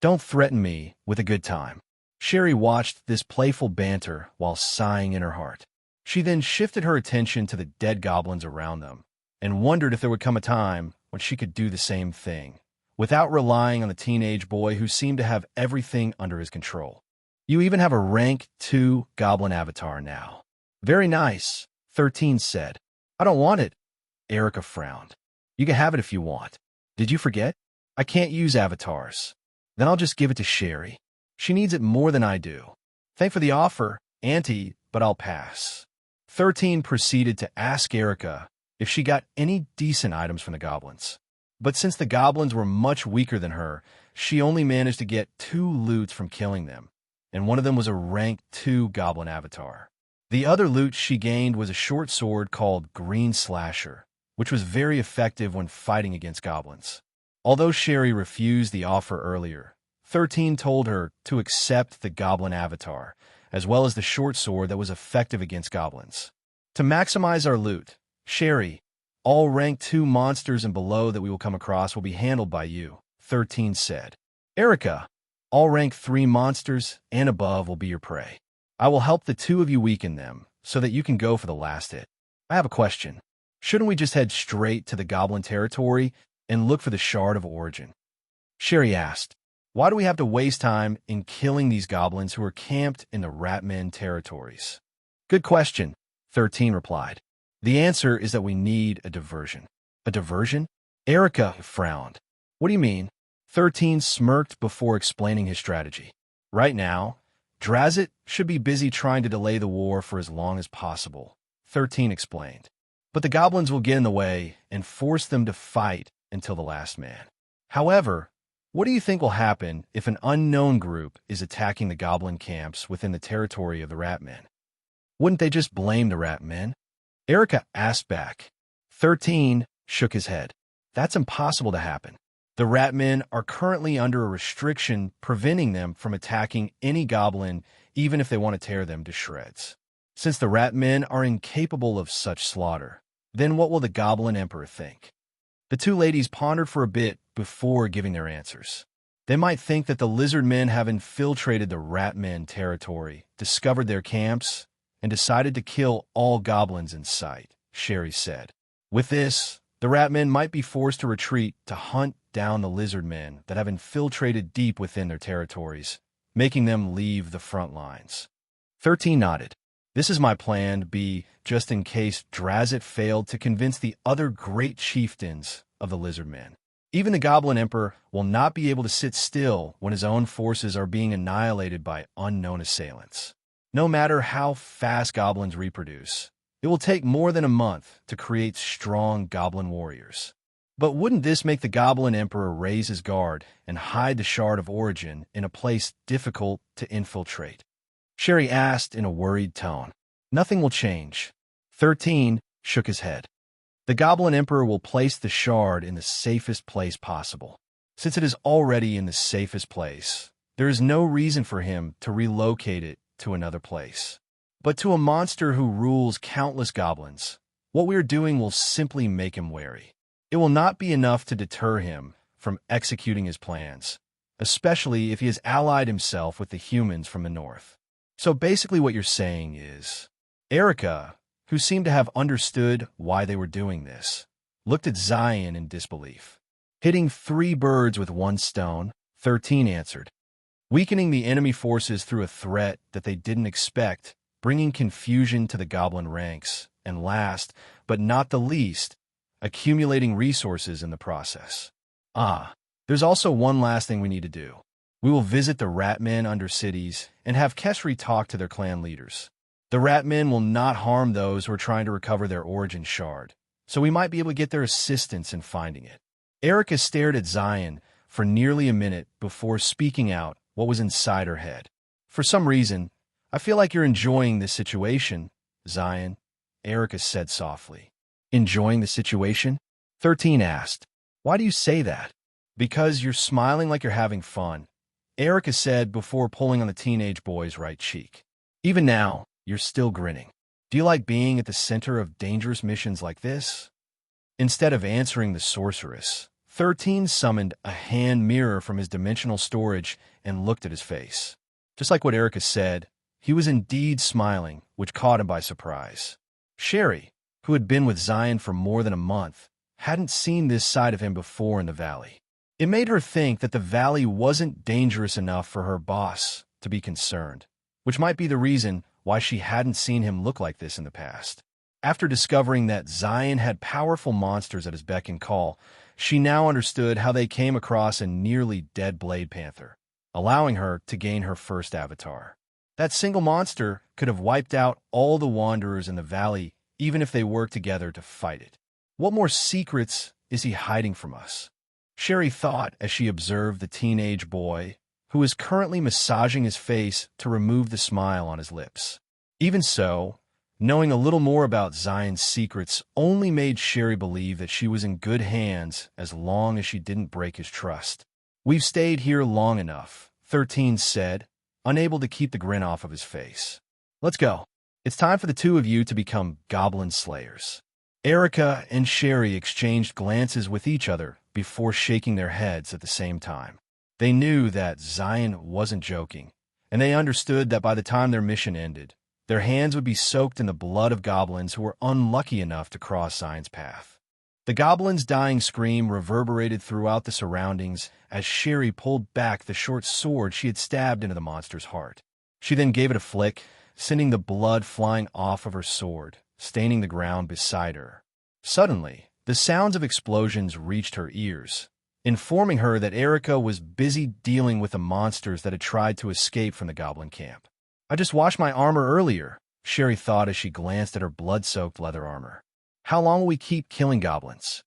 Don't threaten me with a good time. Sherry watched this playful banter while sighing in her heart. She then shifted her attention to the dead goblins around them and wondered if there would come a time when she could do the same thing, without relying on the teenage boy who seemed to have everything under his control. You even have a rank 2 goblin avatar now. Very nice, 13 said. I don't want it. Erica frowned. You can have it if you want. Did you forget? I can't use avatars. Then I'll just give it to Sherry. She needs it more than I do. Thanks for the offer, Auntie, but I'll pass. 13 proceeded to ask Erica if she got any decent items from the goblins. But since the goblins were much weaker than her, she only managed to get 2 loots from killing them, and one of them was a rank 2 goblin avatar. The other loot she gained was a short sword called Green Slasher, which was very effective when fighting against goblins. Although Sherry refused the offer earlier, 13 told her to accept the goblin avatar, as well as the short sword that was effective against goblins. To maximize our loot, Sherry, all rank 2 monsters and below that we will come across will be handled by you, 13 said. Erica, all rank 3 monsters and above will be your prey. I will help the 2 of you weaken them so that you can go for the last hit. I have a question. Shouldn't we just head straight to the goblin territory and look for the Shard of Origin? Sherry asked. Why do we have to waste time in killing these goblins who are camped in the Ratmen territories? Good question, 13 replied. The answer is that we need a diversion. A diversion? Erica frowned. What do you mean? 13 smirked before explaining his strategy. Right now, Drazit should be busy trying to delay the war for as long as possible, 13 explained. But the goblins will get in the way and force them to fight until the last man. However, what do you think will happen if an unknown group is attacking the goblin camps within the territory of the Ratmen? Wouldn't they just blame the Ratmen? Erica asked back. 13 shook his head. That's impossible to happen. The Ratmen are currently under a restriction preventing them from attacking any goblin even if they want to tear them to shreds. Since the Ratmen are incapable of such slaughter, then what will the Goblin Emperor think? The 2 ladies pondered for a bit before giving their answers. They might think that the lizard men have infiltrated the Ratmen territory, discovered their camps, and decided to kill all goblins in sight, Sherry said. With this, the Ratmen might be forced to retreat to hunt down the lizard men that have infiltrated deep within their territories, making them leave the front lines. 13 nodded. This is my plan B, just in case Drazit failed to convince the other great chieftains of the lizard men. Even the Goblin Emperor will not be able to sit still when his own forces are being annihilated by unknown assailants. No matter how fast goblins reproduce, it will take more than a month to create strong goblin warriors. But wouldn't this make the Goblin Emperor raise his guard and hide the Shard of Origin in a place difficult to infiltrate? Sherry asked in a worried tone. Nothing will change. 13 shook his head. The Goblin Emperor will place the shard in the safest place possible. Since it is already in the safest place, there is no reason for him to relocate it to another place. But to a monster who rules countless goblins, what we are doing will simply make him wary. It will not be enough to deter him from executing his plans, especially if he has allied himself with the humans from the north. So basically what you're saying is, Erica, who seemed to have understood why they were doing this, looked at Zion in disbelief. Hitting 3 birds with 1 stone, 13 answered. Weakening the enemy forces through a threat that they didn't expect bringing confusion to the goblin ranks, and last, but not the least, accumulating resources in the process. There's also one last thing we need to do. We will visit the Ratmen under cities and have Kesri talk to their clan leaders. The Ratmen will not harm those who are trying to recover their origin shard, so we might be able to get their assistance in finding it. Erica stared at Zion for nearly a minute before speaking out what was inside her head. For some reason, I feel like you're enjoying this situation, Zion, Erica said softly. Enjoying the situation? 13 asked. Why do you say that? Because you're smiling like you're having fun, Erica said before pulling on the teenage boy's right cheek. Even now, you're still grinning. Do you like being at the center of dangerous missions like this? Instead of answering the sorceress, 13 summoned a hand mirror from his dimensional storage and looked at his face. Just like what Erica said, he was indeed smiling, which caught him by surprise. Sherry, who had been with Zion for more than a month, hadn't seen this side of him before in the valley. It made her think that the valley wasn't dangerous enough for her boss to be concerned, which might be the reason why she hadn't seen him look like this in the past. After discovering that Zion had powerful monsters at his beck and call, she now understood how they came across a nearly dead Blade Panther, allowing her to gain her first avatar. That single monster could have wiped out all the wanderers in the valley, even if they worked together to fight it. What more secrets is he hiding from us? Sherry thought as she observed the teenage boy, who was currently massaging his face to remove the smile on his lips. Even so, knowing a little more about Zion's secrets only made Sherry believe that she was in good hands as long as she didn't break his trust. We've stayed here long enough, 13 said, unable to keep the grin off of his face. Let's go. It's time for the two of you to become goblin slayers. Erica and Sherry exchanged glances with each other before shaking their heads at the same time. They knew that Zion wasn't joking, and they understood that by the time their mission ended, their hands would be soaked in the blood of goblins who were unlucky enough to cross Zion's path. The goblin's dying scream reverberated throughout the surroundings as Sherry pulled back the short sword she had stabbed into the monster's heart. She then gave it a flick, sending the blood flying off of her sword, staining the ground beside her. Suddenly, the sounds of explosions reached her ears, informing her that Erica was busy dealing with the monsters that had tried to escape from the goblin camp. I just washed my armor earlier, Sherry thought as she glanced at her blood-soaked leather armor. How long will we keep killing goblins?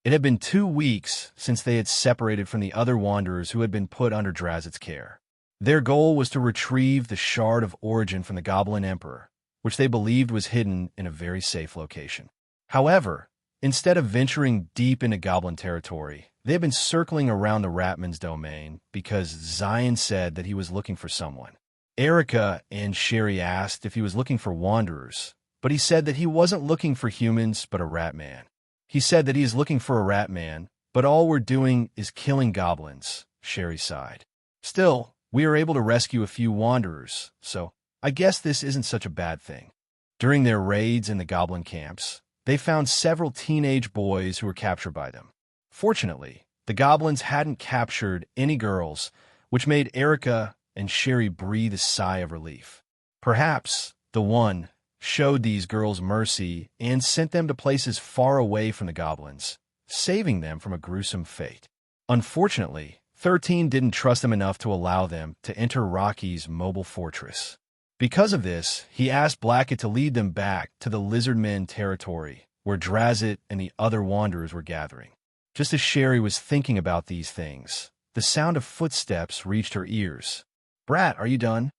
It had been 2 weeks since they had separated from the other wanderers who had been put under Drazit's care. Their goal was to retrieve the Shard of Origin from the Goblin Emperor, which they believed was hidden in a very safe location. However, instead of venturing deep into goblin territory, they had been circling around the Ratman's domain because Zion said that he was looking for someone. Erica and Sherry asked if he was looking for wanderers, but he said that he wasn't looking for humans but a Ratman. He said that he is looking for a Ratman, but all we're doing is killing goblins, Sherry sighed. Still, we are able to rescue a few wanderers, so I guess this isn't such a bad thing. During their raids in the goblin camps, they found several teenage boys who were captured by them. Fortunately, the goblins hadn't captured any girls, which made Erica and Sherry breathe a sigh of relief. Perhaps the one showed these girls mercy and sent them to places far away from the goblins, saving them from a gruesome fate. Unfortunately, 13 didn't trust them enough to allow them to enter Rocky's mobile fortress. Because of this, he asked Blackett to lead them back to the Lizardmen territory, where Drazit and the other wanderers were gathering. Just as Sherry was thinking about these things, the sound of footsteps reached her ears. Brat, are you done?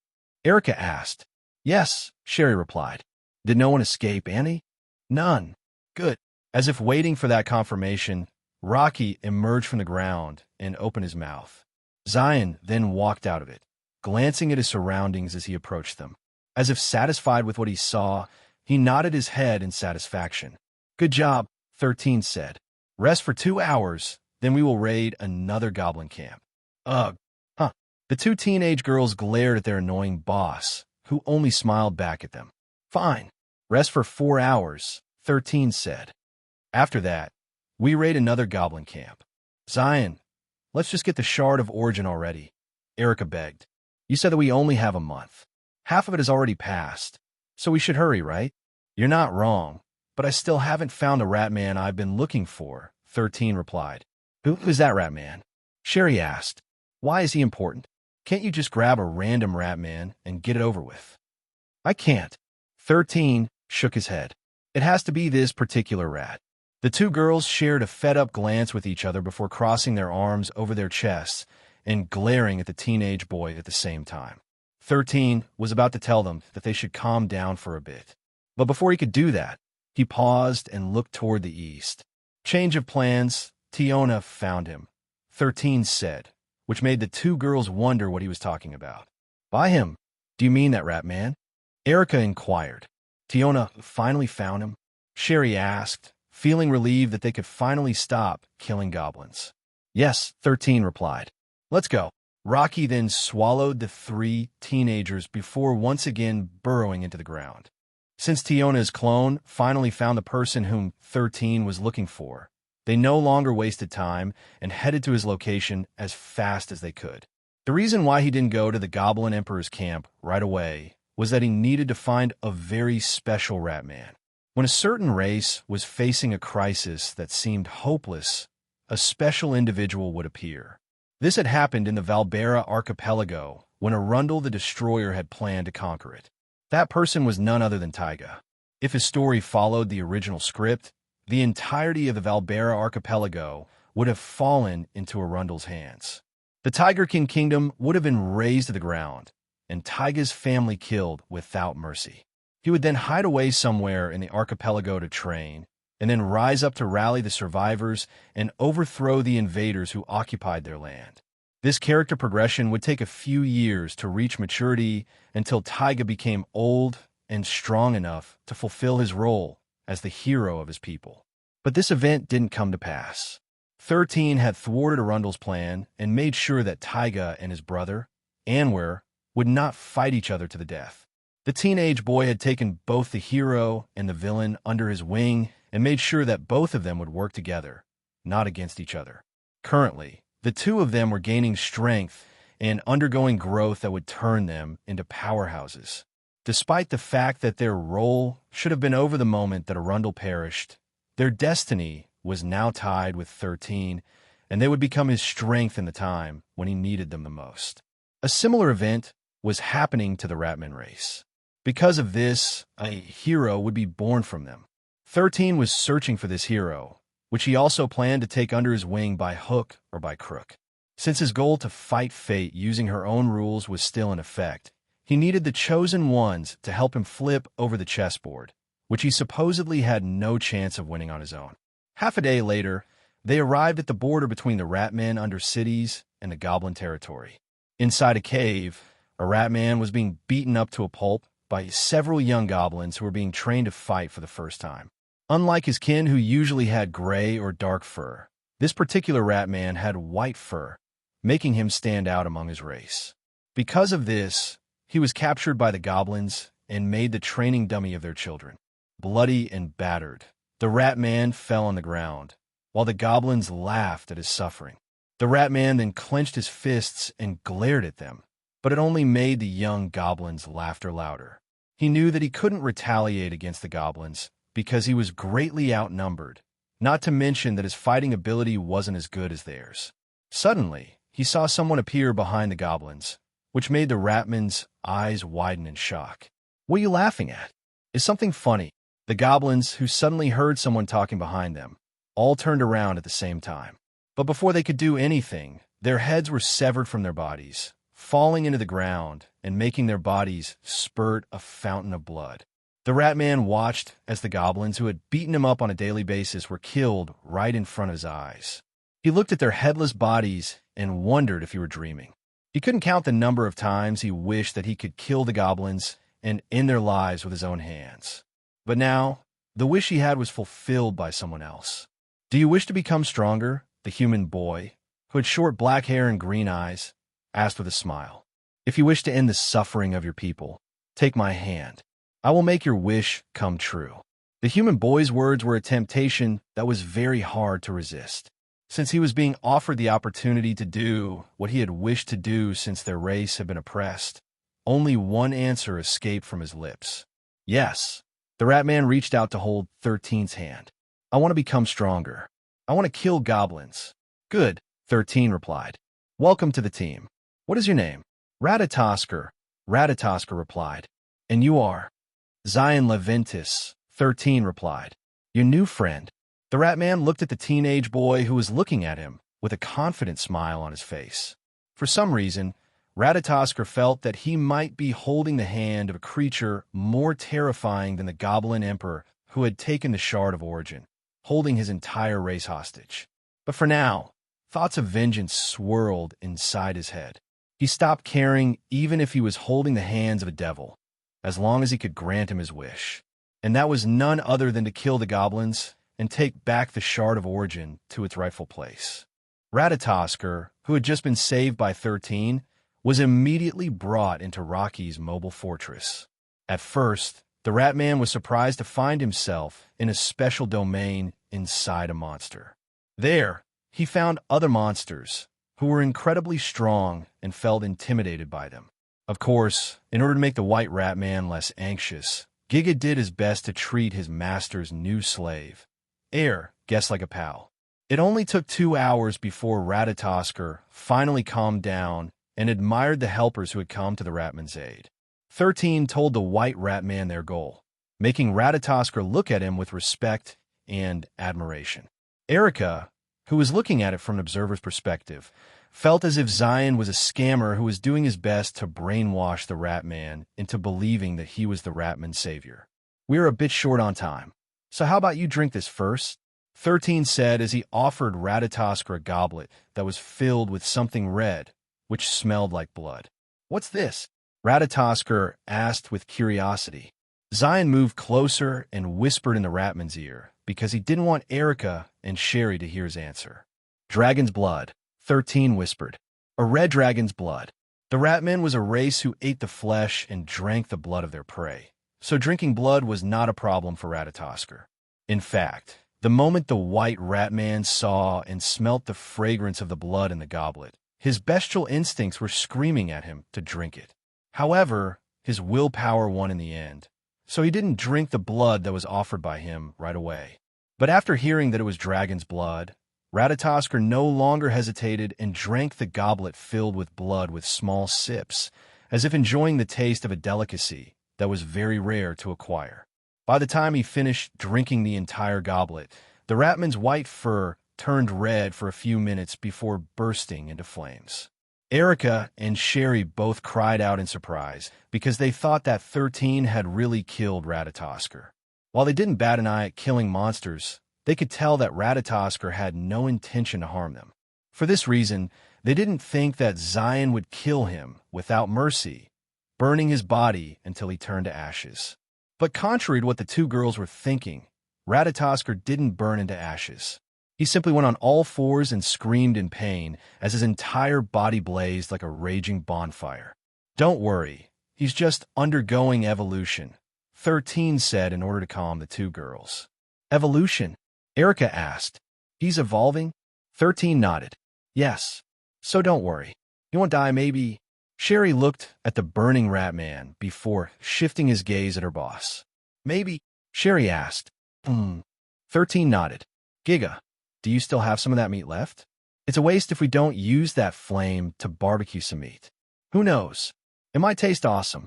Erica asked. Yes, Sherry replied. Did no one escape, Annie? None. Good. As if waiting for that confirmation, Rocky emerged from the ground and opened his mouth. Zion then walked out of it, glancing at his surroundings as he approached them. As if satisfied with what he saw, he nodded his head in satisfaction. Good job, 13 said. Rest for 2 hours, then we will raid another goblin camp. Ugh. Huh. The two teenage girls glared at their annoying boss, who only smiled back at them. Fine. Rest for 4 hours, 13 said. After that, we raid another goblin camp. Zion, let's just get the Shard of Origin already, Erica begged. You said that we only have a month. Half of it has already passed. So we should hurry, right? You're not wrong, but I still haven't found the rat man I've been looking for, 13 replied. Who is that rat man? Sherry asked. Why is he important? Can't you just grab a random rat man and get it over with? I can't. 13 shook his head. It has to be this particular rat. The two girls shared a fed-up glance with each other before crossing their arms over their chests and glaring at the teenage boy at the same time. 13 was about to tell them that they should calm down for a bit. But before he could do that, he paused and looked toward the east. Change of plans, Tiona found him, 13 said, which made the two girls wonder what he was talking about. By him? Do you mean that rat man? Erica inquired. Tiona finally found him? Sherry asked, feeling relieved that they could finally stop killing goblins. Yes, 13 replied. Let's go. Rocky then swallowed the three teenagers before once again burrowing into the ground. Since Tiona's clone finally found the person whom 13 was looking for, they no longer wasted time and headed to his location as fast as they could. The reason why he didn't go to the Goblin Emperor's camp right away was that he needed to find a very special rat man. When a certain race was facing a crisis that seemed hopeless, a special individual would appear. This had happened in the Valbera archipelago when Arundel the Destroyer had planned to conquer it. That person was none other than Taiga. If his story followed the original script, the entirety of the Valbera archipelago would have fallen into Arundel's hands. The Tiger King kingdom would have been razed to the ground, and Taiga's family killed without mercy. He would then hide away somewhere in the archipelago to train, and then rise up to rally the survivors and overthrow the invaders who occupied their land. This character progression would take a few years to reach maturity until Taiga became old and strong enough to fulfill his role as the hero of his people. But this event didn't come to pass. 13 had thwarted Arundel's plan and made sure that Taiga and his brother, Anwer, would not fight each other to the death. The teenage boy had taken both the hero and the villain under his wing and made sure that both of them would work together, not against each other. Currently, the two of them were gaining strength and undergoing growth that would turn them into powerhouses. Despite the fact that their role should have been over the moment that Arundel perished, their destiny was now tied with 13, and they would become his strength in the time when he needed them the most. A similar event was happening to the Ratman race. Because of this, a hero would be born from them. 13 was searching for this hero, which he also planned to take under his wing by hook or by crook. Since his goal to fight fate using her own rules was still in effect, he needed the chosen ones to help him flip over the chessboard, which he supposedly had no chance of winning on his own. Half a day later, they arrived at the border between the Ratmen under cities and the Goblin territory. Inside a cave, a Ratman was being beaten up to a pulp by several young goblins who were being trained to fight for the first time. Unlike his kin who usually had gray or dark fur, this particular Ratman had white fur, making him stand out among his race. Because of this, he was captured by the goblins and made the training dummy of their children. Bloody and battered, the Ratman fell on the ground, while the goblins laughed at his suffering. The Ratman then clenched his fists and glared at them, but it only made the young goblins' laughter louder. He knew that he couldn't retaliate against the goblins because he was greatly outnumbered, not to mention that his fighting ability wasn't as good as theirs. Suddenly, he saw someone appear behind the goblins, which made the Ratman's eyes widen in shock. What are you laughing at? Is something funny? The goblins, who suddenly heard someone talking behind them, all turned around at the same time. But before they could do anything, their heads were severed from their bodies, falling into the ground and making their bodies spurt a fountain of blood. The Ratman watched as the goblins who had beaten him up on a daily basis were killed right in front of his eyes. He looked at their headless bodies and wondered if he were dreaming. He couldn't count the number of times he wished that he could kill the goblins and end their lives with his own hands. But now, the wish he had was fulfilled by someone else. Do you wish to become stronger? The human boy, who had short black hair and green eyes, asked with a smile. If you wish to end the suffering of your people, take my hand. I will make your wish come true. The human boy's words were a temptation that was very hard to resist, since he was being offered the opportunity to do what he had wished to do since their race had been oppressed. Only one answer escaped from his lips. Yes. The Ratman reached out to hold 13's hand. I want to become stronger. I want to kill goblins. Good, 13 replied. Welcome to the team. What is your name? Ratatosker. Ratatosker replied. And you are? Zion Leventis, 13 replied. Your new friend. The Ratman looked at the teenage boy who was looking at him with a confident smile on his face. For some reason, Ratatosker felt that he might be holding the hand of a creature more terrifying than the Goblin Emperor who had taken the Shard of Origin, holding his entire race hostage. But for now, thoughts of vengeance swirled inside his head. He stopped caring even if he was holding the hands of a devil, as long as he could grant him his wish. And that was none other than to kill the goblins and take back the Shard of Origin to its rightful place. Ratatosker, who had just been saved by 13, was immediately brought into Rocky's mobile fortress. At first, the Ratman was surprised to find himself in a special domain inside a monster. There, he found other monsters who were incredibly strong and felt intimidated by them. Of course, in order to make the White Ratman less anxious, Giga did his best to treat his master's new slave, Air, guess like a pal. It only took 2 hours before Ratatosker finally calmed down and admired the helpers who had come to the Ratman's aid. 13 told the White Ratman their goal, making Ratatosker look at him with respect and admiration. Erica, who was looking at it from an observer's perspective, felt as if Zion was a scammer who was doing his best to brainwash the Ratman into believing that he was the Ratman's savior. We're a bit short on time, so how about you drink this first? 13 said as he offered Ratatosker a goblet that was filled with something red, which smelled like blood. What's this? Ratatosker asked with curiosity. Zion moved closer and whispered in the Ratman's ear because he didn't want Erica and Sherry to hear his answer. Dragon's blood, 13 whispered. A red dragon's blood. The Ratman was a race who ate the flesh and drank the blood of their prey, so drinking blood was not a problem for Ratatosker. In fact, the moment the White Ratman saw and smelt the fragrance of the blood in the goblet, his bestial instincts were screaming at him to drink it. However, his willpower won in the end, so he didn't drink the blood that was offered by him right away. But after hearing that it was dragon's blood, Ratatosker no longer hesitated and drank the goblet filled with blood with small sips, as if enjoying the taste of a delicacy that was very rare to acquire. By the time he finished drinking the entire goblet, the Ratman's white fur turned red for a few minutes before bursting into flames. Erica and Sherry both cried out in surprise because they thought that 13 had really killed Ratatosker. While they didn't bat an eye at killing monsters, they could tell that Ratatosker had no intention to harm them. For this reason, they didn't think that Zion would kill him without mercy, burning his body until he turned to ashes. But contrary to what the two girls were thinking, Ratatosker didn't burn into ashes. He simply went on all fours and screamed in pain as his entire body blazed like a raging bonfire. Don't worry, he's just undergoing evolution, 13 said in order to calm the two girls. Evolution? Erica asked. He's evolving? 13 nodded. Yes, so don't worry. He won't die maybe. Sherry looked at the burning Ratman before shifting his gaze at her boss. Maybe, Sherry asked. 13 nodded. Giga, do you still have some of that meat left? It's a waste if we don't use that flame to barbecue some meat. Who knows? It might taste awesome.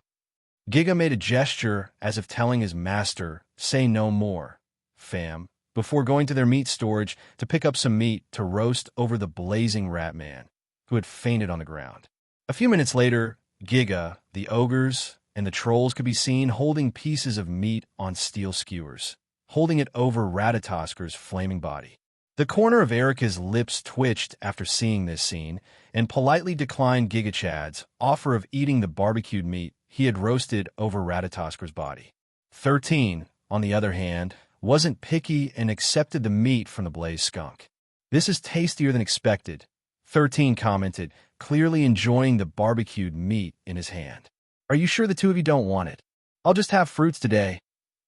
Giga made a gesture as if telling his master, say no more, fam, before going to their meat storage to pick up some meat to roast over the blazing Ratman, who had fainted on the ground. A few minutes later, Giga, the ogres, and the trolls could be seen holding pieces of meat on steel skewers, holding it over Ratatosker's flaming body. The corner of Erica's lips twitched after seeing this scene and politely declined Giga Chad's offer of eating the barbecued meat he had roasted over Ratatosker's body. 13, on the other hand, wasn't picky and accepted the meat from the blazed skunk. This is tastier than expected, 13 commented, clearly enjoying the barbecued meat in his hand. Are you sure the two of you don't want it? I'll just have fruits today,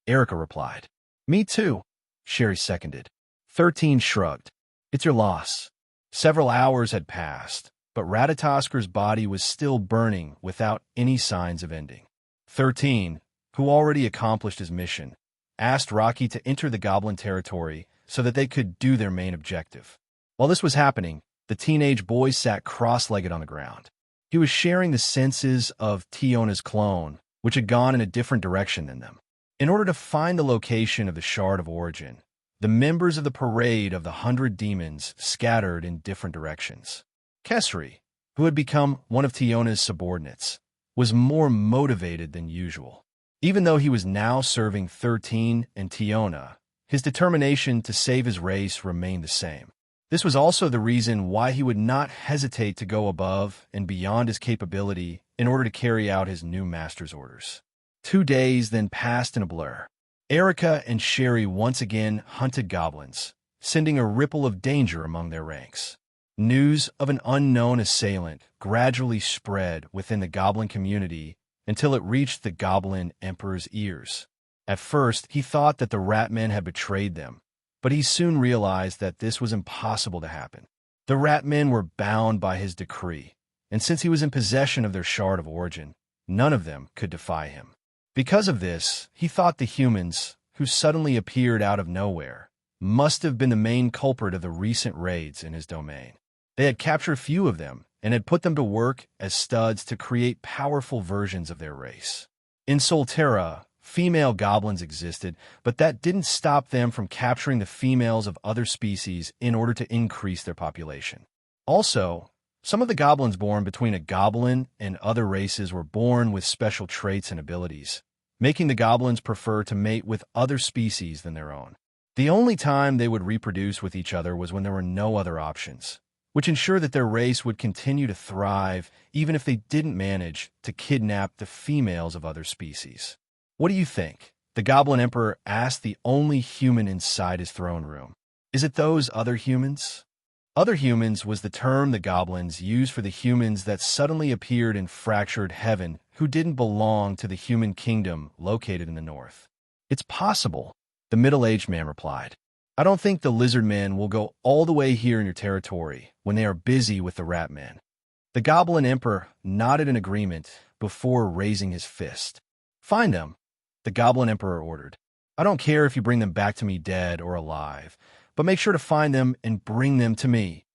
Erica replied. Me too, Sherry seconded. 13 shrugged. It's your loss. Several hours had passed, but Ratatosker's body was still burning without any signs of ending. 13, who already accomplished his mission, asked Rocky to enter the Goblin territory so that they could do their main objective. While this was happening, the teenage boy sat cross-legged on the ground. He was sharing the senses of Tiona's clone, which had gone in a different direction than them. In order to find the location of the Shard of Origin, the members of the Parade of the 100 Demons scattered in different directions. Kesri, who had become one of Tiona's subordinates, was more motivated than usual. Even though he was now serving 13 and Tiona, his determination to save his race remained the same. This was also the reason why he would not hesitate to go above and beyond his capability in order to carry out his new master's orders. 2 days then passed in a blur. Erica and Sherry once again hunted goblins, sending a ripple of danger among their ranks. News of an unknown assailant gradually spread within the goblin community until it reached the Goblin Emperor's ears. At first, he thought that the Ratmen had betrayed them, but he soon realized that this was impossible to happen. The Ratmen were bound by his decree, and since he was in possession of their Shard of Origin, none of them could defy him. Because of this, he thought the humans, who suddenly appeared out of nowhere, must have been the main culprit of the recent raids in his domain. They had captured a few of them and had put them to work as studs to create powerful versions of their race. In Solterra, female goblins existed, but that didn't stop them from capturing the females of other species in order to increase their population. Also, some of the goblins born between a goblin and other races were born with special traits and abilities, making the goblins prefer to mate with other species than their own. The only time they would reproduce with each other was when there were no other options, which ensured that their race would continue to thrive even if they didn't manage to kidnap the females of other species. What do you think? The Goblin Emperor asked the only human inside his throne room. Is it those other humans? Other humans was the term the goblins used for the humans that suddenly appeared in fractured heaven who didn't belong to the human kingdom located in the north. It's possible, the middle-aged man replied. I don't think the lizard men will go all the way here in your territory when they are busy with the rat men. The Goblin Emperor nodded in agreement before raising his fist. Find them, the Goblin Emperor ordered. I don't care if you bring them back to me dead or alive, but make sure to find them and bring them to me.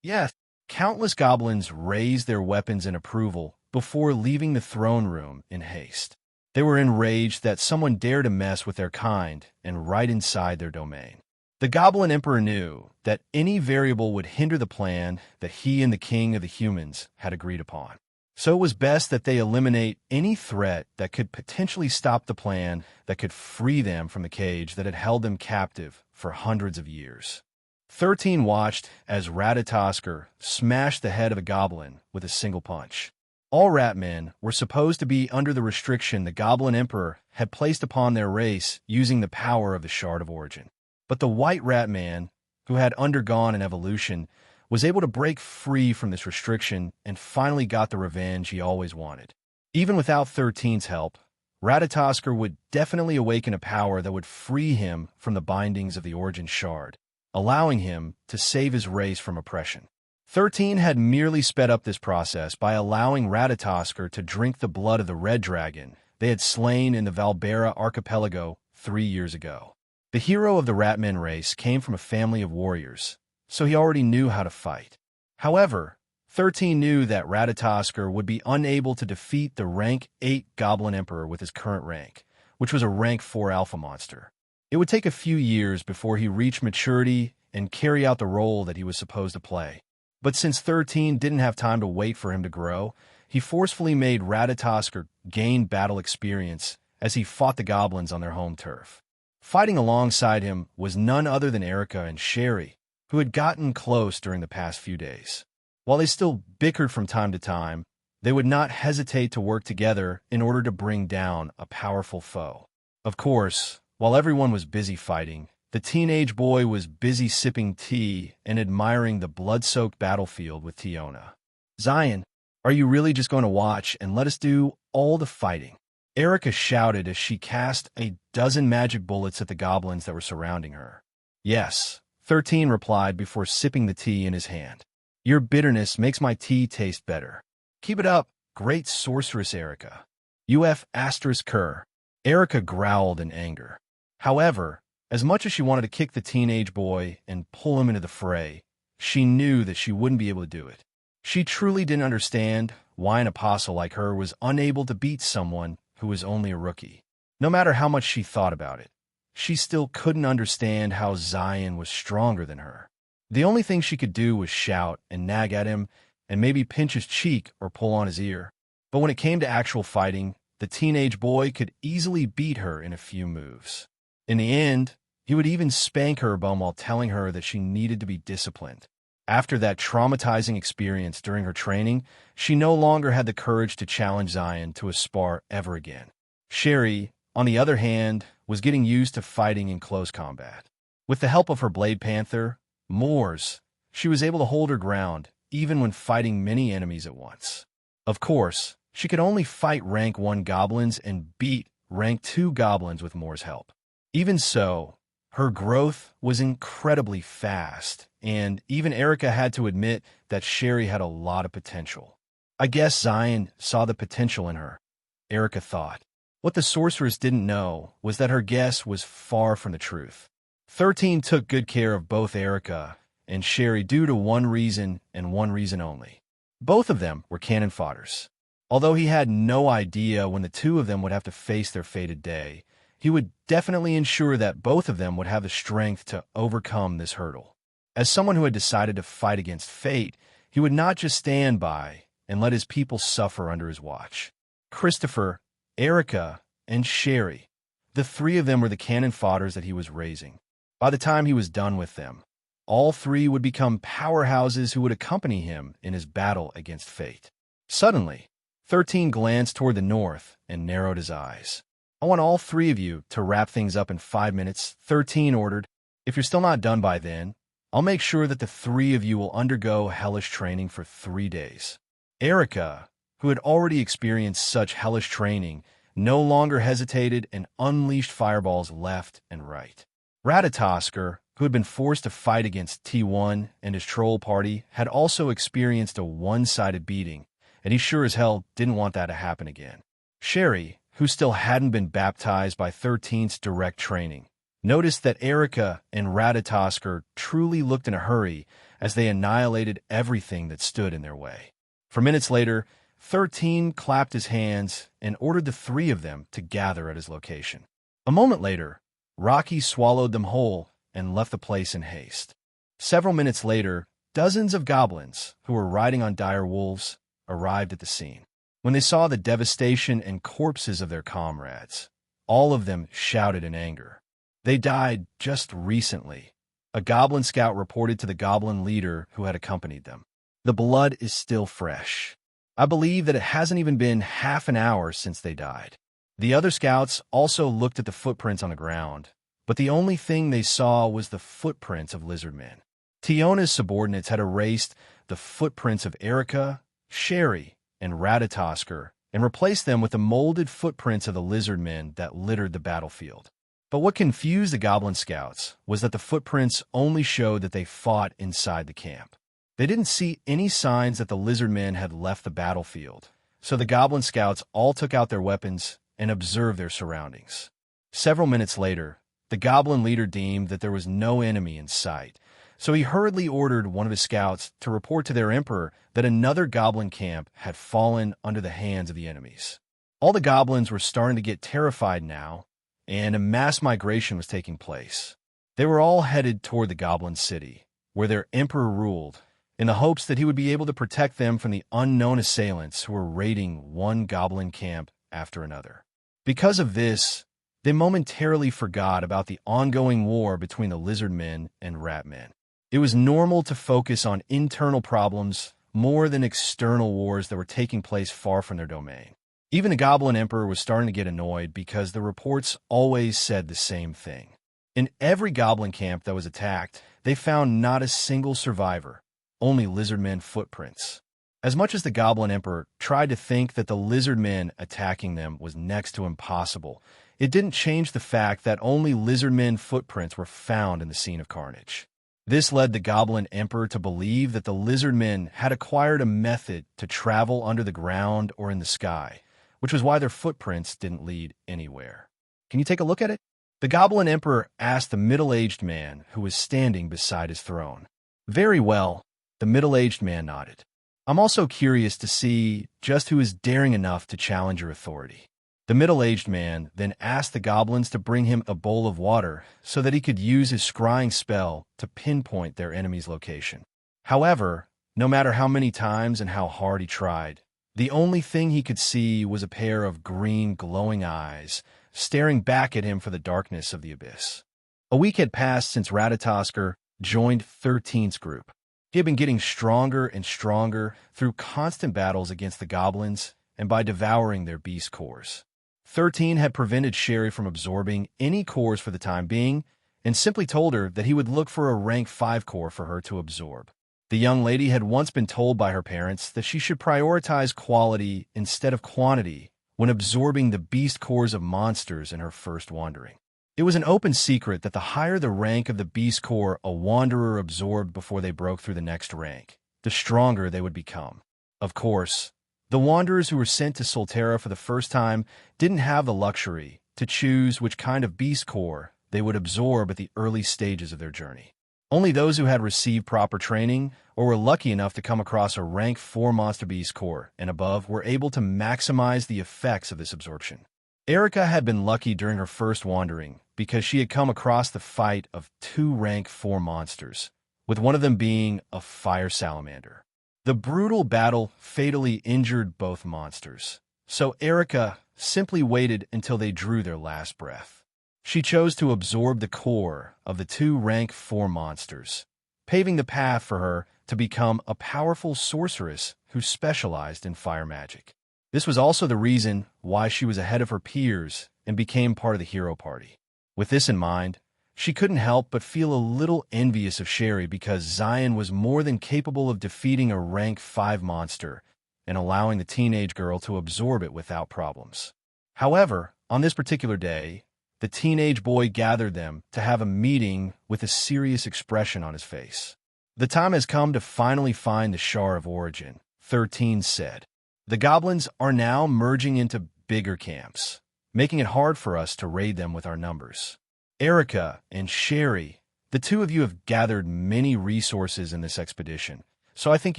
Yes, countless goblins raised their weapons in approval before leaving the throne room in haste. They were enraged that someone dared to mess with their kind and right inside their domain. The Goblin Emperor knew that any variable would hinder the plan that he and the king of the humans had agreed upon. So it was best that they eliminate any threat that could potentially stop the plan that could free them from the cage that had held them captive for hundreds of years. 13 watched as Ratatosker smashed the head of a goblin with a single punch. All rat men were supposed to be under the restriction the Goblin Emperor had placed upon their race using the power of the Shard of Origin. But the white rat man, who had undergone an evolution, was able to break free from this restriction and finally got the revenge he always wanted. Even without 13's help, Ratatosker would definitely awaken a power that would free him from the bindings of the Origin Shard, allowing him to save his race from oppression. 13 had merely sped up this process by allowing Ratatosker to drink the blood of the red dragon they had slain in the Valbera archipelago 3 years ago. The hero of the Ratmen race came from a family of warriors, so he already knew how to fight. However, 13 knew that Ratatosker would be unable to defeat the rank 8 Goblin Emperor with his current rank, which was a rank 4 alpha monster. It would take a few years before he reached maturity and carry out the role that he was supposed to play. But since 13 didn't have time to wait for him to grow, he forcefully made Ratatosker gain battle experience as he fought the goblins on their home turf. Fighting alongside him was none other than Erica and Sherry, who had gotten close during the past few days. While they still bickered from time to time, they would not hesitate to work together in order to bring down a powerful foe. Of course, while everyone was busy fighting, the teenage boy was busy sipping tea and admiring the blood-soaked battlefield with Tiona. Zion, are you really just going to watch and let us do all the fighting? Erica shouted as she cast a dozen magic bullets at the goblins that were surrounding her. Yes, 13 replied before sipping the tea in his hand. Your bitterness makes my tea taste better. Keep it up, great sorceress Erica. UF*Kerr. Erica growled in anger. However, as much as she wanted to kick the teenage boy and pull him into the fray, she knew that she wouldn't be able to do it. She truly didn't understand why an apostle like her was unable to beat someone who was only a rookie. No matter how much she thought about it, she still couldn't understand how Zion was stronger than her. The only thing she could do was shout and nag at him and maybe pinch his cheek or pull on his ear. But when it came to actual fighting, the teenage boy could easily beat her in a few moves. In the end, he would even spank her bum while telling her that she needed to be disciplined. After that traumatizing experience during her training, she no longer had the courage to challenge Zion to a spar ever again. Sherry, on the other hand, was getting used to fighting in close combat. With the help of her Blade Panther, Moors, she was able to hold her ground, even when fighting many enemies at once. Of course, she could only fight rank 1 goblins and beat rank 2 goblins with Moor's help. Even so, her growth was incredibly fast, and even Erica had to admit that Sherry had a lot of potential. I guess Zion saw the potential in her, Erica thought. What the sorceress didn't know was that her guess was far from the truth. 13 took good care of both Erica and Sherry due to one reason and one reason only. Both of them were cannon fodders. Although he had no idea when the two of them would have to face their fated day, he would definitely ensure that both of them would have the strength to overcome this hurdle. As someone who had decided to fight against fate, he would not just stand by and let his people suffer under his watch. Christopher, Erica, and Sherry, the 3 of them were the cannon fodders that he was raising. By the time he was done with them, all 3 would become powerhouses who would accompany him in his battle against fate. Suddenly, 13 glanced toward the north and narrowed his eyes. I want all 3 of you to wrap things up in 5 minutes, 13 ordered. If you're still not done by then, I'll make sure that the 3 of you will undergo hellish training for 3 days. Erica, who had already experienced such hellish training, no longer hesitated and unleashed fireballs left and right. Ratatosker, who had been forced to fight against T1 and his troll party, had also experienced a one-sided beating, and he sure as hell didn't want that to happen again. Sherry, who still hadn't been baptized by 13's direct training, noticed that Erica and Ratatosker truly looked in a hurry as they annihilated everything that stood in their way. For minutes later, 13 clapped his hands and ordered the 3 of them to gather at his location. A moment later, Rocky swallowed them whole and left the place in haste. Several minutes later, dozens of goblins, who were riding on dire wolves, arrived at the scene. When they saw the devastation and corpses of their comrades, all of them shouted in anger. They died just recently, a goblin scout reported to the goblin leader who had accompanied them. The blood is still fresh. I believe that it hasn't even been half an hour since they died. The other scouts also looked at the footprints on the ground, but the only thing they saw was the footprints of lizard men. Tiona's subordinates had erased the footprints of Erica, Sherry, and Ratatosker and replaced them with the molded footprints of the lizard men that littered the battlefield. But what confused the goblin scouts was that the footprints only showed that they fought inside the camp. They didn't see any signs that the lizard men had left the battlefield, so the goblin scouts all took out their weapons and observed their surroundings. Several minutes later, the goblin leader deemed that there was no enemy in sight, so he hurriedly ordered one of his scouts to report to their emperor that another goblin camp had fallen under the hands of the enemies. All the goblins were starting to get terrified now, and a mass migration was taking place. They were all headed toward the goblin city, where their emperor ruled, in the hopes that he would be able to protect them from the unknown assailants who were raiding one goblin camp after another. Because of this, they momentarily forgot about the ongoing war between the lizard men and rat men. It was normal to focus on internal problems more than external wars that were taking place far from their domain. Even the goblin emperor was starting to get annoyed because the reports always said the same thing. In every goblin camp that was attacked, they found not a single survivor, only lizard men footprints. As much as the goblin emperor tried to think that the lizard men attacking them was next to impossible, it didn't change the fact that only lizard men footprints were found in the scene of carnage. This led the goblin emperor to believe that the lizard men had acquired a method to travel under the ground or in the sky, which was why their footprints didn't lead anywhere. Can you take a look at it? The Goblin Emperor asked the middle-aged man who was standing beside his throne. Very well, the middle-aged man nodded. I'm also curious to see just who is daring enough to challenge your authority. The middle-aged man then asked the goblins to bring him a bowl of water so that he could use his scrying spell to pinpoint their enemy's location. However, no matter how many times and how hard he tried, the only thing he could see was a pair of green, glowing eyes staring back at him from the darkness of the abyss. A week had passed since Ratatoskr joined 13's group. He had been getting stronger and stronger through constant battles against the goblins and by devouring their beast cores. 13 had prevented Sherry from absorbing any cores for the time being and simply told her that he would look for a rank 5 core for her to absorb. The young lady had once been told by her parents that she should prioritize quality instead of quantity when absorbing the beast cores of monsters in her first wandering. It was an open secret that the higher the rank of the beast core a wanderer absorbed before they broke through the next rank, the stronger they would become. Of course, the wanderers who were sent to Solterra for the first time didn't have the luxury to choose which kind of beast core they would absorb at the early stages of their journey. Only those who had received proper training or were lucky enough to come across a rank 4 monster beast core and above were able to maximize the effects of this absorption. Erica had been lucky during her first wandering because she had come across the fight of 2 rank 4 monsters, with one of them being a fire salamander. The brutal battle fatally injured both monsters, so Erica simply waited until they drew their last breath. She chose to absorb the core of the 2 rank 4 monsters, paving the path for her to become a powerful sorceress who specialized in fire magic. This was also the reason why she was ahead of her peers and became part of the hero party. With this in mind, she couldn't help but feel a little envious of Sherry because Zion was more than capable of defeating a rank 5 monster and allowing the teenage girl to absorb it without problems. However, on this particular day, the teenage boy gathered them to have a meeting with a serious expression on his face. The time has come to finally find the Shard of Origin, 13 said. The goblins are now merging into bigger camps, making it hard for us to raid them with our numbers. Erica and Sherry, the 2 of you have gathered many resources in this expedition, so I think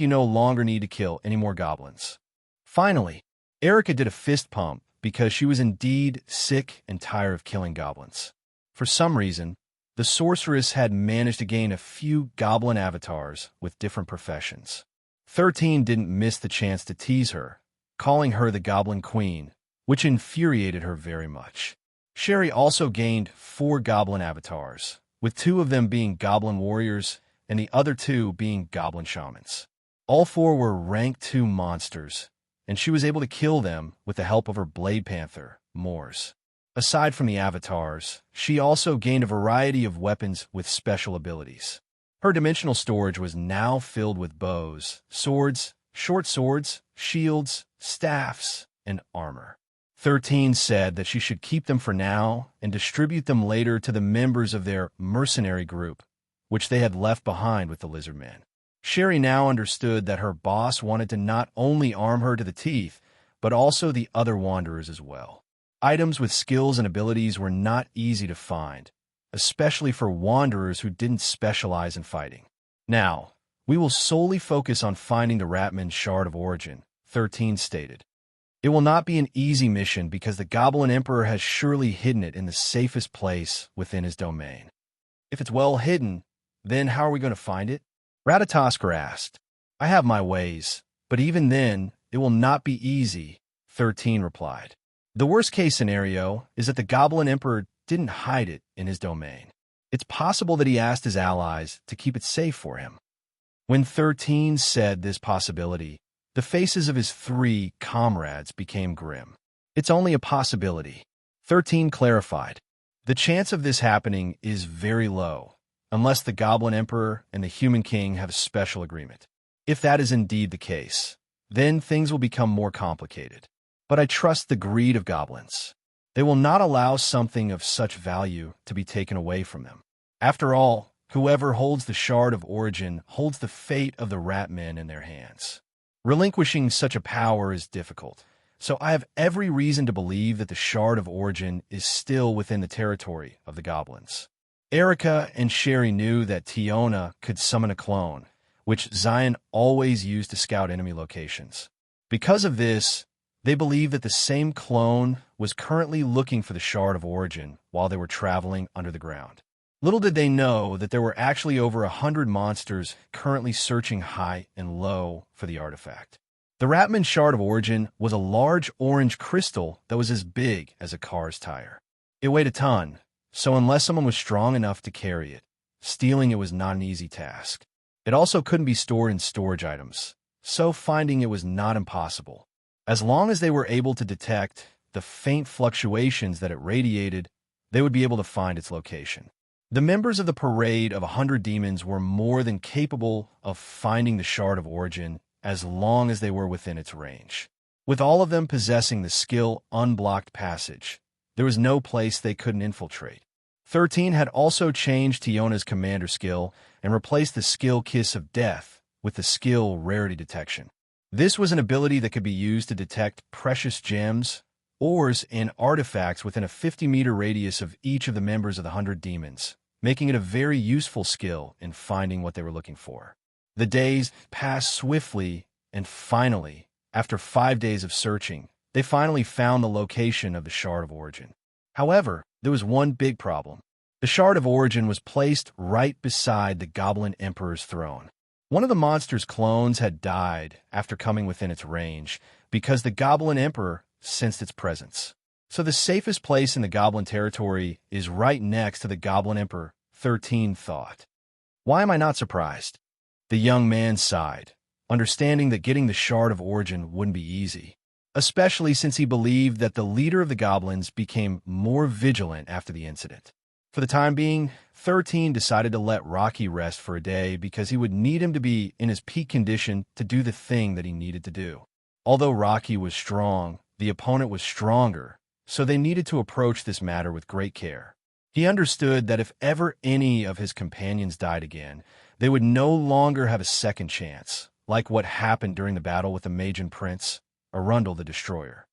you no longer need to kill any more goblins. Finally, Erica did a fist pump because she was indeed sick and tired of killing goblins. For some reason, the sorceress had managed to gain a few goblin avatars with different professions. 13 didn't miss the chance to tease her, calling her the Goblin Queen, which infuriated her very much. Sherry also gained 4 goblin avatars, with 2 of them being goblin warriors and the other 2 being goblin shamans. All 4 were rank 2 monsters, and she was able to kill them with the help of her blade panther, Moors. Aside from the avatars, she also gained a variety of weapons with special abilities. Her dimensional storage was now filled with bows, swords, short swords, shields, staffs, and armor. 13 said that she should keep them for now and distribute them later to the members of their mercenary group, which they had left behind with the lizard man. Sherry now understood that her boss wanted to not only arm her to the teeth, but also the other wanderers as well. Items with skills and abilities were not easy to find, especially for wanderers who didn't specialize in fighting. Now, we will solely focus on finding the Ratman's Shard of Origin, 13 stated. It will not be an easy mission because the Goblin Emperor has surely hidden it in the safest place within his domain. If it's well hidden, then how are we going to find it? Ratatoskr asked. I have my ways, but even then, it will not be easy, 13 replied. The worst-case scenario is that the Goblin Emperor didn't hide it in his domain. It's possible that he asked his allies to keep it safe for him. When 13 said this possibility, the faces of his 3 comrades became grim. It's only a possibility, 13 clarified. The chance of this happening is very low, unless the Goblin Emperor and the Human King have a special agreement. If that is indeed the case, then things will become more complicated. But I trust the greed of goblins. They will not allow something of such value to be taken away from them. After all, whoever holds the Shard of Origin holds the fate of the Ratmen in their hands. Relinquishing such a power is difficult, so I have every reason to believe that the Shard of Origin is still within the territory of the goblins. Erica and Sherry knew that Tiona could summon a clone, which Zion always used to scout enemy locations. Because of this, they believed that the same clone was currently looking for the Shard of Origin while they were traveling under the ground. Little did they know that there were actually over 100 monsters currently searching high and low for the artifact. The Ratman Shard of Origin was a large orange crystal that was as big as a car's tire. It weighed a ton, so unless someone was strong enough to carry it, stealing it was not an easy task. It also couldn't be stored in storage items, so finding it was not impossible. As long as they were able to detect the faint fluctuations that it radiated, they would be able to find its location. The members of the parade of 100 demons were more than capable of finding the Shard of Origin as long as they were within its range. With all of them possessing the skill Unblocked Passage, there was no place they couldn't infiltrate. 13 had also changed Tiona's commander skill and replaced the skill Kiss of Death with the skill Rarity Detection. This was an ability that could be used to detect precious gems, ores, and artifacts within a 50-meter radius of each of the members of the 100 demons, making it a very useful skill in finding what they were looking for. The days passed swiftly, and finally, after 5 days of searching, they finally found the location of the Shard of Origin. However, there was one big problem. The Shard of Origin was placed right beside the Goblin Emperor's throne. One of the monster's clones had died after coming within its range because the Goblin Emperor sensed its presence. So the safest place in the Goblin territory is right next to the Goblin Emperor, 13 thought. Why am I not surprised? The young man sighed, understanding that getting the Shard of Origin wouldn't be easy, especially since he believed that the leader of the goblins became more vigilant after the incident. For the time being, 13 decided to let Rocky rest for a day because he would need him to be in his peak condition to do the thing that he needed to do. Although Rocky was strong, the opponent was stronger, so they needed to approach this matter with great care. He understood that if ever any of his companions died again, they would no longer have a second chance, like what happened during the battle with the Magian Prince, Arundel the Destroyer.